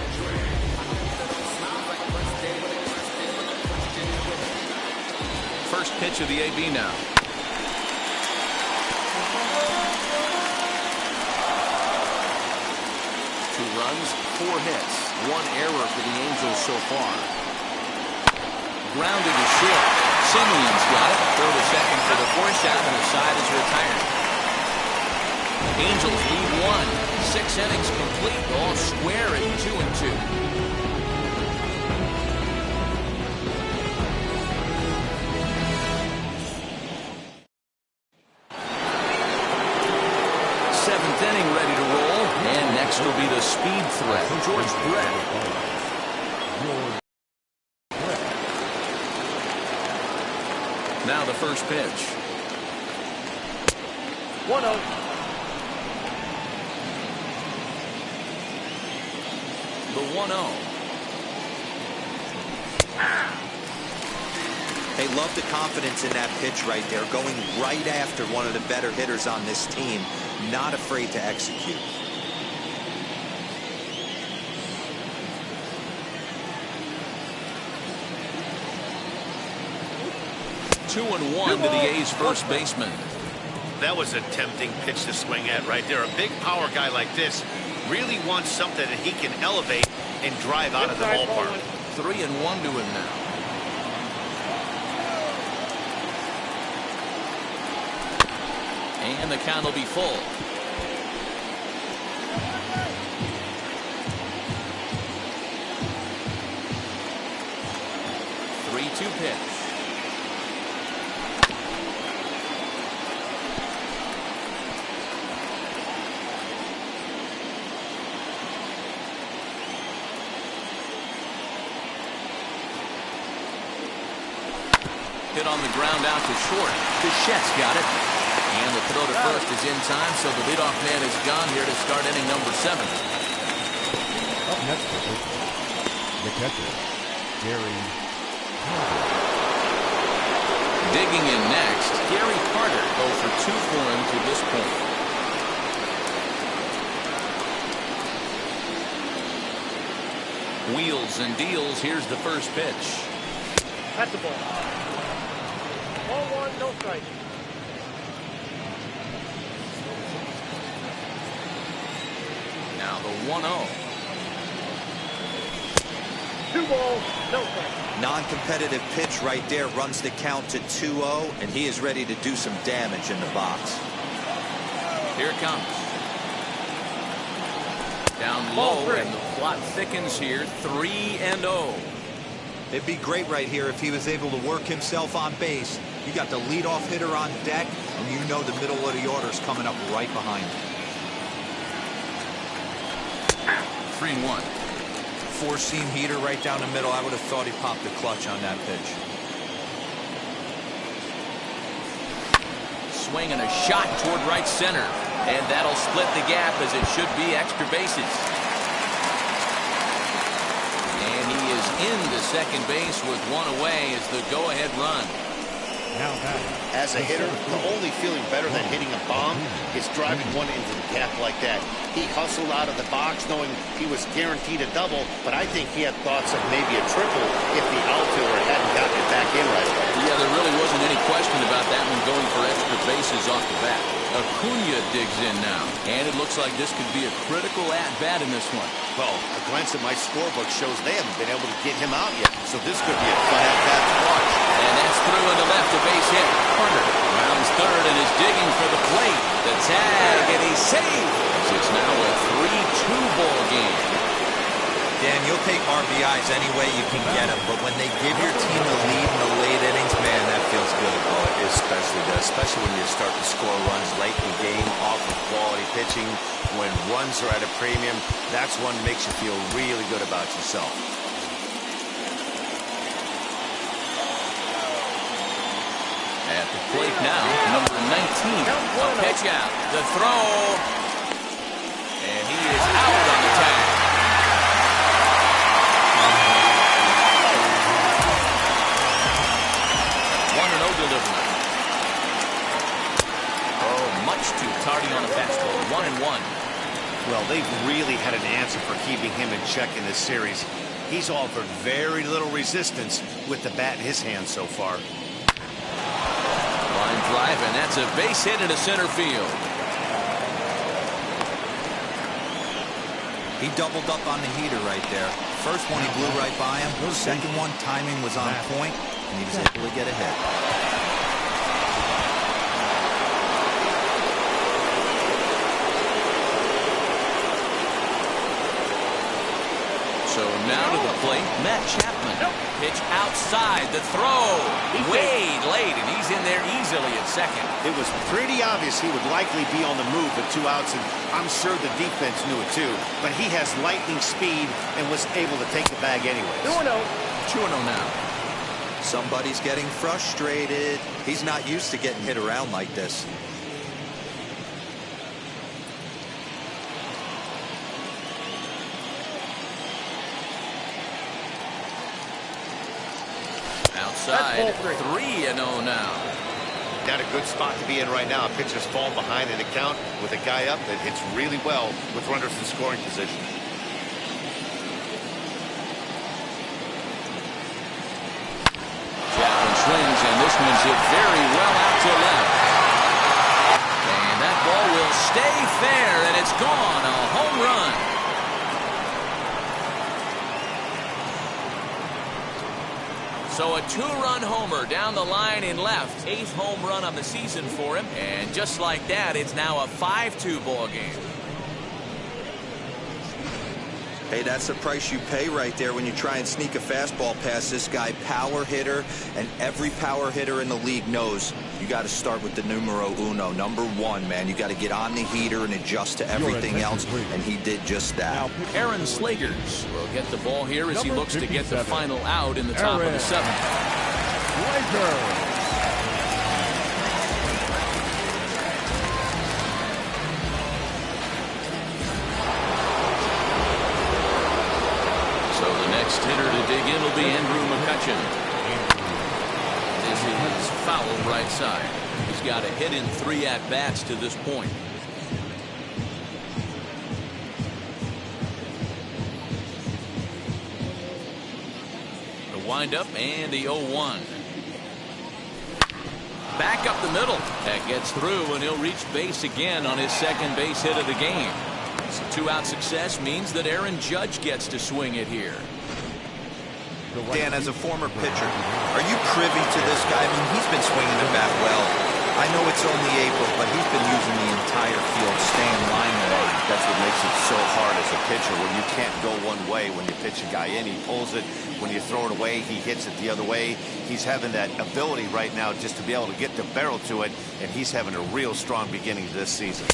First pitch of the AB now. 2 runs, 4 hits, 1 error for the Angels so far. Grounded to short. Simeon's got it. Throw to second for the 4th out, and the side is retired. Angels lead 1. 6 innings complete, all square at 2-2. Seventh inning ready to roll, and next will be the speed threat, George Brett. Now the first pitch. 1-0. The 1-0. They love the confidence in that pitch right there, going right after one of the better hitters on this team, not afraid to execute. Two and one to the A's first baseman. That was a tempting pitch to swing at right there. A big power guy like this really wants something that he can elevate and drive out of the ballpark. 3-1 to him now. And the count will be full. 3-2 pitch. Hit on the ground out to short. Bichette's got it. And the throw to first is in time, so the leadoff man is gone here to start inning number 7. Up next, the catcher, Gary Carter. Digging in next, Gary Carter. 0 for 2 for him to this point. Wheels and deals. Here's the first pitch. That's the ball. Ball 1, no strike. Now the 1-0. 2 balls, no strike. Non-competitive pitch right there, runs the count to 2-0, and he is ready to do some damage in the box. Here it comes. Down low, and the plot thickens here. 3-0. It'd be great right here if he was able to work himself on base. You got the leadoff hitter on deck, and you know the middle of the order is coming up right behind him. 3-1. 4-seam heater right down the middle. I would have thought he popped the clutch on that pitch. Swing and a shot toward right center. And that'll split the gap, as it should be extra bases. And he is into second base with 1 away as the go-ahead run. Now that, As a hitter, the only feeling better than hitting a bomb is driving one into the gap like that. He hustled out of the box knowing he was guaranteed a double, but I think he had thoughts of maybe a triple if the outfielder hadn't gotten it back in right away. Yeah, there really wasn't any question about that one going for extra bases off the bat. Acuna digs in now, and it looks like this could be a critical at-bat in this one. Well, a glance at my scorebook shows they haven't been able to get him out yet, so this could be a fun at-bat to watch. And that's through into left, a base hit. Carter rounds third and is digging for the plate. The tag, and he's safe. It's now a 3-2 ball game. Dan, you'll take RBIs any way you can get them, but when they give your team the lead in the late innings, man, that feels good. Oh, it especially does, especially when you start to score runs late in the game off of quality pitching. When runs are at a premium, that's one that makes you feel really good about yourself. At the plate now, number 19. A pitch out. The throw. And he is out on the tag. 1-0 delivery. really had an answer for keeping him in check in this series. He's offered very little resistance with the bat in his hand so far. Line drive, and that's a base hit into center field. He doubled up on the heater right there. First one, he blew right by him. Second one, timing was on point, and he was able to get a hit. So now to the plate, Matt Chapman. Pitch outside, the throw. Way late, and he's in there easily at second. It was pretty obvious he would likely be on the move with 2 outs, and I'm sure the defense knew it too. But he has lightning speed and was able to take the bag anyways. 2-0. 2-0 now. Somebody's getting frustrated. He's not used to getting hit around like this. Outside, 3-0 now. Not a good spot to be in right now. Pitchers fall behind in the count with a guy up that hits really well with runners in scoring position. Chapman swings, and this one's hit very well out to left. And that ball will stay fair, and it's gone. A home run. So a 2-run homer down the line in left. 8th home run on the season for him. And just like that, it's now a 5-2 ball game. Hey, that's the price you pay right there when you try and sneak a fastball past this guy. Power hitter, and every power hitter in the league knows you got to start with the numero uno, number 1, man. You got to get on the heater and adjust to everything else, and he did just that. Aaron Slagers will get the ball here as he looks to get the final out in the top of the 7th. Next hitter to dig in will be Andrew McCutcheon. This is foul right side. He's got a hit in 3 at-bats to this point. The windup and the 0-1. Back up the middle. That gets through, and he'll reach base again on his second base hit of the game. So 2-out success means that Aaron Judge gets to swing it here. Dan, as a former pitcher, are you privy to this guy? I mean, he's been swinging the bat well. I know it's only April, but he's been using the entire field, staying line to line. That's what makes it so hard as a pitcher, when you can't go one way. When you pitch a guy in, he pulls it. When you throw it away, he hits it the other way. He's having that ability right now just to be able to get the barrel to it, and he's having a real strong beginning to this season.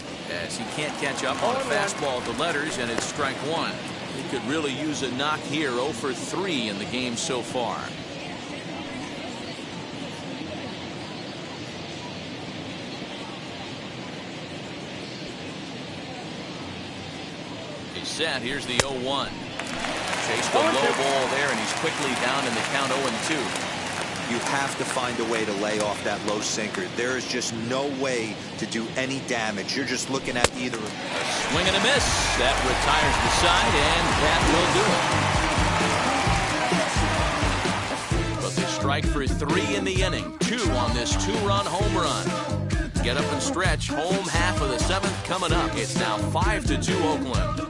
As he can't catch up on a fastball at the letters, and it's strike 1. He could really use a knock here. 0 for 3 in the game so far. He's set. Here's the 0-1. Chased the low ball there, and he's quickly down in the count 0-2. You have to find a way to lay off that low sinker. There is just no way to do any damage. You're just looking at either a swing and a miss. That retires the side, and that will do it. But they strike for 3 in the inning. 2 on this 2-run home run. Get up and stretch. Home half of the 7th coming up. It's now 5-2 Oakland.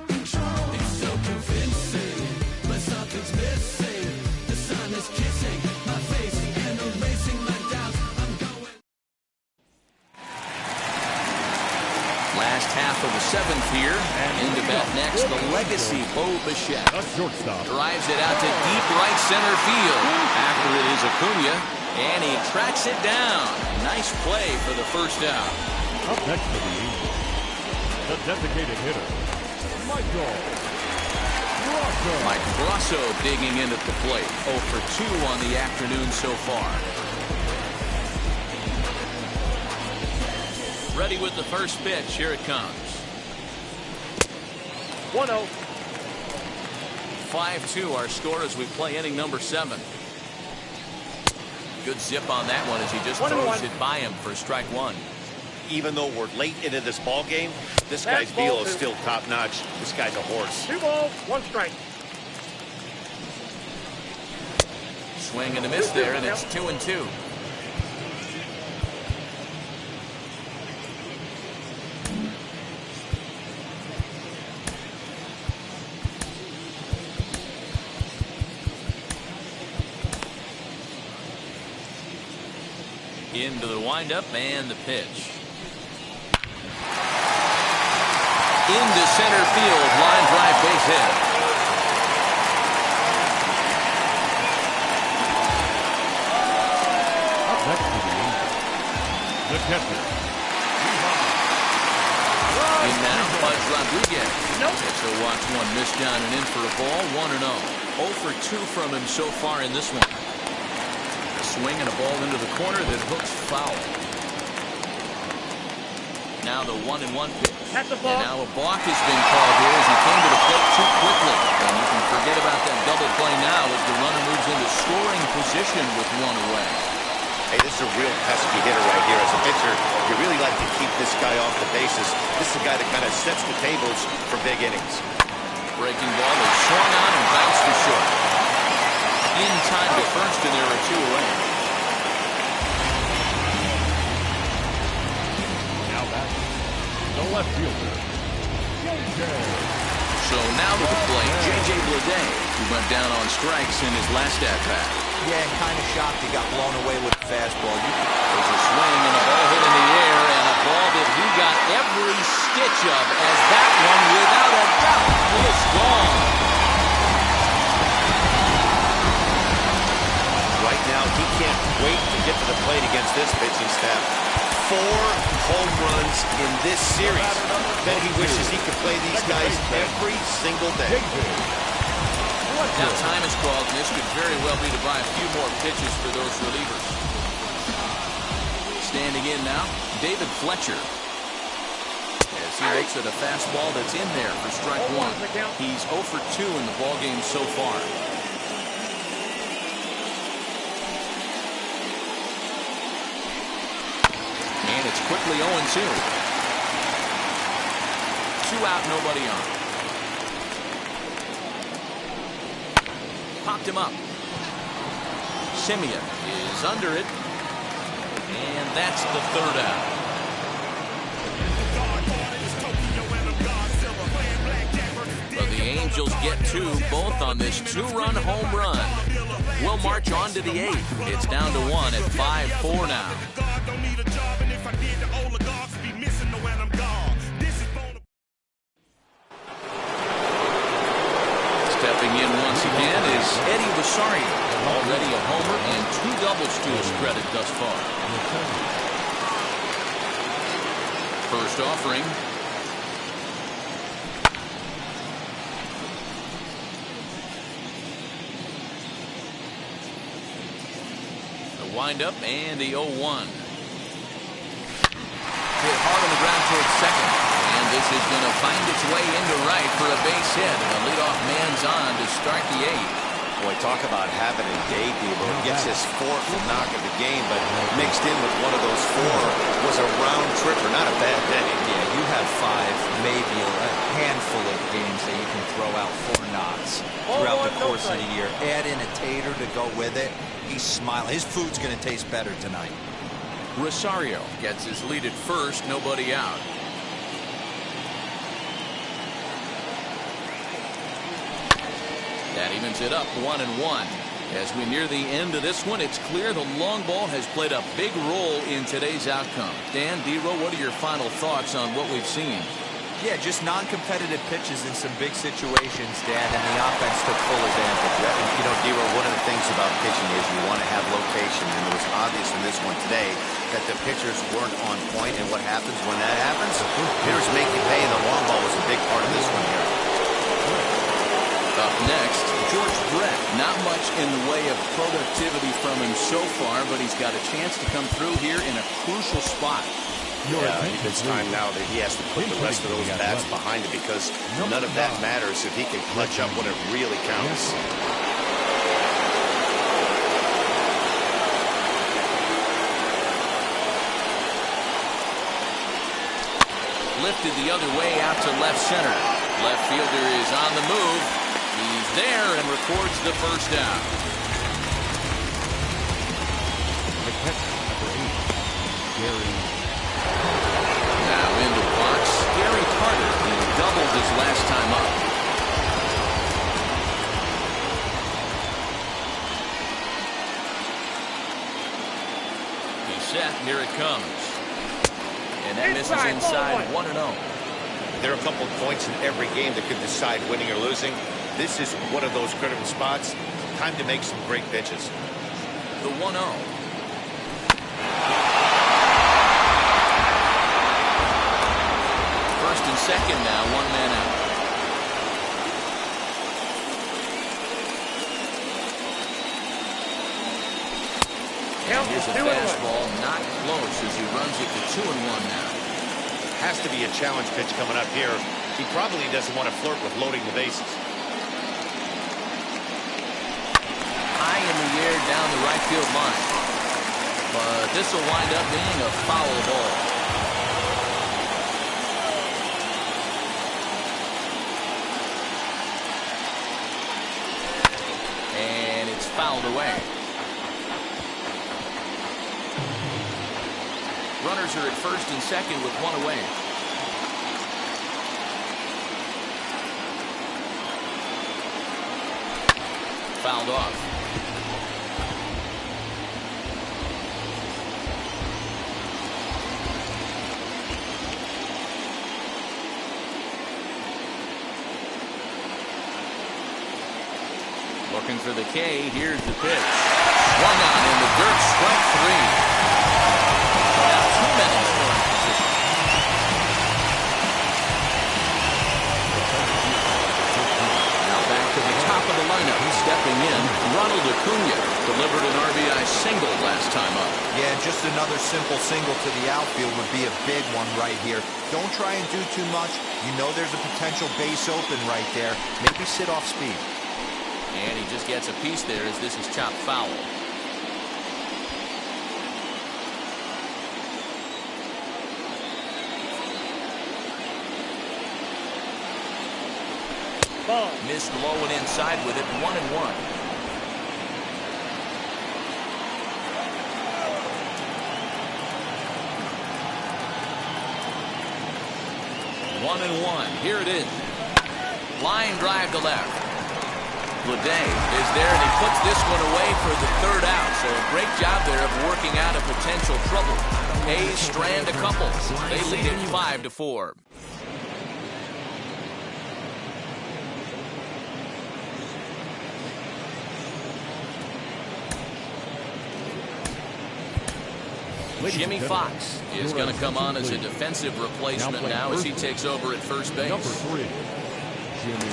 Last half of the 7th here. Into bat next, the legacy Bo Bichette. Drives it out to deep right center field. After it is Acuna, and he tracks it down. Nice play for the first out. Up next for the Angels, the designated hitter, Mike Grosso digging in at the plate. 0 for 2 on the afternoon so far. Ready with the first pitch. Here it comes. 1-0. 5-2 our score as we play inning number 7. Good zip on that one as he just throws it by him for strike 1. even though we're late into this ball game, this guy's velo is still top-notch. This guy's a horse. 2 balls, 1 strike. Swing and a miss there, and it's 2-2. Into the windup and the pitch. Into center field, line drive, base hit. Up next to the Angels, the catcher. In now, Buzz Rodriguez. So walks one, missed down and in for a ball, 1-0. 0 for 2 from him so far in this one. Swing and a ball into the corner that hooks foul. Now the 1-1 pitch. And now a balk has been called here as he came to the plate too quickly. And you can forget about that double play now as the runner moves into scoring position with 1 away. Hey, this is a real pesky hitter right here. As a pitcher, you really like to keep this guy off the bases. This is a guy that kind of sets the tables for big innings. Breaking ball is swung on and bounced to short. In time to first, and there are 2 away. Now back, the left fielder, JJ. So now to the plate, J.J. Bleday, who went down on strikes in his last at-bat. Yeah, kind of shocked he got blown away with the fastball. There's a swing and a ball hit in the air, and a ball that he got every stitch of, as that one, without a doubt, is gone. Right now, he can't wait to get to the plate against this pitching staff. 4 home runs in this series. Bet he wishes he could play these guys every single day. Now time is called, and this could very well be to buy a few more pitches for those relievers. Standing in now, David Fletcher. As he looks at a fastball that's in there for strike 1. He's 0 for 2 in the ballgame so far. And it's quickly 0-2. 2 out, nobody on. Popped him up. Simeon is under it. And that's the 3rd out. But the Angels get 2, both on this 2-run home run. We'll march on to the 8th. It's down to 1 at 5-4 now. Stepping in once again is Eddie Rosario, already a homer and 2 doubles to his credit thus far. First offering. The windup and the 0-1. Hit hard on the ground towards second. And this is going to find its way into right for a base hit. And the leadoff man's on to start the 8th. Boy, talk about having a day, Debo. Gets his 4th knock of the game, but mixed in with one of those 4 was a round tripper. Not a bad day. Yeah, you have 5, maybe a handful of games that you can throw out 4 knocks throughout the course of the year. Add in a tater to go with it. He's smiling. His food's going to taste better tonight. Rosario gets his lead at first, nobody out. That evens it up 1-1. As we near the end of this one, it's clear the long ball has played a big role in today's outcome. Dan, D-Row, what are your final thoughts on what we've seen? Yeah, just non-competitive pitches in some big situations, Dan, and the offense took full advantage. You know, D-Row, one of the things about pitching is you want to have location, and it was obvious in this one today that the pitchers weren't on point, and what happens when that happens? Hitters make you pay, and the long ball was a big part of this one here. Up next, George Brett. Not much in the way of productivity from him so far, but he's got a chance to come through here in a crucial spot. Yeah, it's time now that he has to put the rest of those bats behind him, because none of that matters if he can clutch up when it really counts. lifted the other way out to left center. Left fielder is on the move. He's there and records the first down. Now in the box, Gary Carter. He doubled his last time up. He's set. Here it comes. And that misses inside 1-0. There are a couple of points in every game that could decide winning or losing. This is one of those critical spots. Time to make some great pitches. The 1-0. First and second now, one man out. Here's a fastball, not close as he runs it to 2-1 now. Has to be a challenge pitch coming up here. He probably doesn't want to flirt with loading the bases. High in the air down the right field line. But this will wind up being a foul ball. And it's fouled away. Runners are at first and second with one away. Fouled off. Looking for the K. Here's the pitch. Swung on in the dirt. Strike three. Now 2 men in scoring position. Now back to the top of the lineup. Stepping in, Ronald Acuna delivered an RBI single last time up. Yeah, just another simple single to the outfield would be a big one right here. Don't try and do too much. You know there's a potential base open right there. Maybe sit off speed. And he just gets a piece there as this is chopped foul. Ball. Missed low and inside with it, 1-1. One and one. Here it is. Line drive to left. Lede is there, and he puts this one away for the third out. So a great job there of working out a potential trouble. A's strand a couple. They lead it 5-4. Jimmy Fox is going to come on as a defensive replacement now as he takes over at first base. Number 3, Jimmy.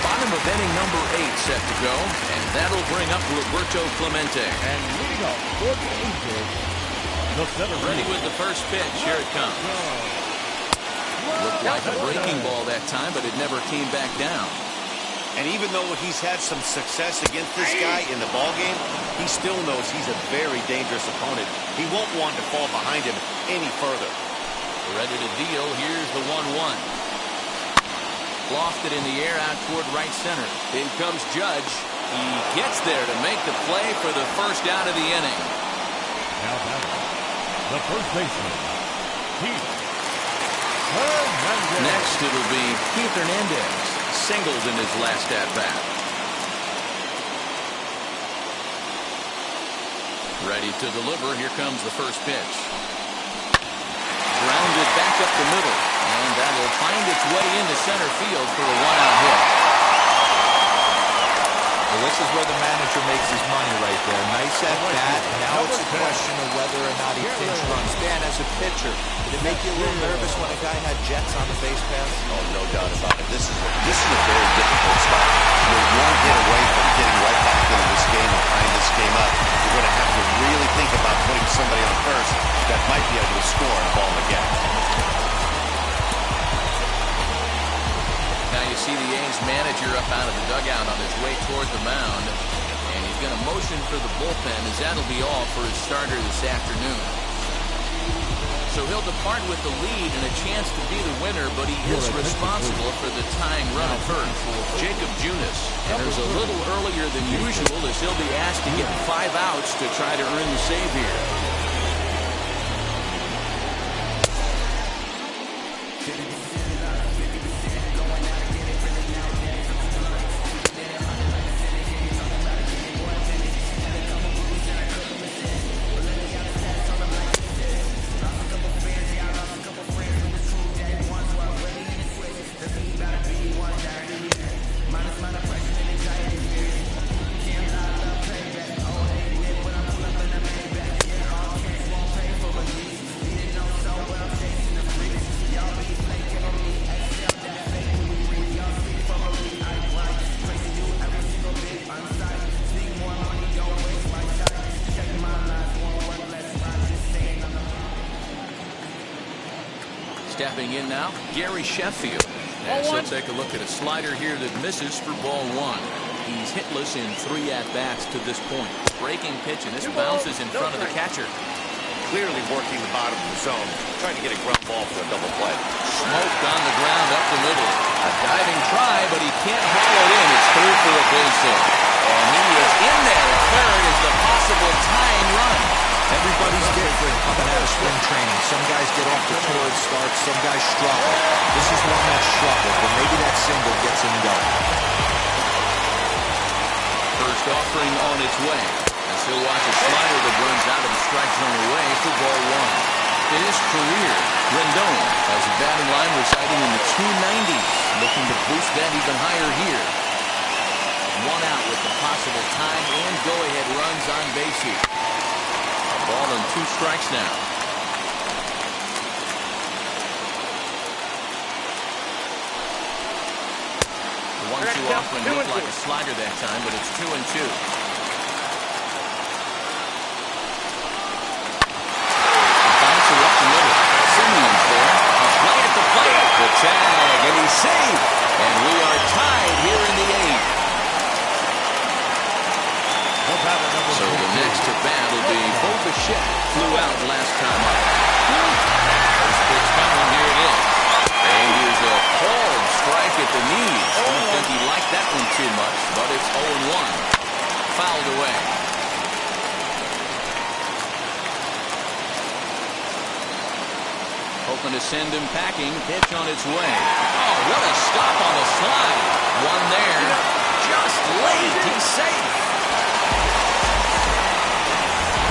Bottom of inning number 8 set to go, and that'll bring up Roberto Clemente. And leading up for the Angels, the center Ready with the first pitch. Here it comes. Looked like a breaking ball that time, but it never came back down. And even though he's had some success against this guy in the ballgame, he still knows he's a very dangerous opponent. He won't want to fall behind him any further. Ready to deal. Here's the 1-1. Lofted in the air out toward right center. In comes Judge. He gets there to make the play for the first out of the inning. Now batting, the first baseman, Keith Hernandez. Next it'll be Keith Hernandez. Singles in his last at-bat. Ready to deliver. Here comes the first pitch. Grounded back up the middle. And that will find its way into center field for a one-out hit. Well, this is where the manager makes his money right there. Nice at-bat. Now it's a question of whether or not he pinch runs. Dan, as a pitcher, did it make you a little nervous when a guy had jets on the base pass? Oh, no doubt about it. This is a very difficult spot. You're one hit away from getting right back into this game and tying this game up. You're going to have to really think about putting somebody on first that might be able to score and ball him again. Now you see the A's manager up out of the dugout on his way toward the mound. And he's going to motion for the bullpen as that'll be all for his starter this afternoon. So he'll depart with the lead and a chance to be the winner, but he is responsible for the tying run at first. Jacob Junis enters a little earlier than usual as he'll be asked to get 5 outs to try to earn the save here. Stepping in now, Gary Sheffield. As he'll take a look at a slider here that misses for ball 1. He's hitless in 3 at-bats to this point. Breaking pitch, and this bounces in front of the catcher. Clearly working the bottom of the zone, trying to get a ground ball for a double play. Smoked on the ground up the middle. A diving try, but he can't haul it in. It's through for a base hit. And he is in there at third as the possible tying run. Everybody's different coming out of spring training. Some guys get off to torrid starts, some guys struggle. This is one that struggled, but maybe that single gets him going. First offering on its way. As he'll watch a slider that runs out of the strike zone away for ball 1. In his career, Rendon has a batting line residing in the 290s, looking to boost that even higher here. 1 out with the possible time and go-ahead runs on base here. Ball and 2 strikes now. The 1-2 offering looked like a slider that time, but it's 2-2. Bouncer up the middle. Simeon's there. He's right at the plate. The tag, and he's safe. And we are tied here in the 8th. So the next at bat will be Bo Bichette. Flew out last time up. First pitch coming, here it is. And here's a called strike at the knees. Don't think he liked that one too much, but it's 0-1. Fouled away. Hoping to send him packing. Pitch on its way. Oh, what a stop on the slide. One there. Just late. He's safe.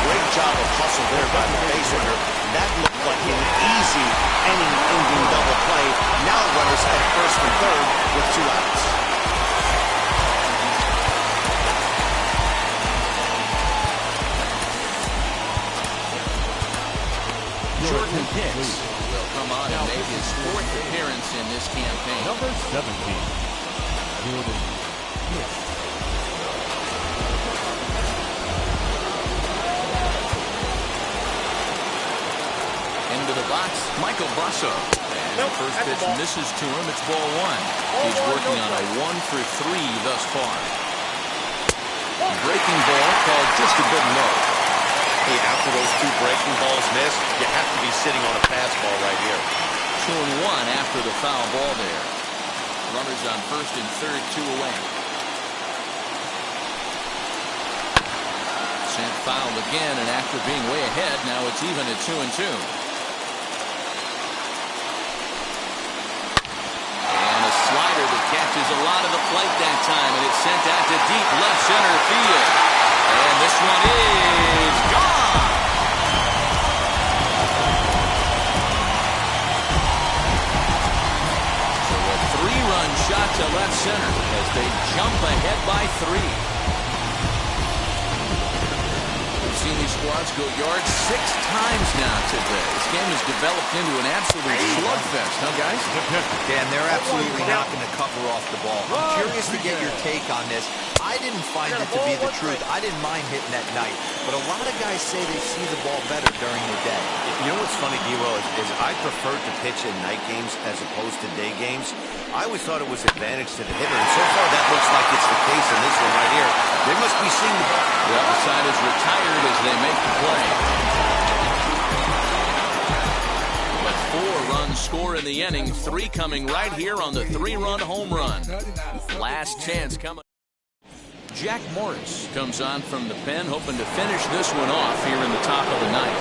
Great job of hustle there by the base runner. That looked like an easy inning-ending double play. Now runners at first and third with 2 outs. Jordan Hicks will come on and make his 4th appearance in this campaign. Number 17, Jordan Hicks. Into the box, Michael Basso. And first pitch misses to him. It's ball 1. He's working on a 1-for-3 thus far. Breaking ball called just a bit low. Hey, after those 2 breaking balls missed, you have to be sitting on a fastball right here. 2-1 after the foul ball there. Runners on first and third, 2 away. Sent foul again, and after being way ahead, now it's even at 2-2. Slider that catches a lot of the plate that time, and it's sent out to deep left center field. And this one is gone. So a 3-run shot to left center as they jump ahead by 3. We've seen these squads go yards 6 times now today. This game has developed into an absolute slugfest, huh, guys? Dan, they're absolutely not going to cover off the ball. I'm curious to get your take on this. I didn't find it to be the truth. I didn't mind hitting at night. But a lot of guys say they see the ball better during the day. You know what's funny, D-Wo, is I prefer to pitch in night games as opposed to day games. I always thought it was advantage to the hitter, and so far that looks like it's the case in this one right here. They must be seeing the ball. The other side is retired as they make the play. 4 runs score in the inning, 3 coming right here on the 3-run home run. Last chance coming. Jack Morris comes on from the pen, hoping to finish this one off here in the top of the ninth.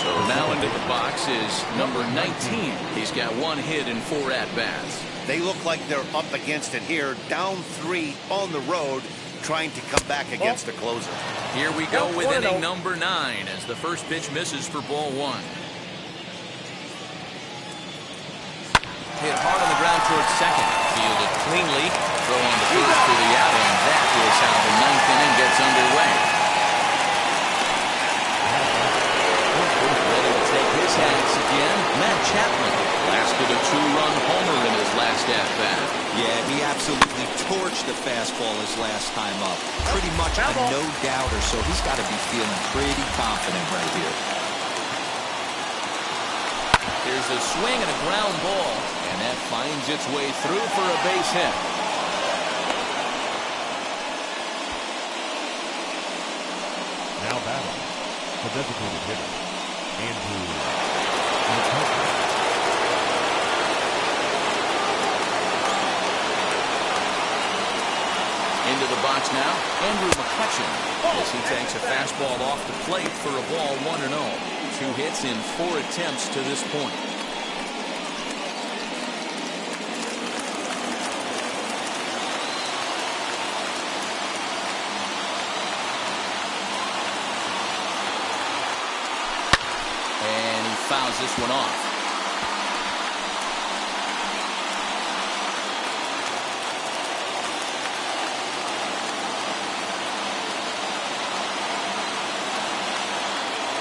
So now into the box is number 19. He's got 1 hit in 4 at-bats. They look like they're up against it here, down 3 on the road, trying to come back against the closer. Here we go with inning number 9 as the first pitch misses for ball 1. Hit hard on the ground towards second. Fielded cleanly. Throw on the first for the out, and that is how the 9th inning gets underway. Ready to take his hats again, Matt Chapman. Blasted a 2-run homer in his last at-bat. Yeah, he absolutely torched the fastball his last time up. Pretty much a no-doubter, so he's got to be feeling pretty confident right here. Here's a swing and a ground ball, and that finds its way through for a base hit. Now batting, the designated hitter, Andrew McCutcheon. Into the box now, Andrew McCutcheon, as he takes a fastball off the plate for a ball 1-0. 2 hits in 4 attempts to this point. And he fouls this one off.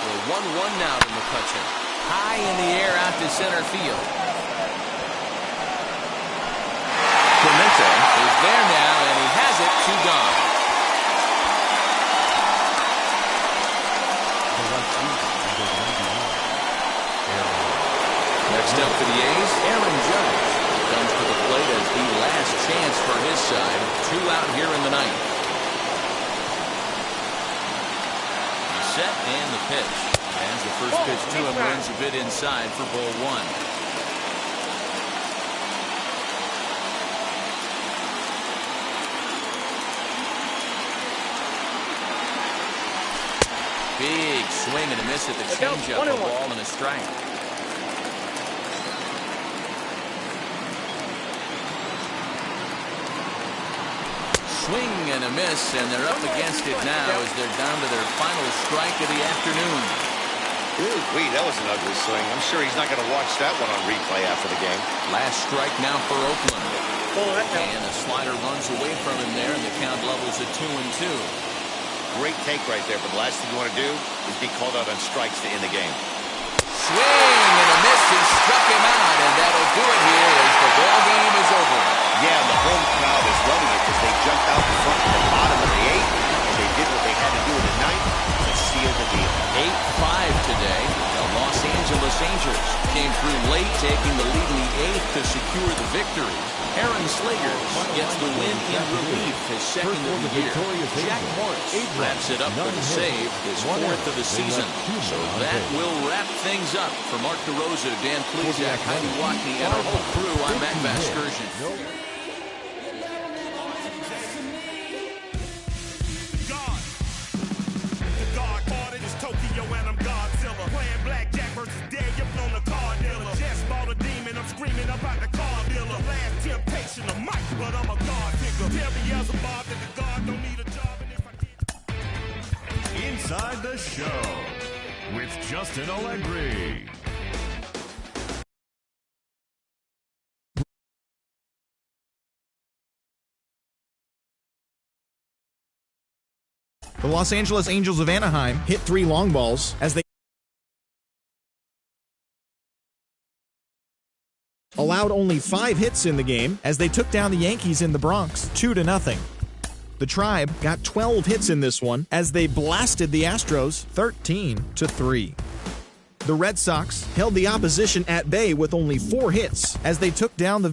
The 1-1 now to McCutcheon. High in the air out to center field. Clemente is there now, and he has it. 2 gone. Next up for the A's, Aaron Judge comes to the plate as the last chance for his side. 2 out here in the ninth. Set and the pitch. As the first pitch to him runs a bit inside for ball 1. Big swing and a miss at the changeup. A ball and a strike. Swing and a miss, and they're up against it now as they're down to their final strike of the afternoon. Ooh, that was an ugly swing. I'm sure he's not going to watch that one on replay after the game. Last strike now for Oakland. And the slider runs away from him there, and the count levels at 2-2. Great take right there, but the last thing you want to do is be called out on strikes to end the game. Swing and a miss. He struck him out, and that'll do it here as the ball game is over. Yeah, and the home crowd is loving it because they jumped out in front of the bottom of the 8th, and they did what they had to do in the 9th to seal the deal. 8-5 today. The Los Angeles Angels came through late, taking the lead in the 8th to secure the victory. Aaron Slager gets the win in relief, his second of the year. Jack Morris wraps it up for the save, his 4th of the season. So that will wrap things up. For Mark DeRosa, Dan Plezak, Heidi Watney, and our whole crew, I'm Matt Vasgersian. Screaming about the car dealer, last temptation of Mike, but I'm a God digger. Tell me as a Bob that the God don't need a job, and if I did. Inside the Show with Justin Allegri. The Los Angeles Angels of Anaheim hit 3 long balls as they allowed only 5 hits in the game as they took down the Yankees in the Bronx 2-0. The Tribe got 12 hits in this one as they blasted the Astros 13-3. The Red Sox held the opposition at bay with only 4 hits as they took down the